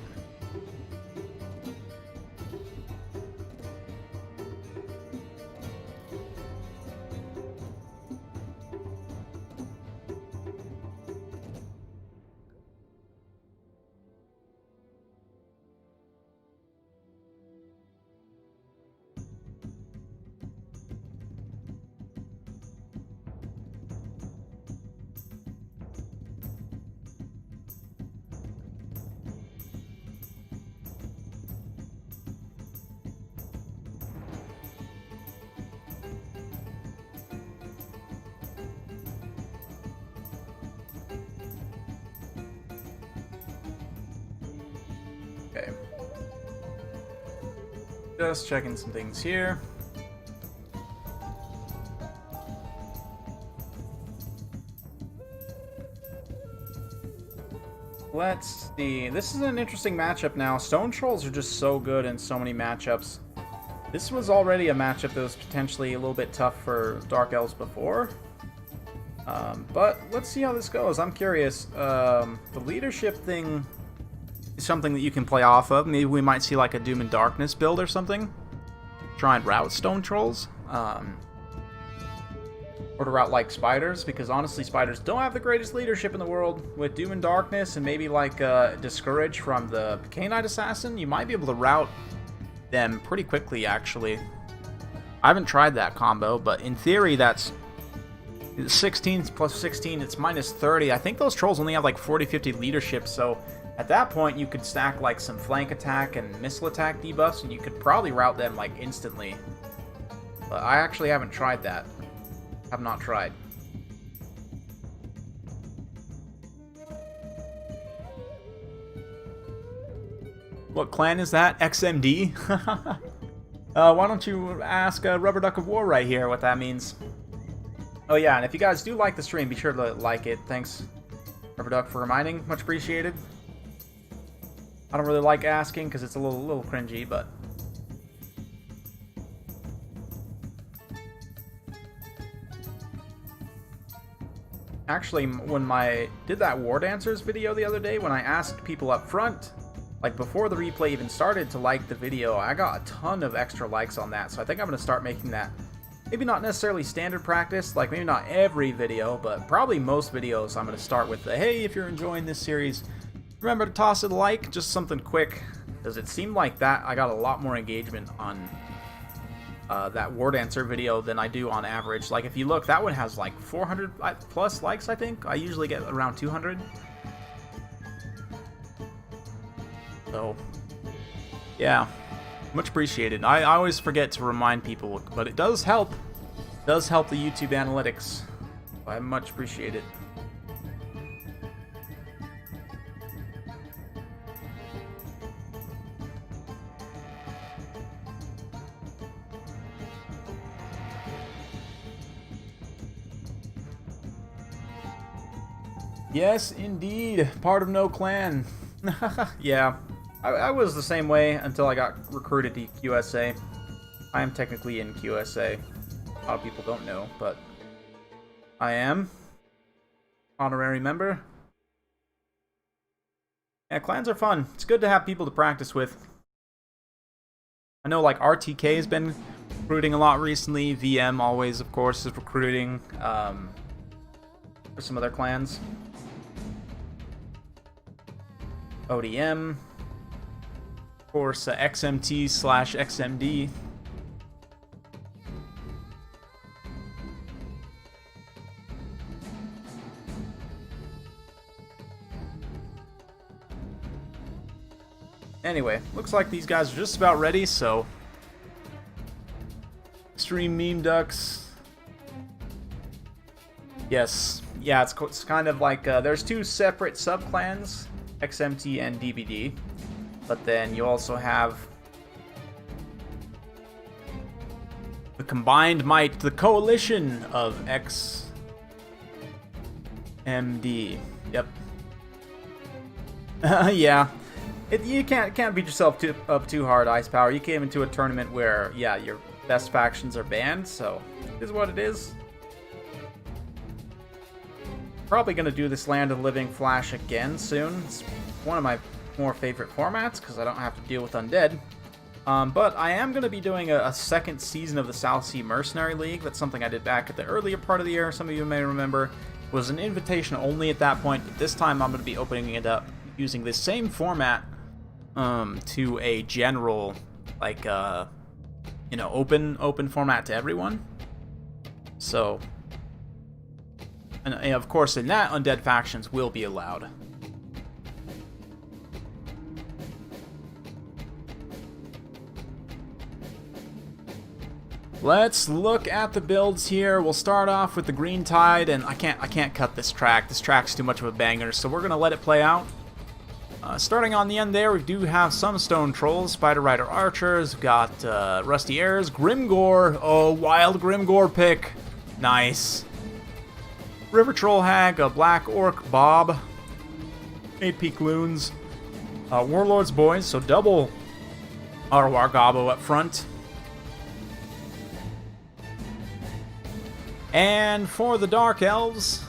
Okay. Just checking some things here. Let's see. This is an interesting matchup now. Stone Trolls are just so good in so many matchups. This was already a matchup that was potentially a little bit tough for Dark Elves before. But let's see how this goes. I'm curious. The leadership thing is something that you can play off of. Maybe we might see like a Doom and Darkness build or something. Try and route Stone Trolls. Or to route like Spiders, because honestly Spiders don't have the greatest leadership in the world. With Doom and Darkness and maybe like Discourage from the Canine Assassin, you might be able to route them pretty quickly actually. I haven't tried that combo, but in theory that's 16 plus 16, it's minus 30. I think those trolls only have like 40-50 leadership, so At that point, you could stack like some flank attack and missile attack debuffs, and you could probably route them like instantly. But I actually haven't tried that. Have not tried. What clan is that? XMD? Why don't you ask Rubber Duck of War right here what that means? Oh yeah, and if you guys do like the stream, be sure to like it. Thanks, Rubber Duck, for reminding. Much appreciated. I don't really like asking because it's a little cringy, but... Actually, when I did that War Dancers video the other day, when I asked people up front, like before the replay even started, to like the video, I got a ton of extra likes on that, so I think I'm going to start making that, maybe not necessarily standard practice, like maybe not every video, but probably most videos I'm going to start with the, hey, if you're enjoying this series, remember to toss it a like, just something quick, because it seemed like that I got a lot more engagement on that War Dancer video than I do on average. Like if you look, that one has like 400 plus likes, I think. I usually get around 200. So, yeah, much appreciated. I always forget to remind people, but it does help. It does help the YouTube analytics. I much appreciate it. Yes, indeed. Part of no clan. Yeah. I was the same way until I got recruited to QSA. I am technically in QSA. A lot of people don't know, but I am. Honorary member. Yeah, clans are fun. It's good to have people to practice with. I know like RTK has been recruiting a lot recently. VM always, of course, is recruiting for some other clans. ODM. Of course, XMT/XMD. Anyway, looks like these guys are just about ready, so... Extreme Meme Ducks. Yes. Yeah, it's kind of like... there's two separate sub-clans, XMT and DBD. But then you also have... the combined might, the coalition of XMD. Yep. Yeah. You can't beat yourself up too hard, Ice Power. You came into a tournament where, yeah, your best factions are banned, so it is what it is. Probably going to do this Land of Living Flash again soon. It's one of my more favorite formats because I don't have to deal with undead. But I am going to be doing a second season of the South Sea Mercenary League. That's something I did back at the earlier part of the year. Some of you may remember. It was an invitation only at that point, but this time I'm going to be opening it up using this same format to a general, like, you know, open format to everyone. So, and of course in that, undead factions will be allowed. Let's look at the builds here. We'll start off with the Green Tide, and I can't cut this track. This track's too much of a banger, so we're gonna let it play out. Starting on the end there, we do have some Stone Trolls, Spider Rider Archers, we've got Rusty Airs, Grimgore, oh, Wild Grimgore pick, nice. River Troll Hag, a Black Orc Bob, 8 Peak Loons, Warlord's Boys, so double Arwar Gobbo up front. And for the Dark Elves,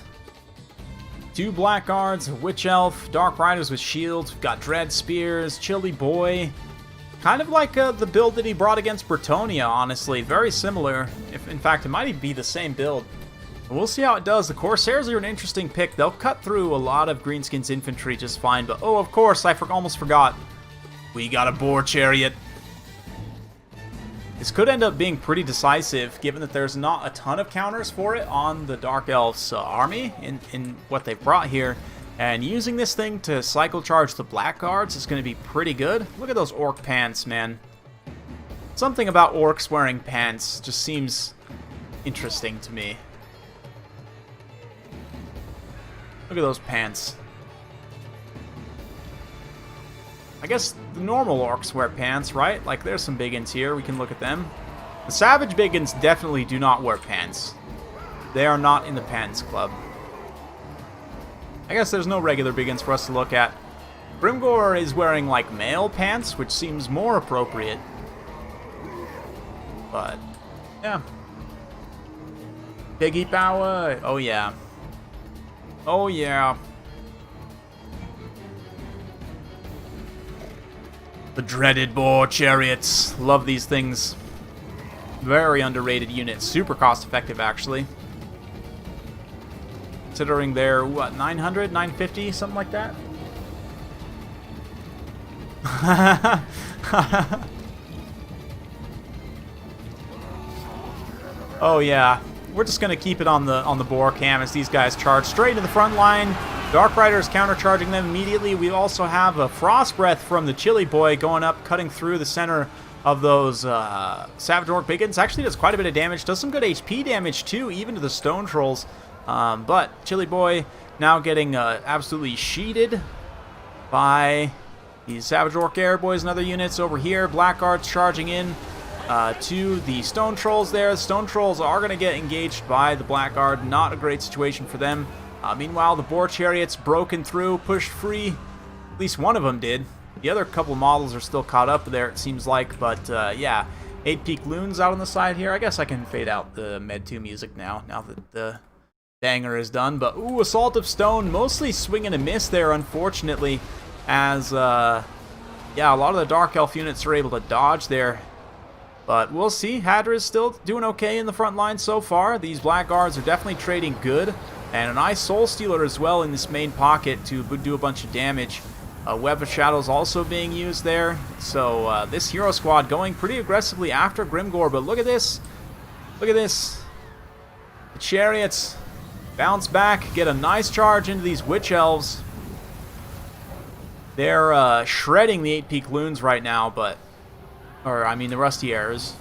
2 Blackguards, a Witch Elf, Dark Riders with shields, we've got Dread Spears, Chilly Boy. Kind of like the build that he brought against Bretonnia, honestly. Very similar. In fact, it might even be the same build. We'll see how it does. The Corsairs are an interesting pick. They'll cut through a lot of Greenskins infantry just fine. But, oh, of course, I almost forgot. We got a Boar Chariot. This could end up being pretty decisive, given that there's not a ton of counters for it on the Dark Elves army in what they've brought here. And using this thing to cycle charge the blackguards is going to be pretty good. Look at those orc pants, man. Something about orcs wearing pants just seems interesting to me. Look at those pants. I guess the normal orcs wear pants, right? Like, there's some biggins here. We can look at them. The savage biggins definitely do not wear pants. They are not in the pants club. I guess there's no regular biggins for us to look at. Grimgor is wearing, like, male pants, which seems more appropriate. But, yeah. Piggy power. Oh, yeah. Oh, yeah. The dreaded boar chariots. Love these things. Very underrated unit. Super cost effective, actually. Considering they're, what, 900, 950, something like that? Oh, yeah. We're just going to keep it on the boar cam as these guys charge straight to the front line. Dark Rider is countercharging them immediately. We also have a Frost Breath from the Chili Boy going up, cutting through the center of those Savage Orc Biggins. Actually does quite a bit of damage. Does some good HP damage, too, even to the Stone Trolls. But Chili Boy now getting absolutely sheeted by these Savage Orc Air Boys and other units over here. Blackguards charging in to the Stone Trolls there. The Stone Trolls are going to get engaged by the Blackguard. Not a great situation for them. Meanwhile, the Boar Chariots broken through, pushed free. At least one of them did. The other couple models are still caught up there, it seems like. But, yeah, 8-peak Loons out on the side here. I guess I can fade out the Med 2 music now that the banger is done. But, ooh, Assault of Stone. Mostly swing and a miss there, unfortunately. As, yeah, a lot of the Dark Elf units are able to dodge there. But we'll see. Hadra is still doing okay in the front line so far. These Blackguards are definitely trading good. And a nice Soul Stealer as well in this main pocket to do a bunch of damage. Web of Shadows also being used there. So this hero squad going pretty aggressively after Grimgor. But look at this. Look at this. The Chariots bounce back, get a nice charge into these Witch Elves. They're shredding the 8-peak Loons right now, but... Or, I mean, the Rusty Airs.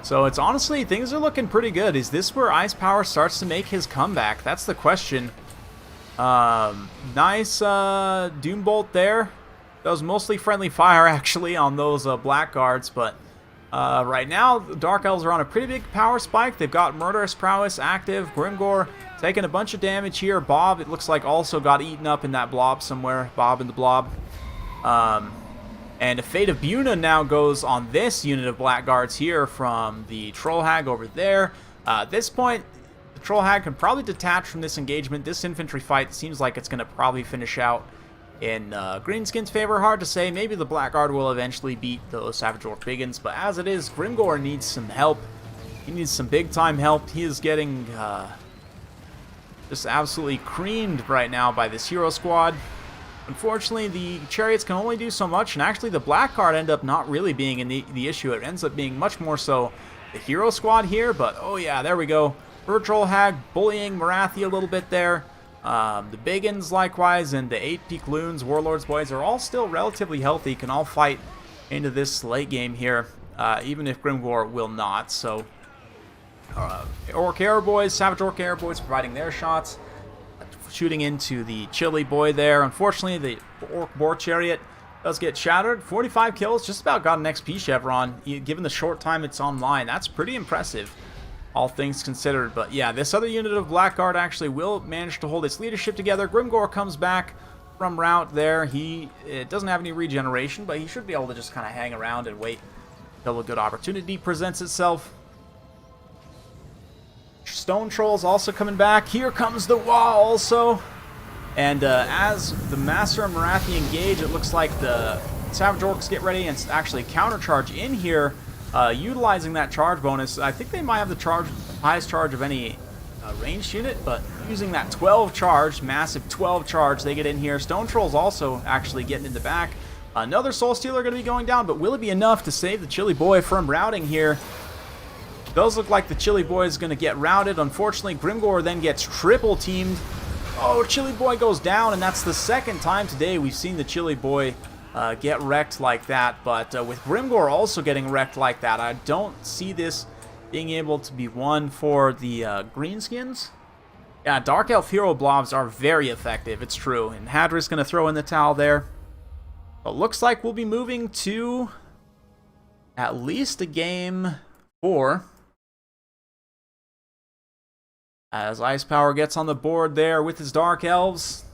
So it's honestly, things are looking pretty good. Is this where Ice Power starts to make his comeback? That's the question. Nice Doombolt there. That was mostly friendly fire, actually, on those Blackguards. But right now, the Dark Elves are on a pretty big power spike. They've got Murderous Prowess active. Grimgor taking a bunch of damage here. Bob, it looks like, also got eaten up in that blob somewhere. Bob and the Blob. And a Fate of Buna now goes on this unit of Blackguards here from the Troll Hag over there. At this point, the Troll Hag can probably detach from this engagement. This infantry fight seems like it's going to probably finish out in Greenskins' favor. Hard to say. Maybe the Blackguard will eventually beat those Savage Orc Biggins. But as it is, Grimgor needs some help. He needs some big-time help. He is getting just absolutely creamed right now by this hero squad. Unfortunately, the Chariots can only do so much, and actually the Blackguard end up not really being in the issue. It ends up being much more so the hero squad here, but oh yeah, there we go. Troll Hag bullying Marathi a little bit there. The Biggins likewise, and the 8-peak Loons, Warlords Boys are all still relatively healthy, can all fight into this late game here, even if Grimgor will not. So, Orc Air Boys, Savage Orc Air Boys providing their shots. Shooting into the Chili Boy there. Unfortunately, the Orc Boar Chariot does get shattered. 45 kills, just about got an XP chevron, given the short time it's online. That's pretty impressive, all things considered. But yeah, this other unit of Blackguard actually will manage to hold its leadership together. Grimgor comes back from route there. It doesn't have any regeneration, but he should be able to just kind of hang around and wait until a good opportunity presents itself. Stone Trolls also coming back. Here comes the wall also. And as the Master and Marathi engage, it looks like the Savage Orcs get ready and actually countercharge in here, utilizing that charge bonus. I think they might have the highest charge of any ranged unit, but using that 12 charge, massive 12 charge, they get in here. Stone Trolls also actually getting in the back. Another Soul Stealer going to be going down, but will it be enough to save the Chili Boy from routing here? Does look like the Chili Boy is going to get routed. Unfortunately, Grimgor then gets triple teamed Oh, Chili Boy goes down, and that's the second time today we've seen the Chili Boy get wrecked like that. But with Grimgor also getting wrecked like that, I don't see this being able to be won for the Greenskins. Yeah, Dark Elf Hero Blobs are very effective, it's true. And Hadra's going to throw in the towel there. But looks like we'll be moving to at least a game 4. As Ice Power gets on the board there with his Dark Elves.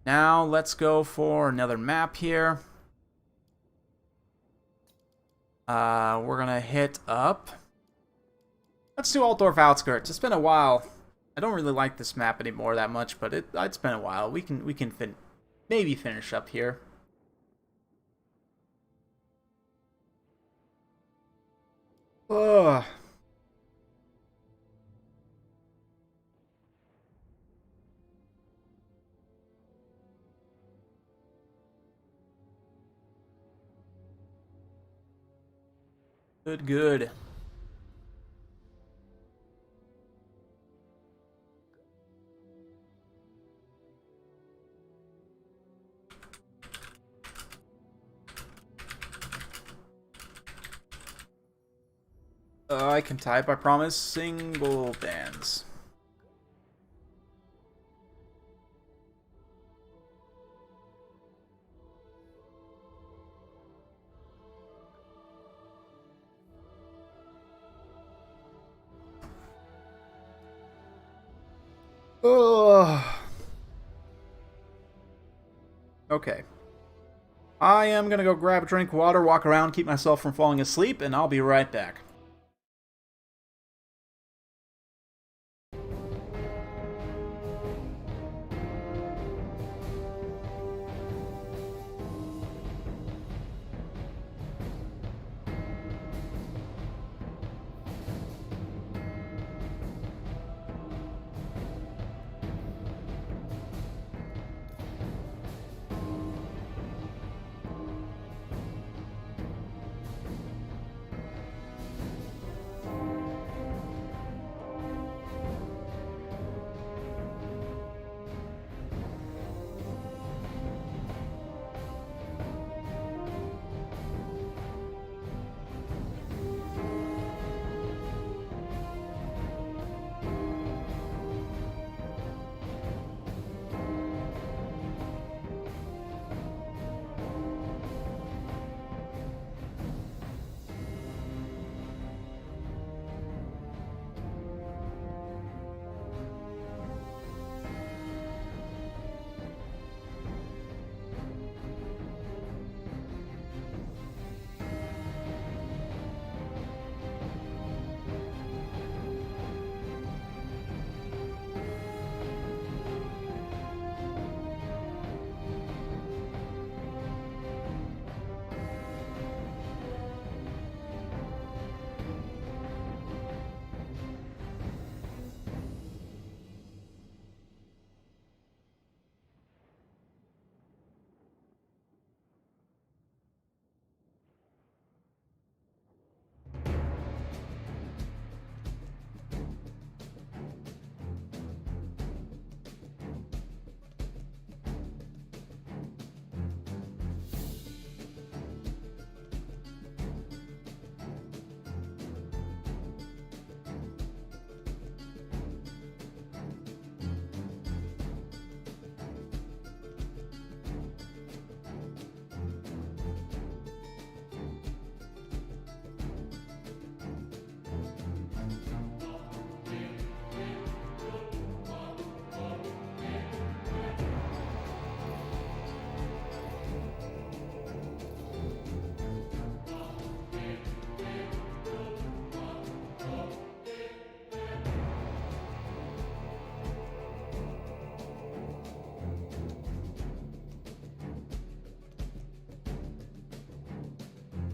Now let's go for another map here. We're going to hit up. Let's do Altdorf Outskirts. It's been a while. I don't really like this map anymore that much, but it's been a while. We can maybe finish up here. Ugh. Good. I can type, I promise. Single bands. Okay. I am gonna go grab a drink of water, walk around, keep myself from falling asleep, and I'll be right back.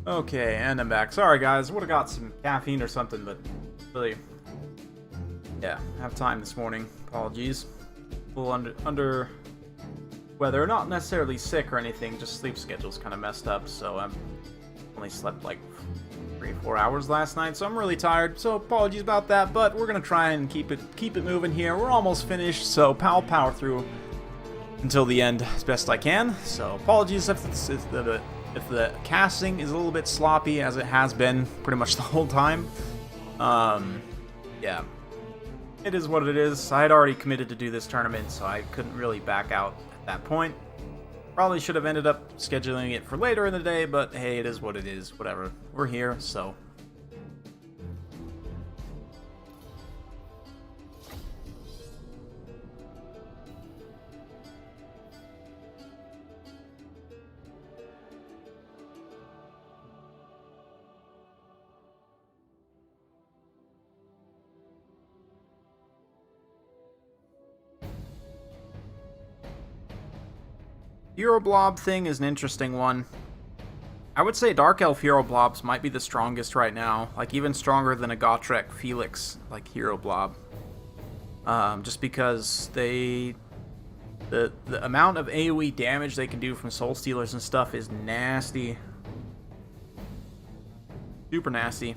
Okay, and I'm back. Sorry, guys. Would have got some caffeine or something, but really, yeah, have time this morning. Apologies. A little under weather. Not necessarily sick or anything, just sleep schedule's kind of messed up, so I've only slept like 3-4 hours last night, so I'm really tired, so apologies about that, but we're gonna try and keep it moving here. We're almost finished, so I'll power through until the end as best I can. So apologies if the casting is a little bit sloppy, as it has been pretty much the whole time. Yeah, it is what it is. I had already committed to do this tournament, so I couldn't really back out at that point. Probably should have ended up scheduling it for later in the day, but hey, it is what it is. Whatever. We're here, so. Hero Blob thing is an interesting one. I would say Dark Elf Hero Blobs might be the strongest right now, like even stronger than a Gotrek Felix like Hero Blob. Just because the amount of AoE damage they can do from Soul Stealers and stuff is nasty. Super nasty.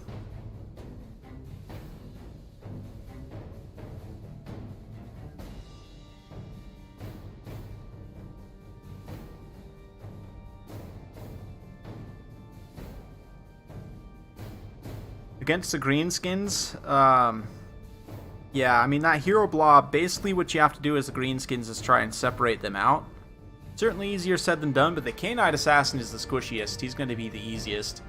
Against the Greenskins, yeah, I mean, that Hero Blob, basically what you have to do as the Greenskins is try and separate them out. Certainly easier said than done, but the K-Knight Assassin is the squishiest. He's going to be the easiest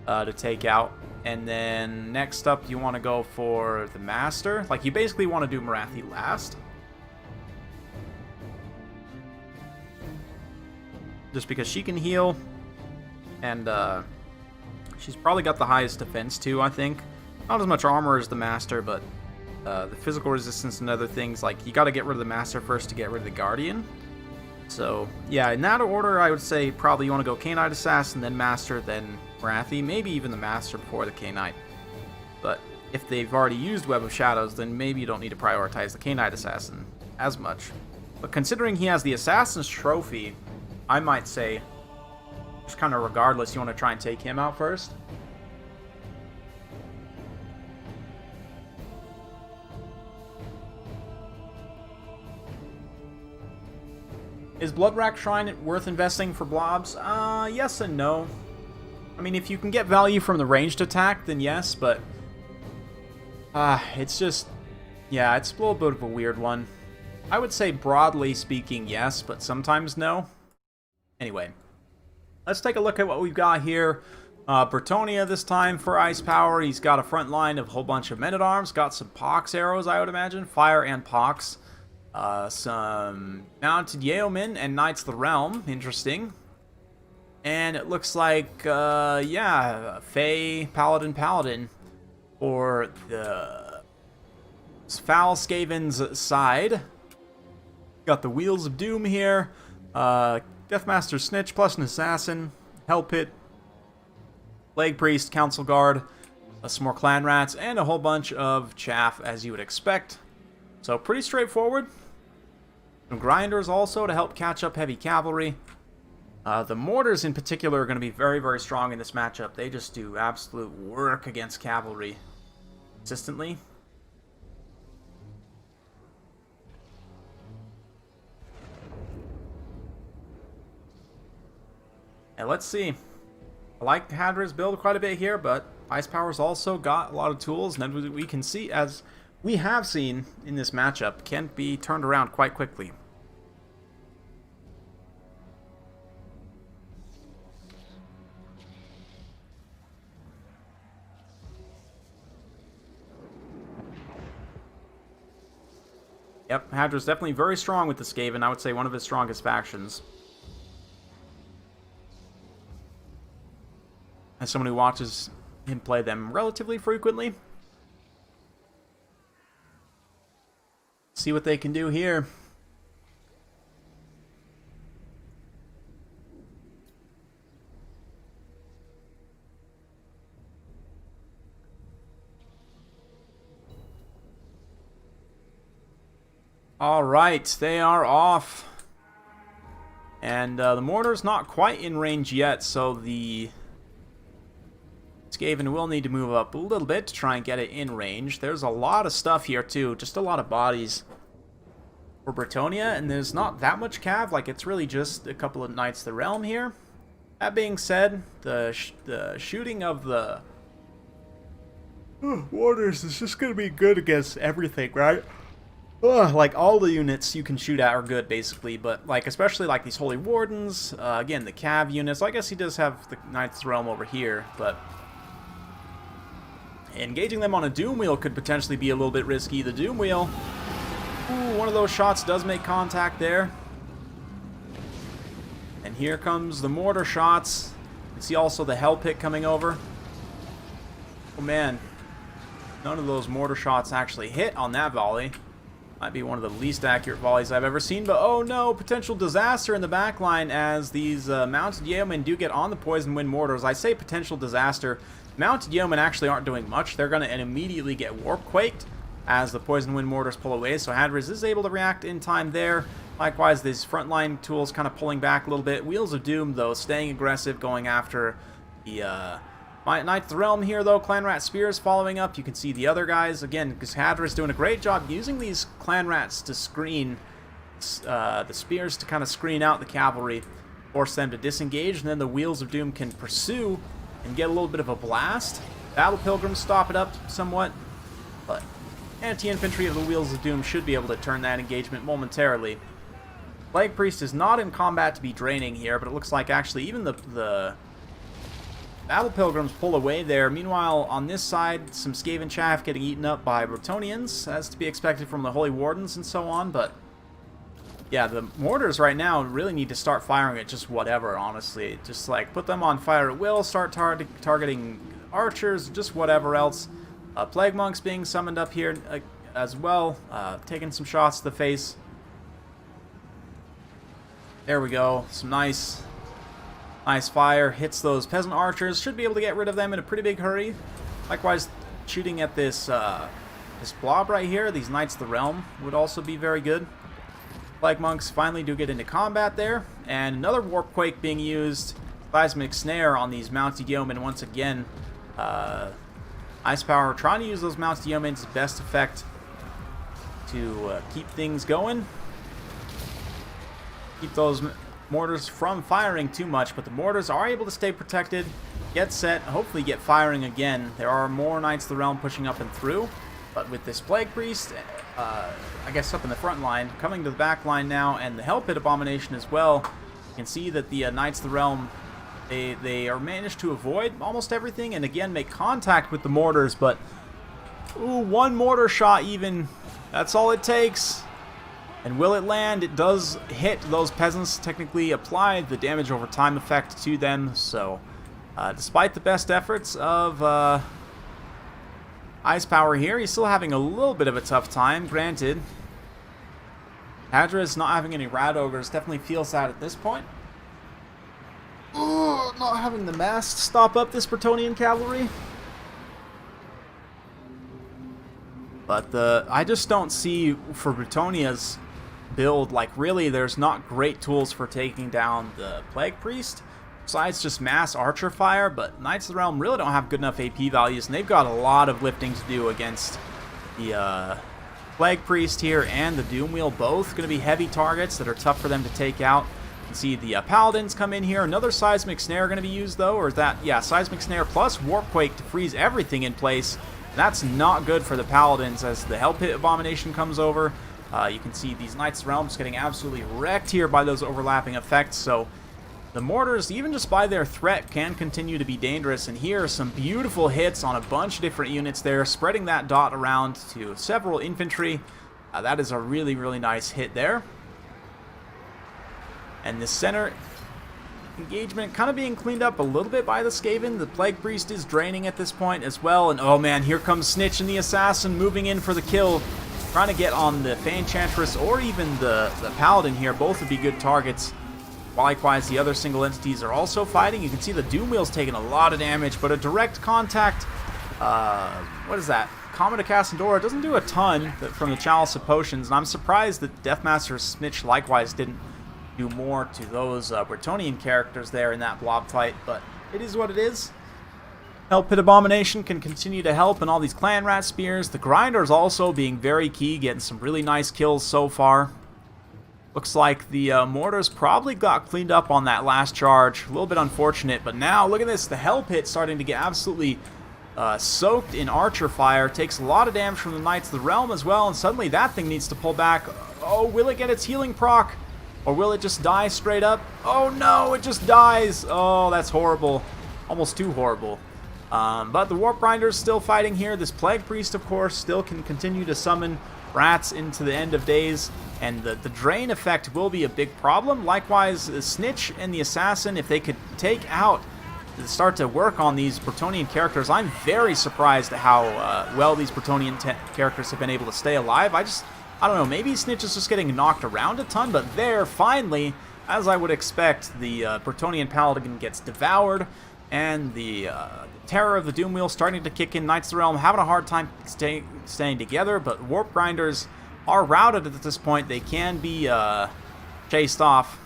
to take out. And then next up, you want to go for the Master. Like, you basically want to do Marathi last. Just because she can heal, and she's probably got the highest defense too, I think. Not as much armor as the Master, but the physical resistance and other things, like, you gotta get rid of the Master first to get rid of the Guardian. So, yeah, in that order, I would say probably you want to go K-Knight Assassin, then Master, then Marathi, maybe even the Master before the K-Knight. But if they've already used Web of Shadows, then maybe you don't need to prioritize the K-Knight Assassin as much. But considering he has the Assassin's Trophy, I might say, just kind of regardless, you want to try and take him out first. Is Bloodrack Shrine worth investing for blobs? Yes and no. I mean, if you can get value from the ranged attack, then yes, but it's just, yeah, it's a little bit of a weird one. I would say broadly speaking, yes, but sometimes no. Anyway, let's take a look at what we've got here. Bretonnia this time for ice power. He's got a front line of a whole bunch of men-at-arms. Got some pox arrows, I would imagine. Fire and pox. Some mounted yeomen and knights of the realm. Interesting. And it looks like, yeah, Fey, Paladin for the Foul Skaven's side. Got the Wheels of Doom here. Deathmaster Snitch plus an Assassin. Hell Pit. Plague Priest, Council Guard. Some more Clan Rats. And a whole bunch of chaff, as you would expect. So pretty straightforward. Some Grinders also to help catch up heavy cavalry. The Mortars in particular are going to be very, very strong in this matchup. They just do absolute work against cavalry consistently. And let's see. I like Hadra's build quite a bit here, but Ice Power's also got a lot of tools, and then we can see, as we have seen in this matchup, can be turned around quite quickly. Yep, Hadra's definitely very strong with the Skaven. I would say one of his strongest factions. As someone who watches him play them relatively frequently. See what they can do here. Alright, they are off. And the mortar's not quite in range yet, so the Skaven will need to move up a little bit to try and get it in range. There's a lot of stuff here too, just a lot of bodies for Bretonnia, and there's not that much cav, like it's really just a couple of Knights of the Realm here. That being said, the shooting of the Warders is just going to be good against everything, right? Like all the units you can shoot at are good basically, but like especially like these Holy Wardens, again the cav units. I guess he does have the Knights of the Realm over here, but engaging them on a Doom Wheel could potentially be a little bit risky. The Doom Wheel, ooh, one of those shots does make contact there. And here comes the mortar shots. You can see also the Hell Pit coming over. Oh man, none of those mortar shots actually hit on that volley. Might be one of the least accurate volleys I've ever seen, but oh no, potential disaster in the back line as these mounted yeomen do get on the Poison Wind mortars. I say potential disaster. Mounted yeomen actually aren't doing much. They're going to immediately get warp quaked as the Poison Wind mortars pull away, so Hadriz is able to react in time there. Likewise, these frontline tools kind of pulling back a little bit. Wheels of Doom, though, staying aggressive, going after the Knights of the Realm here, though. Clan Rat Spears following up. You can see the other guys, again, because Hadriz doing a great job using these Clan Rats to screen the Spears to kind of screen out the cavalry, force them to disengage, and then the Wheels of Doom can pursue and get a little bit of a blast. Battle Pilgrims stop it up somewhat, but anti-infantry of the Wheels of Doom should be able to turn that engagement momentarily. Plague Priest is not in combat to be draining here, but it looks like actually even the Battle Pilgrims pull away there. Meanwhile, on this side, some Skaven chaff getting eaten up by Bretonnians, as to be expected from the Holy Wardens and so on, but yeah, the mortars right now really need to start firing at just whatever, honestly. Just like put them on fire at will, start targeting archers, just whatever else. Plague Monks being summoned up here as well, taking some shots to the face. There we go, some nice fire, hits those peasant archers, should be able to get rid of them in a pretty big hurry. Likewise, shooting at this this blob right here, these Knights of the Realm, would also be very good. Plague Monks finally do get into combat there, and another Warp Quake being used. Seismic Snare on these mounted yeomen once again. Ice Power trying to use those mounted yeomen to best effect to keep things going. Keep those mortars from firing too much, but the mortars are able to stay protected, get set, hopefully get firing again. There are more Knights of the Realm pushing up and through, but with this Plague Priest, I guess up in the front line, coming to the back line now, and the Hell Pit Abomination as well, you can see that the Knights of the Realm, they are managed to avoid almost everything, and again make contact with the mortars, but ooh, one mortar shot even, that's all it takes. And will it land? It does hit those peasants, technically apply the damage over time effect to them, so despite the best efforts of Ice Power here, he's still having a little bit of a tough time, granted. Hadriz not having any Rat Ogres definitely feels that at this point. Ooh, not having the mass stop up this Bretonnian cavalry. But I just don't see, for Bretonnia's build, like really there's not great tools for taking down the Plague Priest, besides just mass archer fire, but Knights of the Realm really don't have good enough AP values, and they've got a lot of lifting to do against the Plague Priest here and the Doom Wheel, both going to be heavy targets that are tough for them to take out. You can see the Paladins come in here, another Seismic Snare going to be used though, or is that, yeah, Seismic Snare plus Warp Quake to freeze everything in place. That's not good for the Paladins as the Hell Pit Abomination comes over. You can see these Knights of the Realm just getting absolutely wrecked here by those overlapping effects, so the mortars, even just by their threat, can continue to be dangerous, and here are some beautiful hits on a bunch of different units there, spreading that dot around to several infantry. That is a really, really nice hit there. And the center engagement kind of being cleaned up a little bit by the Skaven. The Plague Priest is draining at this point as well, and oh man, here comes Snitch and the Assassin moving in for the kill, trying to get on the Fanchantress or even the Paladin here. Both would be good targets. Likewise, the other single entities are also fighting. You can see the Doom Wheel's taking a lot of damage, but a direct contact, what is that? Comet of Cassandora doesn't do a ton from the Chalice of Potions, and I'm surprised that Deathmaster Snitch likewise didn't do more to those Bretonnian characters there in that blob fight, but it is what it is. Hell Pit Abomination can continue to help in all these Clan Rat Spears. The Grinders also being very key, getting some really nice kills so far. Looks like the mortars probably got cleaned up on that last charge. A little bit unfortunate, but now look at this. The Hell Pit starting to get absolutely soaked in archer fire. Takes a lot of damage from the Knights of the Realm as well, and suddenly that thing needs to pull back. Oh, will it get its healing proc? Or will it just die straight up? Oh no, it just dies. Oh, that's horrible. Almost too horrible. But the Warp Grinder's still fighting here. This Plague Priest, of course, still can continue to summon rats into the end of days. And the drain effect will be a big problem. Likewise, the Snitch and the Assassin, if they could take out, start to work on these Bretonnian characters, I'm very surprised at how well these Bretonnian characters have been able to stay alive. I don't know, maybe Snitch is just getting knocked around a ton, but there, finally, as I would expect, the Bretonnian Paladin gets devoured, and the Terror of the Doom Wheel starting to kick in. Knights of the Realm having a hard time staying together, but Warp Grinders are routed at this point. They can be chased off.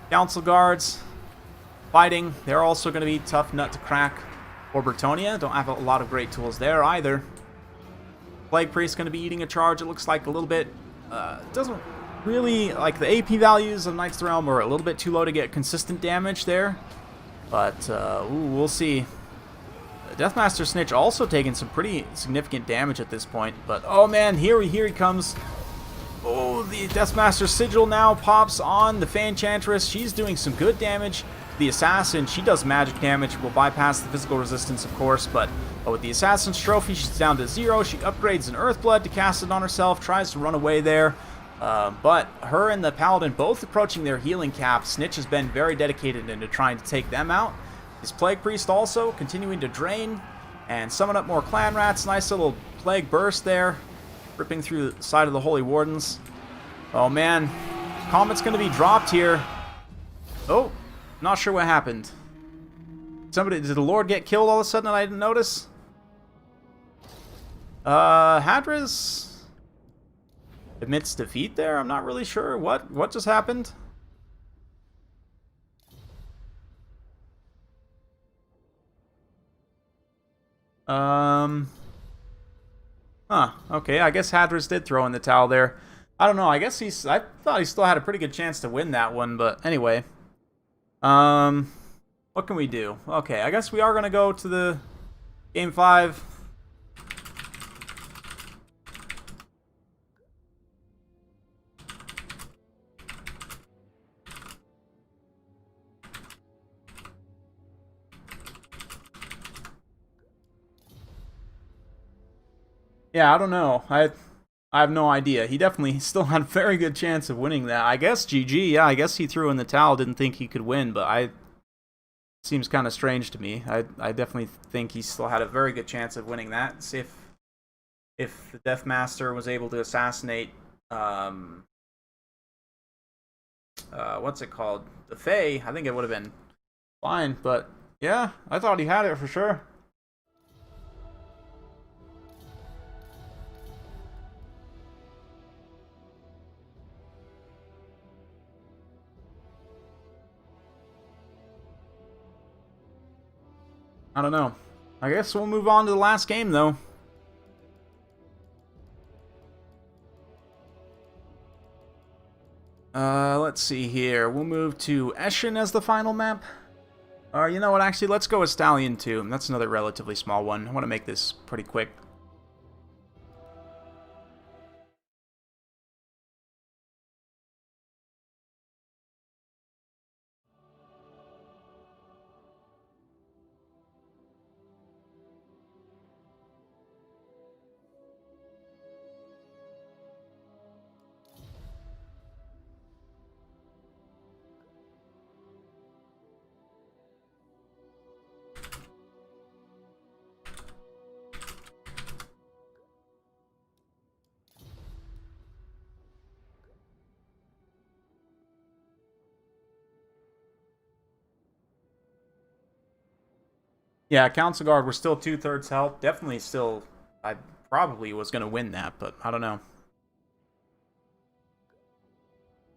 Council Guards fighting. They're also going to be tough nut to crack for Bretonnia. Don't have a lot of great tools there either. Plague Priest going to be eating a charge, it looks like, a little bit. Doesn't really, like, the AP values of Knights of the Realm are a little bit too low to get consistent damage there. But, we'll see. Deathmaster Snitch also taking some pretty significant damage at this point. But, oh man, here he comes. Oh, the Deathmaster Sigil now pops on the Fanchantress. She's doing some good damage. The Assassin, she does magic damage, will bypass the physical resistance, of course, but with the Assassin's Trophy, she's down to 0. She upgrades an Earthblood to cast it on herself, tries to run away there. But her and the Paladin both approaching their healing cap. Snitch has been very dedicated into trying to take them out. His Plague Priest also continuing to drain and summon up more Clan Rats. Nice little Plague Burst there, ripping through the side of the Holy Wardens. Oh man, Comet's going to be dropped here. Oh, not sure what happened. Did the Lord get killed all of a sudden and I didn't notice? Hadris admits defeat there? I'm not really sure. What just happened? Okay, I guess Hadris did throw in the towel there. I don't know, I thought he still had a pretty good chance to win that one, but anyway. What can we do? Okay, I guess we are going to go to the Game 5. Yeah, I don't know. I have no idea. He definitely still had a very good chance of winning that. I guess GG, yeah, I guess he threw in the towel, didn't think he could win, but seems kind of strange to me. I definitely think he still had a very good chance of winning that. See if the Deathmaster was able to assassinate what's it called? The Fae, I think it would have been fine, but yeah, I thought he had it for sure. I don't know. I guess we'll move on to the last game, though. Let's see here. We'll move to Eschen as the final map. Or, you know what, actually, let's go with Stallion 2. That's another relatively small one. I want to make this pretty quick. Yeah, Council Guard were still 2/3 health. Definitely still, I probably was going to win that, but I don't know.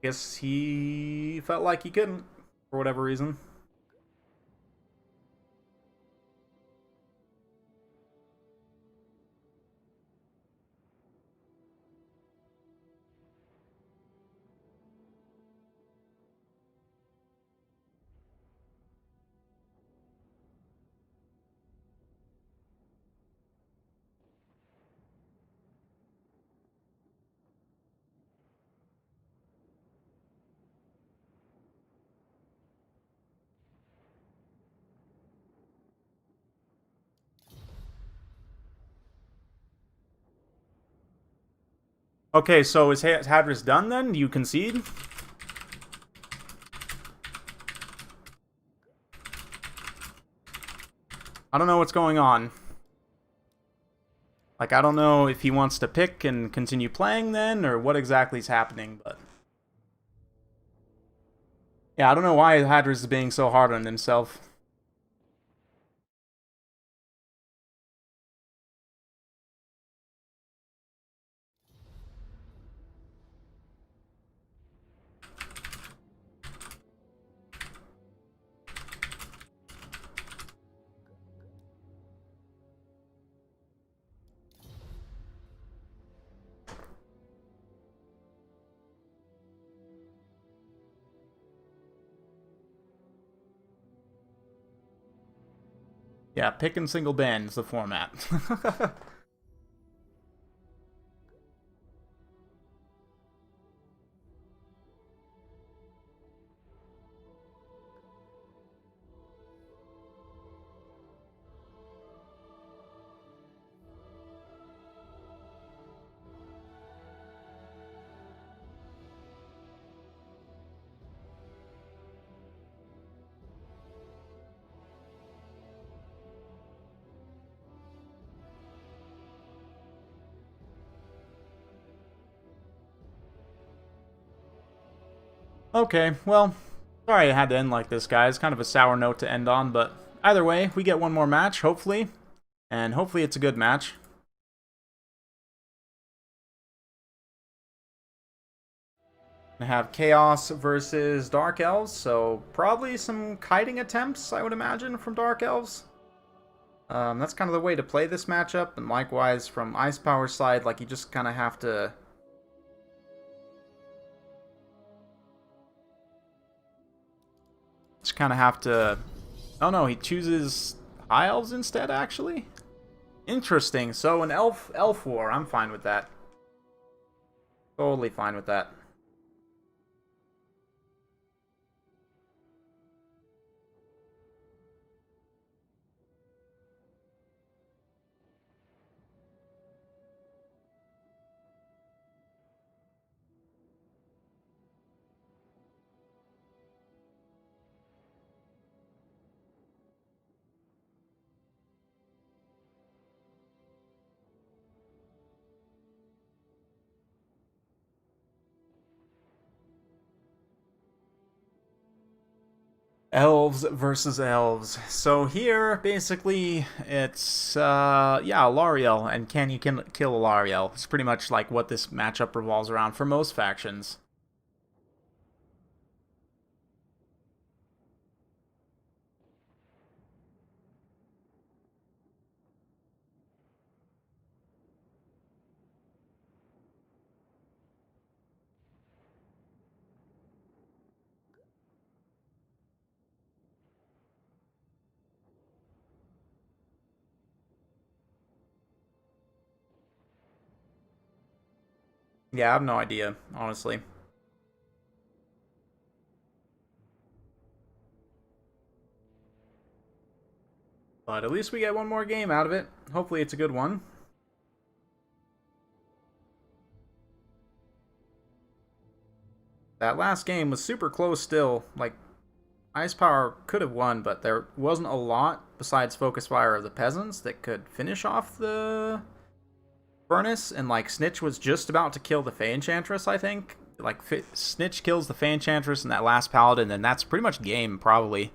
Guess he felt like he couldn't, for whatever reason. Okay, so is Hadris done then? Do you concede? I don't know what's going on. Like, I don't know if he wants to pick and continue playing then, or what exactly is happening, but... Yeah, I don't know why Hadris is being so hard on himself. Yeah, pick and single ban is the format. Okay, well, sorry I had to end like this, guys. Kind of a sour note to end on, but either way, we get one more match, hopefully. And hopefully it's a good match. I have Chaos versus Dark Elves, so probably some kiting attempts, I would imagine, from Dark Elves. That's kind of the way to play this matchup, and likewise from Ice Power side, like you just kind of have to... Oh no, he chooses High Elves instead, actually? Interesting, so an Elf War, I'm fine with that. Totally fine with that. Elves versus elves. So here, basically, it's, yeah, Alariel, and can you kill Alariel? It's pretty much like what this matchup revolves around for most factions. Yeah, I have no idea, honestly. But at least we get one more game out of it. Hopefully it's a good one. That last game was super close still. Like, Ice Power could have won, but there wasn't a lot besides Focus Fire of the Peasants that could finish off the Furnace, and like Snitch was just about to kill the Fey Enchantress, I think. Like Snitch kills the Fey Enchantress in that last Paladin, and that's pretty much game, probably,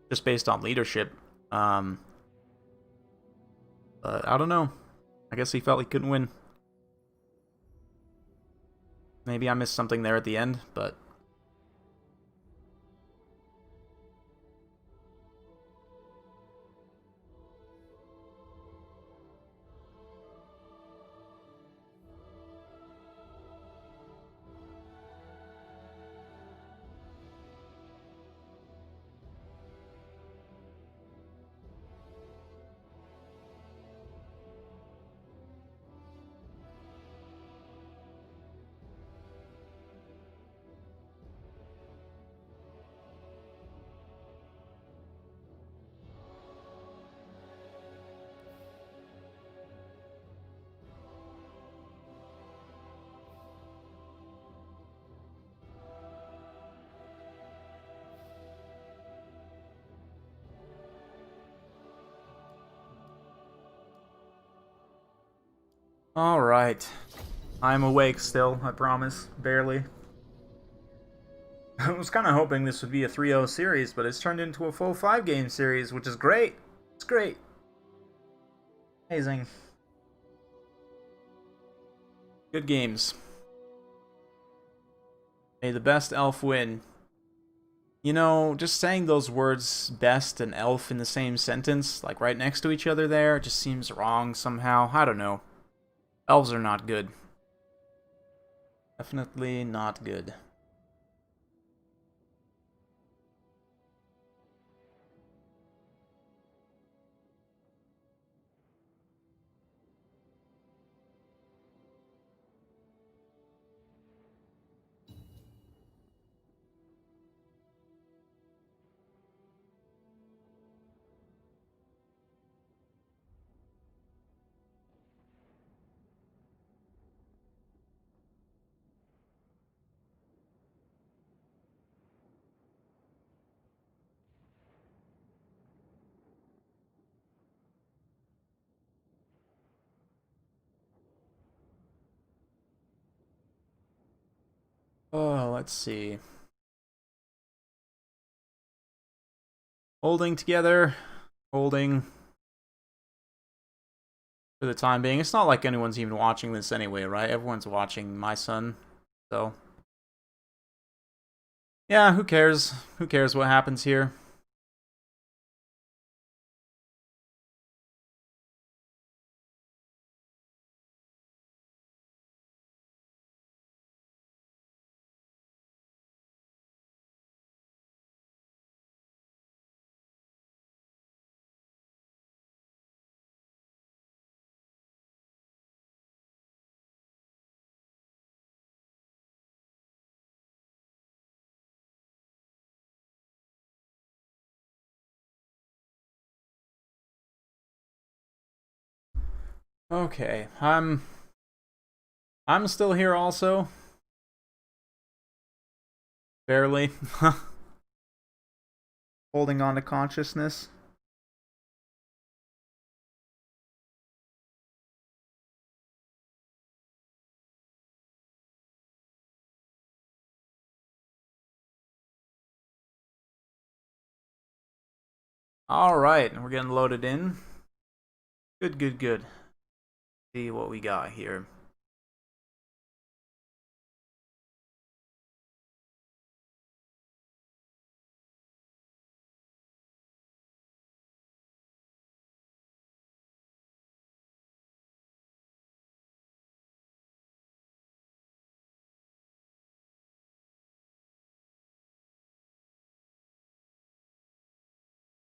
just based on leadership. But I don't know. I guess he felt he couldn't win. Maybe I missed something there at the end, but... Alright. I'm awake still, I promise. Barely. I was kind of hoping this would be a 3-0 series, but it's turned into a full 5-game series, which is great. It's great. Amazing. Good games. May the best elf win. You know, just saying those words best and elf in the same sentence, like right next to each other there, just seems wrong somehow. I don't know. Elves are not good. Definitely not good. Oh, let's see. Holding together. Holding. For the time being. It's not like anyone's even watching this anyway, right? Everyone's watching my son. So. Yeah, who cares? Who cares what happens here? Okay, I'm still here also. Barely. Holding on to consciousness. Alright, we're getting loaded in. Good, good, good. See what we got here.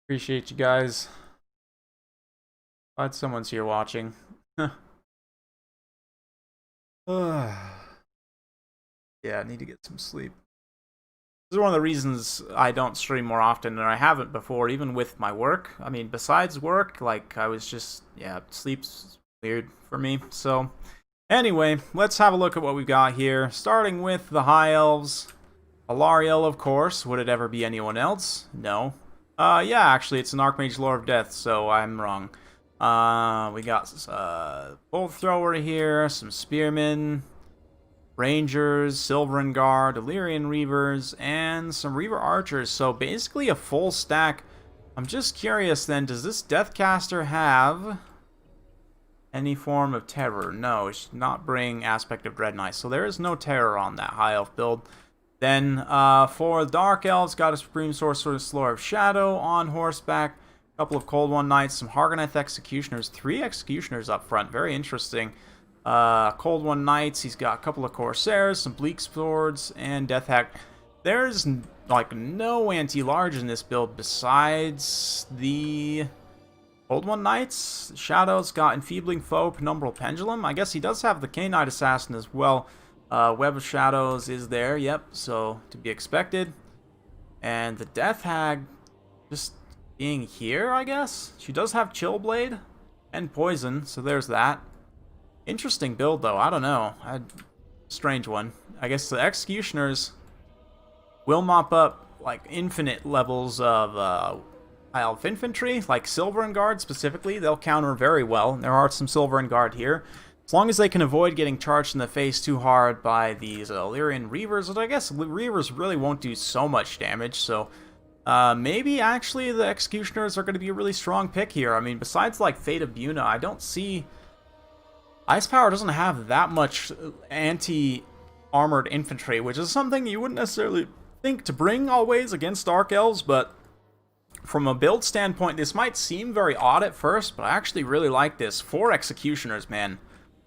Appreciate you guys. Glad someone's here watching. Yeah, I need to get some sleep. This is one of the reasons I don't stream more often, and I haven't before, even with my work. I mean, besides work, like, I was just, yeah, sleep's weird for me. So, anyway, let's have a look at what we've got here. Starting with the High Elves. Alariel, of course. Would it ever be anyone else? No. Yeah, actually, it's an Archmage Lord of Death, so I'm wrong. We got Bolt Thrower here, some Spearmen, Rangers, Silverin Guard, Illyrian Reavers, and some Reaver Archers. So basically a full stack. I'm just curious then, does this Deathcaster have any form of terror? No, it should not bring Aspect of Dread Knight. So there is no terror on that High Elf build. Then for Dark Elves, got a Supreme Sorcerer, Slower of Shadow on horseback. A couple of Cold One Knights, some Hargoneth Executioners. 3 Executioners up front, very interesting. Cold One Knights, he's got a couple of Corsairs, some Bleak Swords, and Death Hack. There's, like, no anti-large in this build besides the Cold One Knights. Shadow's got Enfeebling Foe, Penumbral Pendulum. I guess he does have the K-Knight Assassin as well. Web of Shadows is there, yep, so to be expected. And the Death Hag just being here, I guess? She does have Chillblade and Poison, so there's that. Interesting build, though. I don't know. Strange one. I guess the Executioners will mop up, like, infinite levels of High Elf Infantry, like Silverin Guard specifically. They'll counter very well. There are some Silverin Guard here. As long as they can avoid getting charged in the face too hard by these Illyrian Reavers, which I guess Reavers really won't do so much damage, so maybe actually the Executioners are going to be a really strong pick here. I mean, besides like Fate of Buna, I don't see... Ice Power doesn't have that much anti-armored infantry, which is something you wouldn't necessarily think to bring always against Dark Elves, but from a build standpoint, this might seem very odd at first, but I actually really like this. 4 Executioners, man.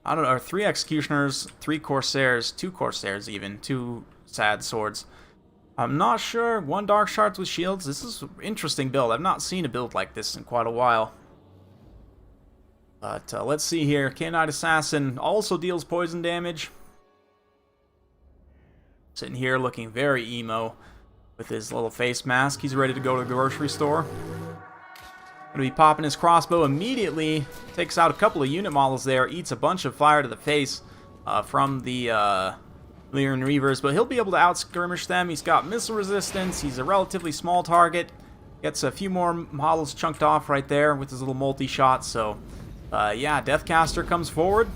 I don't know, or 3 Executioners, 3 Corsairs, 2 Corsairs even, 2 Sad Swords. I'm not sure. 1 Dark Shards with shields. This is an interesting build. I've not seen a build like this in quite a while. But let's see here. Canine Assassin also deals poison damage. Sitting here looking very emo with his little face mask. He's ready to go to the grocery store. Gonna be popping his crossbow immediately. Takes out a couple of unit models there. Eats a bunch of fire to the face from the Illyrian Reavers. But he'll be able to out-skirmish them. He's got missile resistance. He's a relatively small target. Gets a few more models chunked off right there with his little multi-shot. So... yeah, Deathcaster comes forward.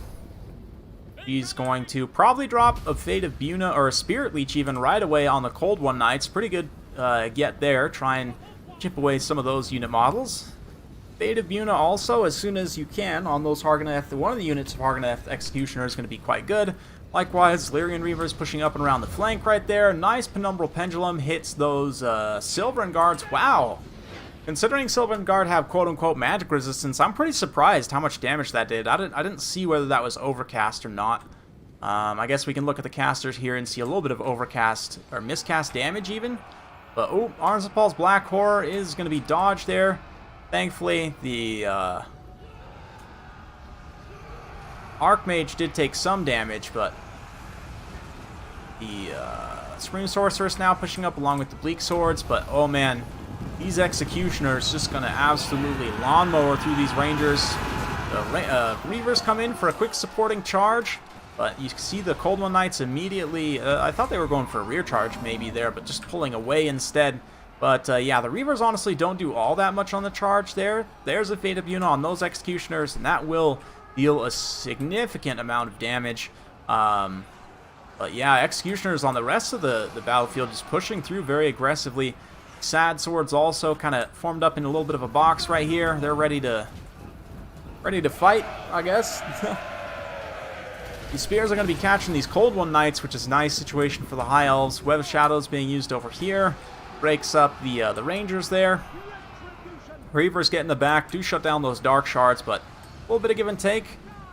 He's going to probably drop a Fate of Buna, or a Spirit Leech even, right away on the Cold One Knights. Pretty good get there. Try and chip away some of those unit models. Fate of Buna also, as soon as you can, on those Hargoneth. One of the units of Hargoneth Executioner is going to be quite good. Likewise, Illyrian Reavers pushing up and around the flank right there. Nice Penumbral Pendulum hits those Sylvan Guards. Wow! Considering Sylvan Guard have quote-unquote magic resistance, I'm pretty surprised how much damage that did. I didn't see whether that was overcast or not. I guess we can look at the casters here and see a little bit of overcast, or miscast damage even. But, oh, Arzapal's Black Horror is going to be dodged there. Thankfully, the Archmage did take some damage, but the Supreme Sorceress now pushing up along with the Bleak Swords. But, oh man... These Executioners just going to absolutely lawnmower through these Rangers. The Reavers come in for a quick supporting charge, but you see the Cold One Knights immediately... I thought they were going for a rear charge maybe there, but just pulling away instead. But yeah, the Reavers honestly don't do all that much on the charge there. There's a Fate of Buna on those Executioners, and that will deal a significant amount of damage. But yeah, Executioners on the rest of the battlefield just pushing through very aggressively. Sad Swords also kind of formed up in a little bit of a box right here. They're ready to fight, I guess. These spears are going to be catching these Cold One Knights, which is a nice situation for the High Elves. Web of Shadows being used over here. Breaks up the Rangers there. Reavers get in the back. Do shut down those Dark Shards, but a little bit of give and take.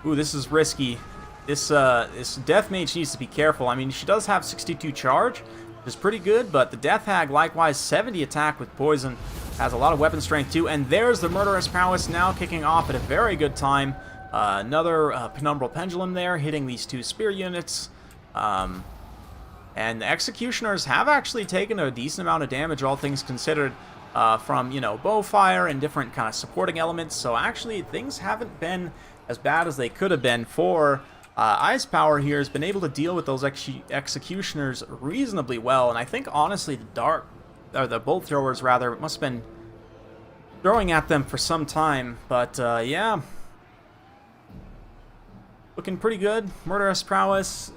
Ooh, this is risky. This Death Mage needs to be careful. I mean, she does have 62 charge, which is pretty good, but the Death Hag, likewise, 70 attack with poison. Has a lot of weapon strength, too. And there's the Murderous Prowess now kicking off at a very good time. Another Penumbral Pendulum there, hitting these 2 spear units. And the Executioners have actually taken a decent amount of damage, all things considered, from, you know, bow fire and different kind of supporting elements. So actually, things haven't been as bad as they could have been for... Ice Power here has been able to deal with those Executioners reasonably well, and I think honestly the Bolt Throwers rather must have been throwing at them for some time, but yeah, looking pretty good. Murderous Prowess,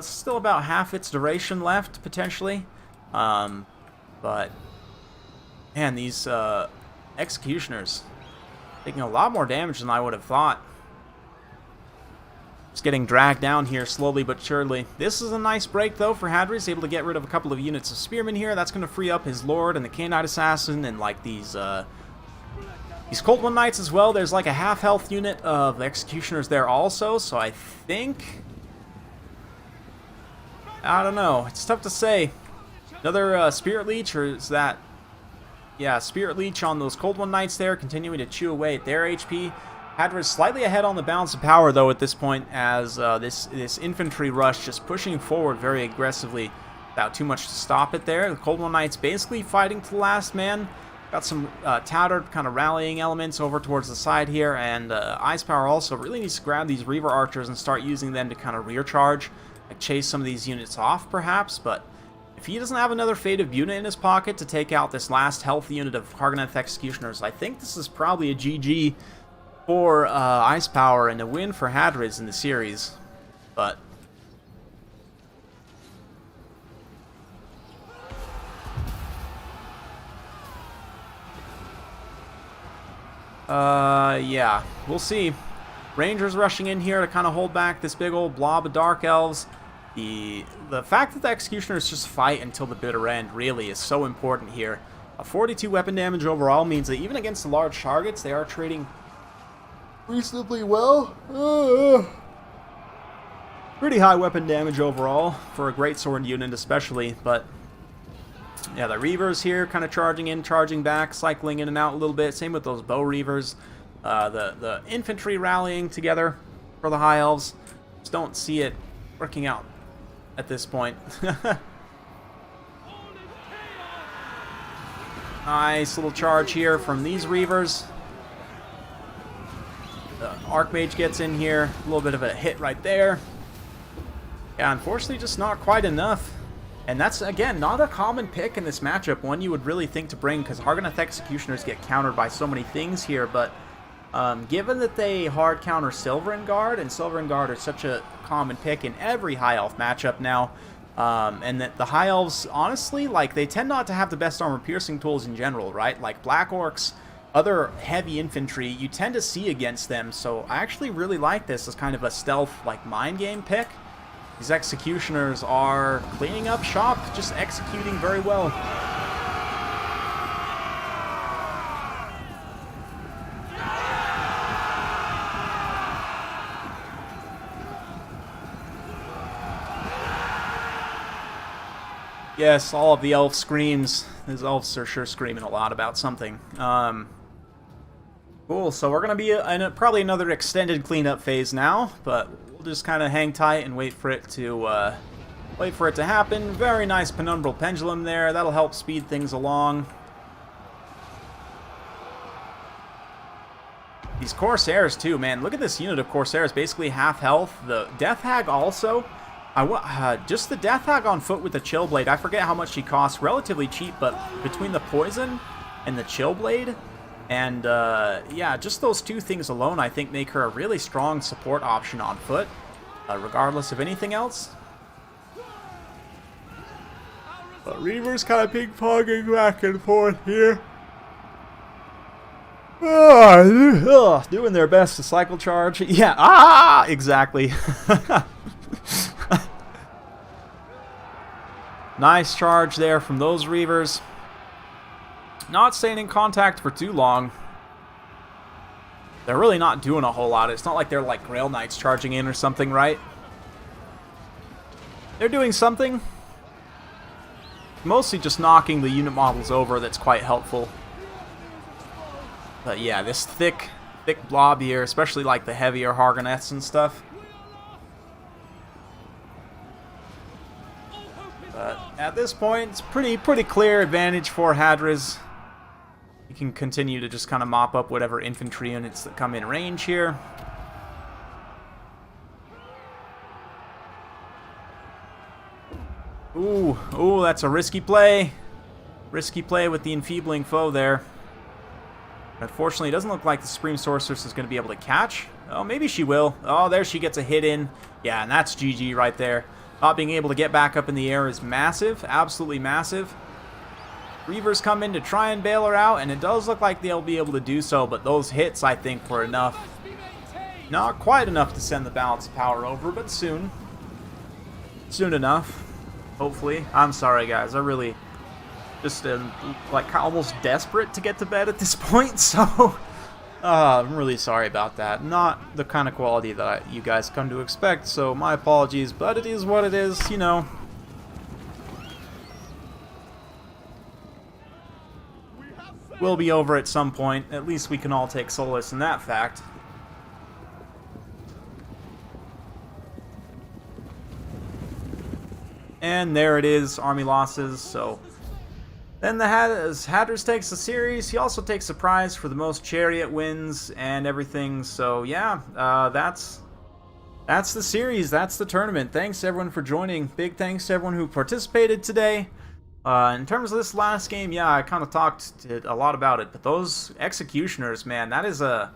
still about half its duration left potentially, but man, these Executioners taking a lot more damage than I would have thought. Just getting dragged down here slowly but surely. This is a nice break, though, for Hadri. He's able to get rid of a couple of units of Spearmen here. That's going to free up his Lord and the Canine Assassin and, like, these Cold One Knights as well. There's, like, a half-health unit of Executioners there also, so I think... I don't know. It's tough to say. Another Spirit Leech, or is that... Yeah, Spirit Leech on those Cold One Knights there, continuing to chew away at their HP. Hadra slightly ahead on the balance of power, though, at this point, as this infantry rush just pushing forward very aggressively without too much to stop it there. The Cold One Knights basically fighting to the last man. Got some tattered kind of rallying elements over towards the side here, and Ice Power also really needs to grab these Reaver Archers and start using them to kind of rear charge, like chase some of these units off, perhaps, but if he doesn't have another Fate of Buna in his pocket to take out this last health unit of Hargoneth Executioners, I think this is probably a GG. for Ice Power and a win for Hadriz in the series, but yeah, we'll see. Rangers rushing in here to kind of hold back this big old blob of Dark Elves. The fact that the Executioners just fight until the bitter end really is so important here. A 42 weapon damage overall means that even against the large targets, they are trading reasonably well. Pretty high weapon damage overall for a greatsword unit especially, but yeah, the Reavers here kind of charging in, charging back, cycling in and out a little bit. Same with those Bow Reavers. The infantry rallying together for the High Elves. Just don't see it working out at this point. Nice little charge here from these Reavers. The Archmage gets in here. A little bit of a hit right there. Yeah, unfortunately just not quite enough. And that's, again, not a common pick in this matchup. One you would really think to bring, because Hargoneth Executioners get countered by so many things here. But given that they hard counter Silverin Guard, and Silverin Guard are such a common pick in every High Elf matchup now, and that the High Elves, honestly, like, they tend not to have the best armor-piercing tools in general, right? Like, Black Orcs, other heavy infantry, you tend to see against them. So I actually really like this as kind of a stealth, like, mind game pick. These Executioners are cleaning up shop, just executing very well. Yes, all of the elf screams. These elves are sure screaming a lot about something. Cool, so we're going to be in probably another extended cleanup phase now, but we'll just kind of hang tight and wait for it to happen. Very nice Penumbral Pendulum there. That'll help speed things along. These Corsairs too, man. Look at this unit of Corsairs, basically half health. The Death Hag also. Just the Death Hag on foot with the Chill Blade. I forget how much she costs. Relatively cheap, but between the poison and the Chill Blade, and yeah, just those two things alone, I think, make her a really strong support option on foot, regardless of anything else. But Reaver's kind of ping-ponging back and forth here. Doing their best to cycle charge. Yeah, exactly. Nice charge there from those Reavers. Not staying in contact for too long. They're really not doing a whole lot. It's not like they're like Grail Knights charging in or something, right? They're doing something. Mostly just knocking the unit models over. That's quite helpful. But yeah, this thick blob here, especially like the heavier Hargoneths and stuff. But at this point, it's pretty clear advantage for Hadriz. You can continue to just kind of mop up whatever infantry units that come in range here. Ooh, that's a risky play. Risky play with the enfeebling foe there. Unfortunately, it doesn't look like the Supreme Sorceress is going to be able to catch. Oh, maybe she will. Oh, there she gets a hit in. Yeah, and that's GG right there. Not being able to get back up in the air is massive. Absolutely massive. Reavers come in to try and bail her out, and it does look like they'll be able to do so, but those hits, I think, were enough. Not quite enough to send the balance of power over, but soon. Soon enough. Hopefully. I'm sorry, guys. I really just like almost desperate to get to bed at this point, so I'm really sorry about that. Not the kind of quality that you guys come to expect, so my apologies, but it is what it is, you know. Will be over at some point. At least we can all take solace in that fact. And there it is, army losses. So then Hadriz takes the series. He also takes the prize for the most chariot wins and everything. So yeah, that's the series. That's the tournament. Thanks everyone for joining. Big thanks to everyone who participated today. In terms of this last game, yeah, I kind of talked a lot about it, but those Executioners, man, that is a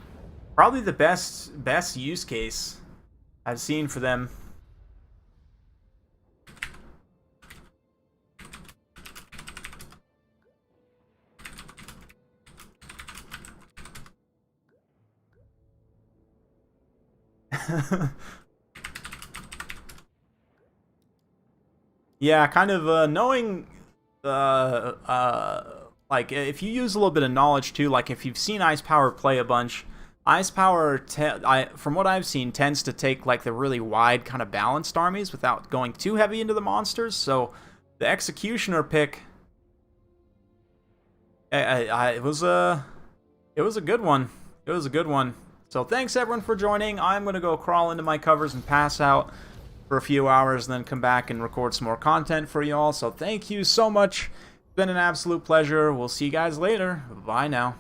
Probably the best use case I've seen for them. Yeah, kind of knowing, like if you use a little bit of knowledge too, like if you've seen Ice Power play a bunch, Ice Power, from what I've seen, tends to take like the really wide kind of balanced armies without going too heavy into the monsters. So the Executioner pick, it was a good one. It was a good one. So thanks everyone for joining. I'm gonna go crawl into my covers and pass out for a few hours, and then come back and record some more content for y'all. So thank you so much. It's been an absolute pleasure. We'll see you guys later. Bye now.